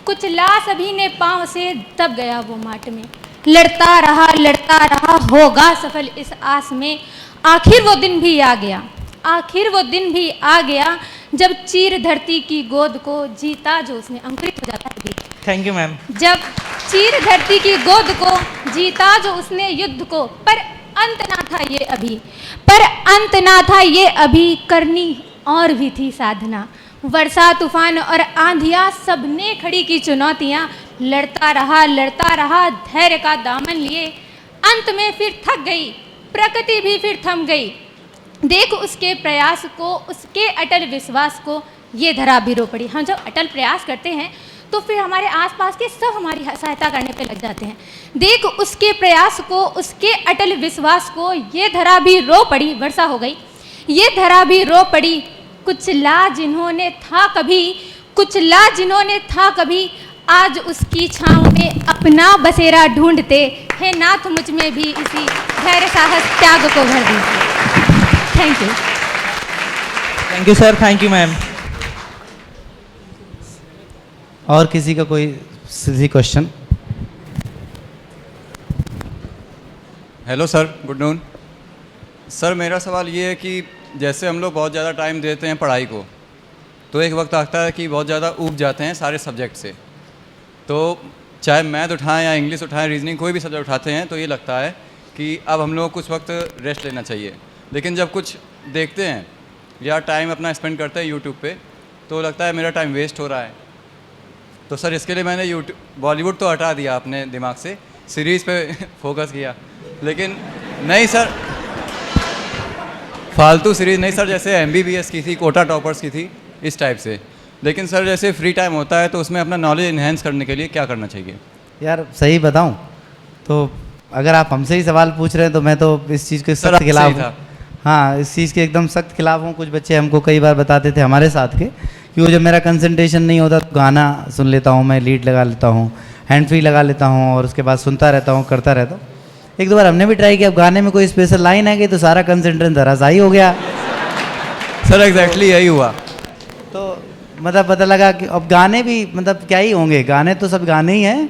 कुछ ला सभी ने पाँव से, दब गया वो माट में। लड़ता रहा होगा सफल इस आस में, आखिर वो दिन भी आ गया। आखिर वो दिन भी आ गया जब चीर धरती की गोद को जीता जो उसने, अंकुरित हो जाता है। Thank you ma'am. जब चीर धरती की गोद को जीता जो उसने युद्ध को, पर अंत ना था ये अभी, पर अंत ना था ये अभी, करनी और भी थी साधना। वर्षा तूफान और आंधियाँ सबने खड़ी की चुनौतियाँ, लड़ता रहा धैर्य का दामन लिए। अंत में फिर थक गई प्रकृति भी फिर थम गई, देख उसके प्रयास को, उसके अटल विश्वास को, ये धरा भी रो पड़ी। हम जब अटल प्रयास करते हैं तो फिर हमारे आसपास के सब हमारी सहायता करने पे लग जाते हैं। देख उसके प्रयास को, उसके अटल विश्वास को, ये धरा भी रो पड़ी। वर्षा हो गई, ये धरा भी रो पड़ी। कुछ ला जिन्होंने था कभी, कुछ ला जिन्होंने था कभी, आज उसकी छाँव में अपना बसेरा ढूंढते। हे नाथ मुझ में भी इसी धैर्य साहस त्याग को भर दीजिए। Thank you. Thank you sir, thank you ma'am. और किसी का कोई सीधी question? Hello sir, good noon. Sir मेरा सवाल ये है कि जैसे हम लोग बहुत ज़्यादा टाइम देते हैं पढ़ाई को, तो एक वक्त आता है कि बहुत ज़्यादा ऊब जाते हैं सारे सब्जेक्ट से। तो चाहे मैथ उठाएं या इंग्लिश उठाएं, रीजनिंग, कोई भी सब्जेक्ट उठाते हैं तो ये लगता है कि अब हम लोग कुछ वक्त रेस्ट लेना चाहिए। लेकिन जब कुछ देखते हैं या टाइम अपना स्पेंड करते हैं यूट्यूब पे, तो लगता है मेरा टाइम वेस्ट हो रहा है। तो सर इसके लिए मैंने बॉलीवुड तो हटा दिया अपने दिमाग से, सीरीज़ पे फोकस किया। लेकिन नहीं सर, फालतू सीरीज़ नहीं सर, जैसे MBBS की थी, कोटा टॉपर्स की थी, इस टाइप से। लेकिन सर जैसे फ्री टाइम होता है तो उसमें अपना नॉलेज इन्हेंस करने के लिए क्या करना चाहिए? यार सही बताऊं तो अगर आप हमसे ही सवाल पूछ रहे हैं तो मैं तो इस चीज़ के सख्त खिलाफ हूँ। हाँ, इस चीज़ के एकदम सख्त खिलाफ हूँ। कुछ बच्चे हमको कई बार बताते थे हमारे साथ के कि वो जब मेरा कंसंट्रेशन नहीं होता तो गाना सुन लेता हूँ, मैं लीड लगा लेता हूँ, हैंड फ्री लगा लेता हूँ और उसके बाद सुनता रहता हूँ, करता रहता हूँ। एक दो बार हमने भी ट्राई किया, अब गाने में कोई स्पेशल लाइन आ गई तो सारा कंसंट्रेशन धराशायी हो गया। सर एग्जैक्टली यही हुआ। तो मतलब पता लगा कि अब गाने भी मतलब क्या ही होंगे, गाने तो सब गाने ही हैं,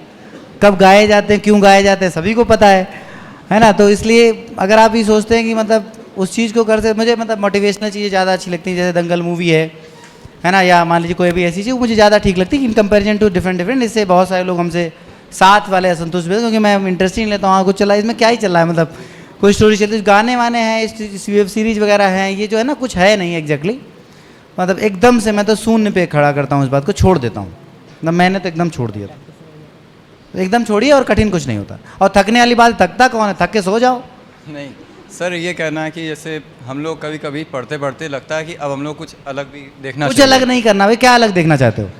कब गाए जाते हैं, क्यों गाए जाते हैं, सभी को पता है ना। तो इसलिए अगर आप ये सोचते हैं कि मतलब उस चीज़ को करते, मुझे मतलब मोटिवेशनल चीज़ें ज़्यादा अच्छी लगती हैं, जैसे दंगल मूवी है ना, या मान लीजिए कोई भी ऐसी चीज़ मुझे ज़्यादा ठीक लगती है इन कंपेरिजन टू डिफरेंट। इससे बहुत सारे लोग हमसे साथ वाले असंतुष्ट भी, क्योंकि मैं इंटरेस्ट ही नहीं लेता हूँ। हाँ कुछ चला, इसमें क्या ही चल रहा है, मतलब कोई स्टोरी चलती है, गाने वाने हैं, वेब सीरीज वगैरह हैं, ये जो है ना कुछ है नहीं एग्जैक्टली। मतलब एकदम से मैं तो शून्य पे खड़ा करता हूँ, इस बात को छोड़ देता हूँ। मतलब मैंने तो एकदम छोड़ दिया, एकदम छोड़िए और कठिन कुछ नहीं होता। और थकने वाली बात, थकता कौन है, थक के सो जाओ। नहीं सर, ये कहना है कि जैसे हम लोग कभी कभी पढ़ते पढ़ते लगता है कि अब हम लोग कुछ अलग भी देखना कुछ अलग नहीं करना। भाई क्या अलग देखना चाहते हो?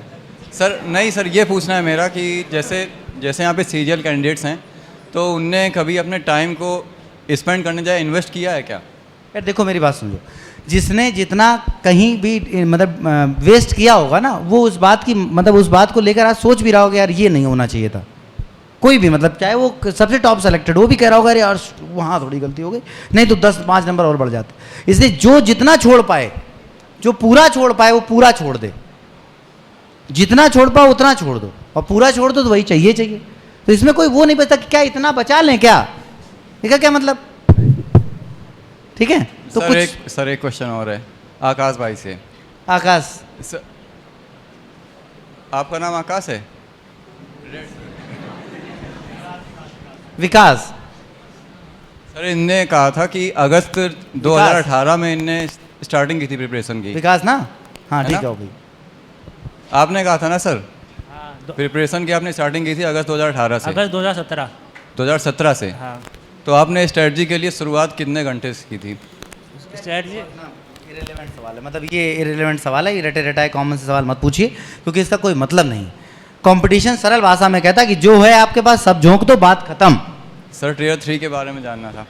सर नहीं सर, ये पूछना है मेरा कि जैसे यहाँ पे सीरियल कैंडिडेट्स हैं तो उनने कभी अपने टाइम को स्पेंड करने जाए इन्वेस्ट किया है क्या? यार देखो मेरी बात समझो, जिसने जितना कहीं भी मतलब वेस्ट किया होगा ना, वो उस बात की मतलब उस बात को लेकर आज सोच भी रहा होगा यार ये नहीं होना चाहिए था। कोई भी मतलब चाहे वो सबसे टॉप सेलेक्टेड, वो भी कह रहा होगा यार वहाँ थोड़ी गलती हो गई, नहीं तो 10-5 नंबर और बढ़ जाते। इसलिए जो जितना छोड़ पाए, जो पूरा छोड़ पाए वो पूरा छोड़ दे, जितना छोड़ पाओ उतना छोड़ दो, और पूरा छोड़ दो तो वही चाहिए। तो इसमें कोई वो नहीं बचता कि क्या इतना बचा लें, क्या क्या मतलब, ठीक है। तो सर एक क्वेश्चन और है आकाश भाई से। आकाश सर, आपका नाम आकाश है? विकास सर, इनने कहा था कि अगस्त 2018 में इनने स्टार्टिंग की थी प्रिपरेशन की। विकास ना, हाँ ठीक है हो गई। आपने कहा था ना सर, प्रिपरेशन की आपने स्टार्टिंग की थी अगस्त 2018 से? अगस्त 2017। 2017 से? हाँ। तो आपने स्ट्रेटजी के लिए शुरुआत कितने घंटे से की थी? स्ट्रेटजी इरेलेवेंट सवाल है, मतलब ये इरेलेवेंट सवाल है, ये रटे रटाए कॉमन से सवाल मत पूछिए, क्योंकि इसका कोई मतलब नहीं। कंपटीशन सरल भाषा में कहता है कि जो है आपके पास सब झोंक दो, बात खत्म। सर टियर 3 के बारे में जानना था।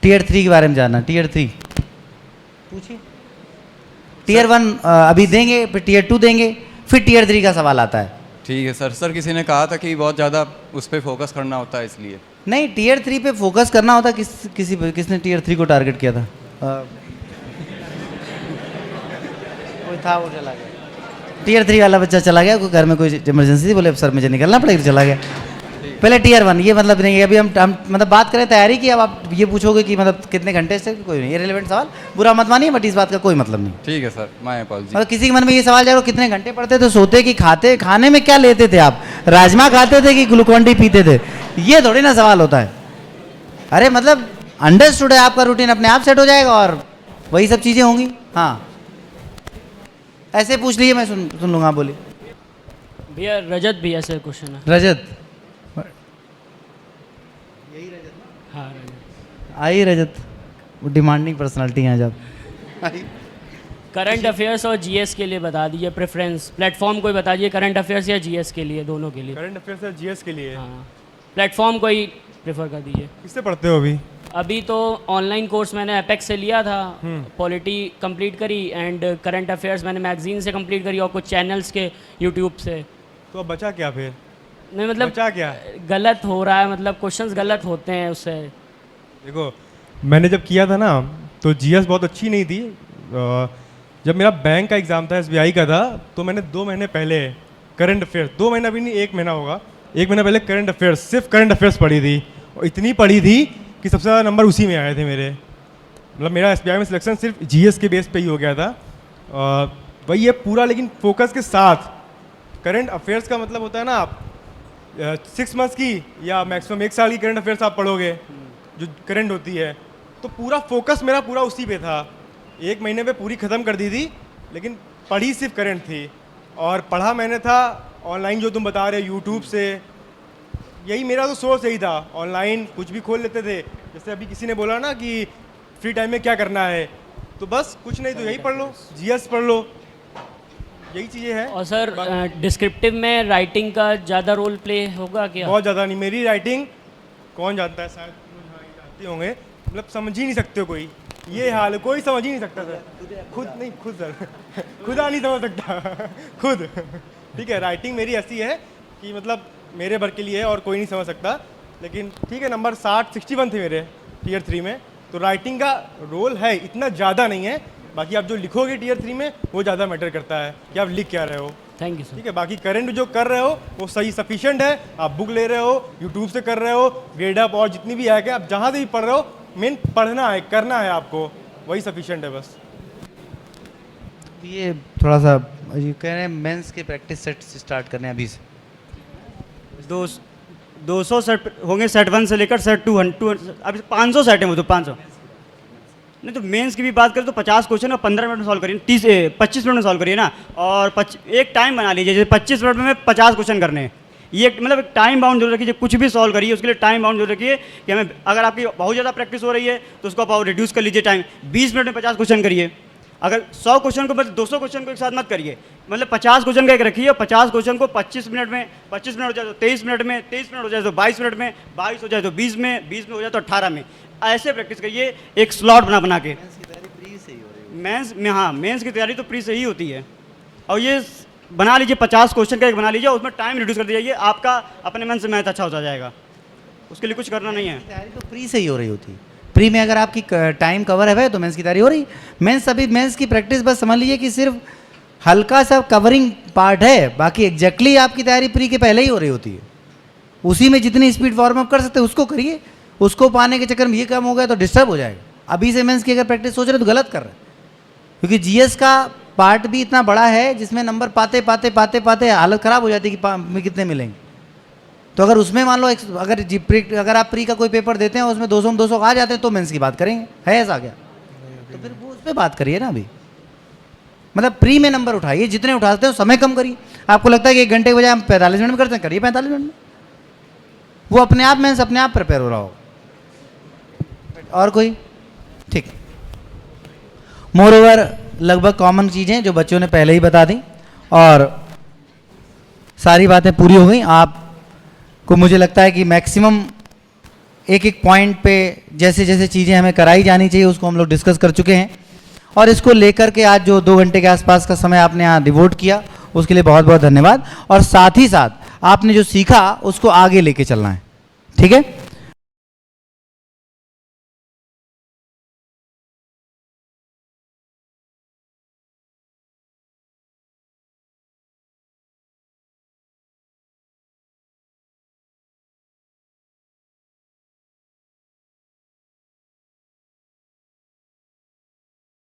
टियर 3 के बारे में जानना? टियर 3 पूछिए। टियर 1 अभी देंगे, फिर टियर 2 देंगे, फिर टियर 3 का सवाल आता है। ठीक है सर। सर किसी ने कहा था कि बहुत ज़्यादा उस पर फोकस करना होता है, इसलिए नहीं, टियर 3 पे फोकस करना होता। किसने टियर 3 को टारगेट किया था? कोई था, वो चला गया। टियर 3 वाला बच्चा चला गया, कोई घर में कोई इमरजेंसी थी, बोले सर मुझे निकलना पड़ेगा, चला गया। पहले टीयर 1, ये मतलब नहीं है अभी हम मतलब बात करें तैयारी की। अब आप ये पूछोगे कि मतलब कितने घंटे से, कोई नहीं, इररिलेवेंट सवाल, बुरा मत मानिए, बट इस बात का कोई मतलब नहीं। ठीक है सर, माय अपॉलजी। मतलब किसी के मन में ये सवाल जाए कितने घंटे पढ़ते थे, सोते कि खाते, खाने में क्या लेते थे आप, राजमा खाते थे कि ग्लूकॉन डी पीते थे, ये थोड़ी ना सवाल होता है। अरे मतलब अंडरस्टूड है, आपका रूटीन अपने आप सेट हो जाएगा और वही सब चीज़ें होंगी। हाँ ऐसे पूछ लीजिए, मैं सुन लूँगा। बोलिए भैया। रजत भैया से क्वेश्चन है। रजत, हाँ रजत। आई रजत, वो डिमांडिंग पर्सनालिटी हैं जब। करंट अफेयर्स और जीएस के लिए बता दीजिए प्रेफरेंस, प्लेटफॉर्म कोई बता दीजिए, करंट अफेयर्स या जीएस के लिए, दोनों के लिए। करंट अफेयर्स या जीएस के लिए? हाँ, प्लेटफॉर्म कोई प्रेफर कर दीजिए। किससे पढ़ते हो अभी? अभी तो ऑनलाइन कोर्स मैंने एपेक्स से लिया था, पॉलिटी कंप्लीट करी एंड करंट अफेयर्स मैंने मैगजीन से कंप्लीट करी और कुछ चैनल्स के यूट्यूब से। तो अब बचा क्या फिर? नहीं मतलब बचा क्या? गलत हो रहा है, मतलब क्वेश्चंस गलत होते हैं उससे। देखो मैंने जब किया था ना तो जीएस बहुत अच्छी नहीं थी। जब मेरा बैंक का एग्ज़ाम था, एसबीआई का था, तो मैंने 2 महीने पहले करंट अफेयर्स, 2 महीना भी नहीं, 1 महीना होगा, 1 महीना पहले करंट अफेयर्स, सिर्फ करंट अफेयर्स पढ़ी थी, और इतनी पढ़ी थी कि सबसे ज़्यादा नंबर उसी में आए थे मेरे। मतलब मेरा एसबीआई में सिलेक्शन सिर्फ जीएस के बेस पे ही हो गया था। वही है पूरा, लेकिन फोकस के साथ। करंट अफेयर्स का मतलब होता है ना, आप 6 मंथ्स की या मैक्सिमम 1 साल की करंट अफेयर्स आप पढ़ोगे जो करंट होती है, तो पूरा फोकस मेरा पूरा उसी पे था। 1 महीने पे पूरी ख़त्म कर दी थी, लेकिन पढ़ी सिर्फ करंट थी। और पढ़ा मैंने था ऑनलाइन, जो तुम बता रहे हो यूट्यूब से, यही मेरा तो सोर्स यही था। ऑनलाइन कुछ भी खोल लेते थे, जैसे अभी किसी ने बोला ना कि फ्री टाइम में क्या करना है, तो बस कुछ नहीं तो यही पढ़ लो, जीएस पढ़ लो, यही चीज़ें हैं। और सर डिस्क्रिप्टिव में राइटिंग का ज़्यादा रोल प्ले होगा क्या? बहुत ज़्यादा नहीं, मेरी राइटिंग कौन जानता है, शायद जानते होंगे, मतलब समझ ही नहीं सकते हो कोई, ये हाल है, कोई समझ ही नहीं सकता सर। खुद नहीं, खुद सर खुदा नहीं समझ सकता खुद। ठीक है, राइटिंग मेरी ऐसी है कि मतलब मेरे भर के लिए है और कोई नहीं समझ सकता। लेकिन ठीक है, नंबर 61 थे मेरे टीयर 3 में, तो राइटिंग का रोल है, इतना ज़्यादा नहीं है। बाकी आप जो लिखोगे टीयर 3 में वो ज़्यादा मैटर करता है कि आप लिख क्या रहे हो। Thank you sir. ठीक है, बाकी करंट जो कर रहे हो वो सही सफिशिएंट है। आप बुक ले रहे हो, यूट्यूब से कर रहे हो, ग्रेड अप और जितनी भी है कि आप जहाँ से भी पढ़ रहे हो, मेन पढ़ना है, करना है आपको, वही सफिशिएंट है बस। ये थोड़ा सा ये कह रहे हैं मेंस के प्रैक्टिस सेट स्टार्ट करने अभी से। 200 सेट होंगे, सेट 1 से लेकर सेट 2, अभी 500 सेट हैं वो, तो 500 नहीं। तो मेंस की भी बात करें तो 50 क्वेश्चन और 15 मिनट में सॉल्व करिए, 25 मिनट में सॉल्व करिए ना, और एक टाइम बना लीजिए, जैसे 25 मिनट में 50 क्वेश्चन करने हैं। ये मतलब एक टाइम बाउंड जरूर रखिए, कुछ भी सॉल्व करिए उसके लिए टाइम बाउंड जरूर रखिए कि हमें, अगर आपकी बहुत ज़्यादा प्रैक्टिस हो रही है तो उसको आप रिड्यूस कर लीजिए टाइम, 20 मिनट में 50 क्वेश्चन करिए। अगर 100 क्वेश्चन को मतलब 200 क्वेश्चन को एक साथ मत करिए, मतलब 50 क्वेश्चन का एक रखिए, और 50 क्वेश्चन को 25 मिनट में, 25 मिनट हो जाए तो 23 मिनट में, 23 मिनट हो जाए तो 22 मिनट में, 22 हो जाए तो 20 में, 20 में हो जाए तो 18 में। ऐसे प्रैक्टिस करिए एक स्लॉट बना के। मेंस में, हाँ मेंस की तैयारी तो प्री से ही होती है। और ये बना लीजिए 50 क्वेश्चन का एक बना लीजिए, उसमें टाइम रिड्यूस कर दीजिए, आपका अपने मन से मैथ अच्छा होता जाएगा, उसके लिए कुछ करना नहीं है। तैयारी तो प्री से ही हो रही होती है। प्री में अगर आपकी टाइम कवर है तो मेंस की तैयारी हो रही। मेंस अभी मेंस की प्रैक्टिस बस समझ लीजिए कि सिर्फ हल्का सा कवरिंग पार्ट है, बाकी एग्जैक्टली आपकी तैयारी प्री के पहले ही हो रही होती है। उसी में जितनी स्पीड वार्म अप कर सकते हैं उसको करिए, उसको पाने के चक्कर में ये कम हो गया तो डिस्टर्ब हो जाएगा। अभी से मेंस की अगर प्रैक्टिस सोच रहे तो गलत कर रहे हैं, क्योंकि जीएस का पार्ट भी इतना बड़ा है जिसमें नंबर पाते पाते पाते पाते हालत ख़राब हो जाती है कि कितने मिलेंगे। तो अगर उसमें मान लो अगर आप प्री का कोई पेपर देते हैं उसमें 200 में 200 आ जाते हैं तो मेंस की बात करेंगे, है ऐसा क्या? तो फिर वो उस पर बात करिए ना। अभी मतलब प्री में नंबर उठाइए, जितने उठा सकते हो, समय कम करिए। आपको लगता है कि 1 घंटे के बजाय हम 45 मिनट में करते हैं, करिए 45 मिनट में, वो अपने आप मेंस अपने आप प्रिपेयर हो रहा हो। और कोई? ठीक। मोरओवर लगभग कॉमन चीज़ें जो बच्चों ने पहले ही बता दी और सारी बातें पूरी हो गई। आपको मुझे लगता है कि मैक्सिमम एक एक पॉइंट पे जैसे जैसे चीज़ें हमें कराई जानी चाहिए उसको हम लोग डिस्कस कर चुके हैं, और इसको लेकर के आज जो 2 घंटे के आसपास का समय आपने यहाँ डिवोट किया उसके लिए बहुत बहुत धन्यवाद। और साथ ही साथ आपने जो सीखा उसको आगे लेके चलना है, ठीक है।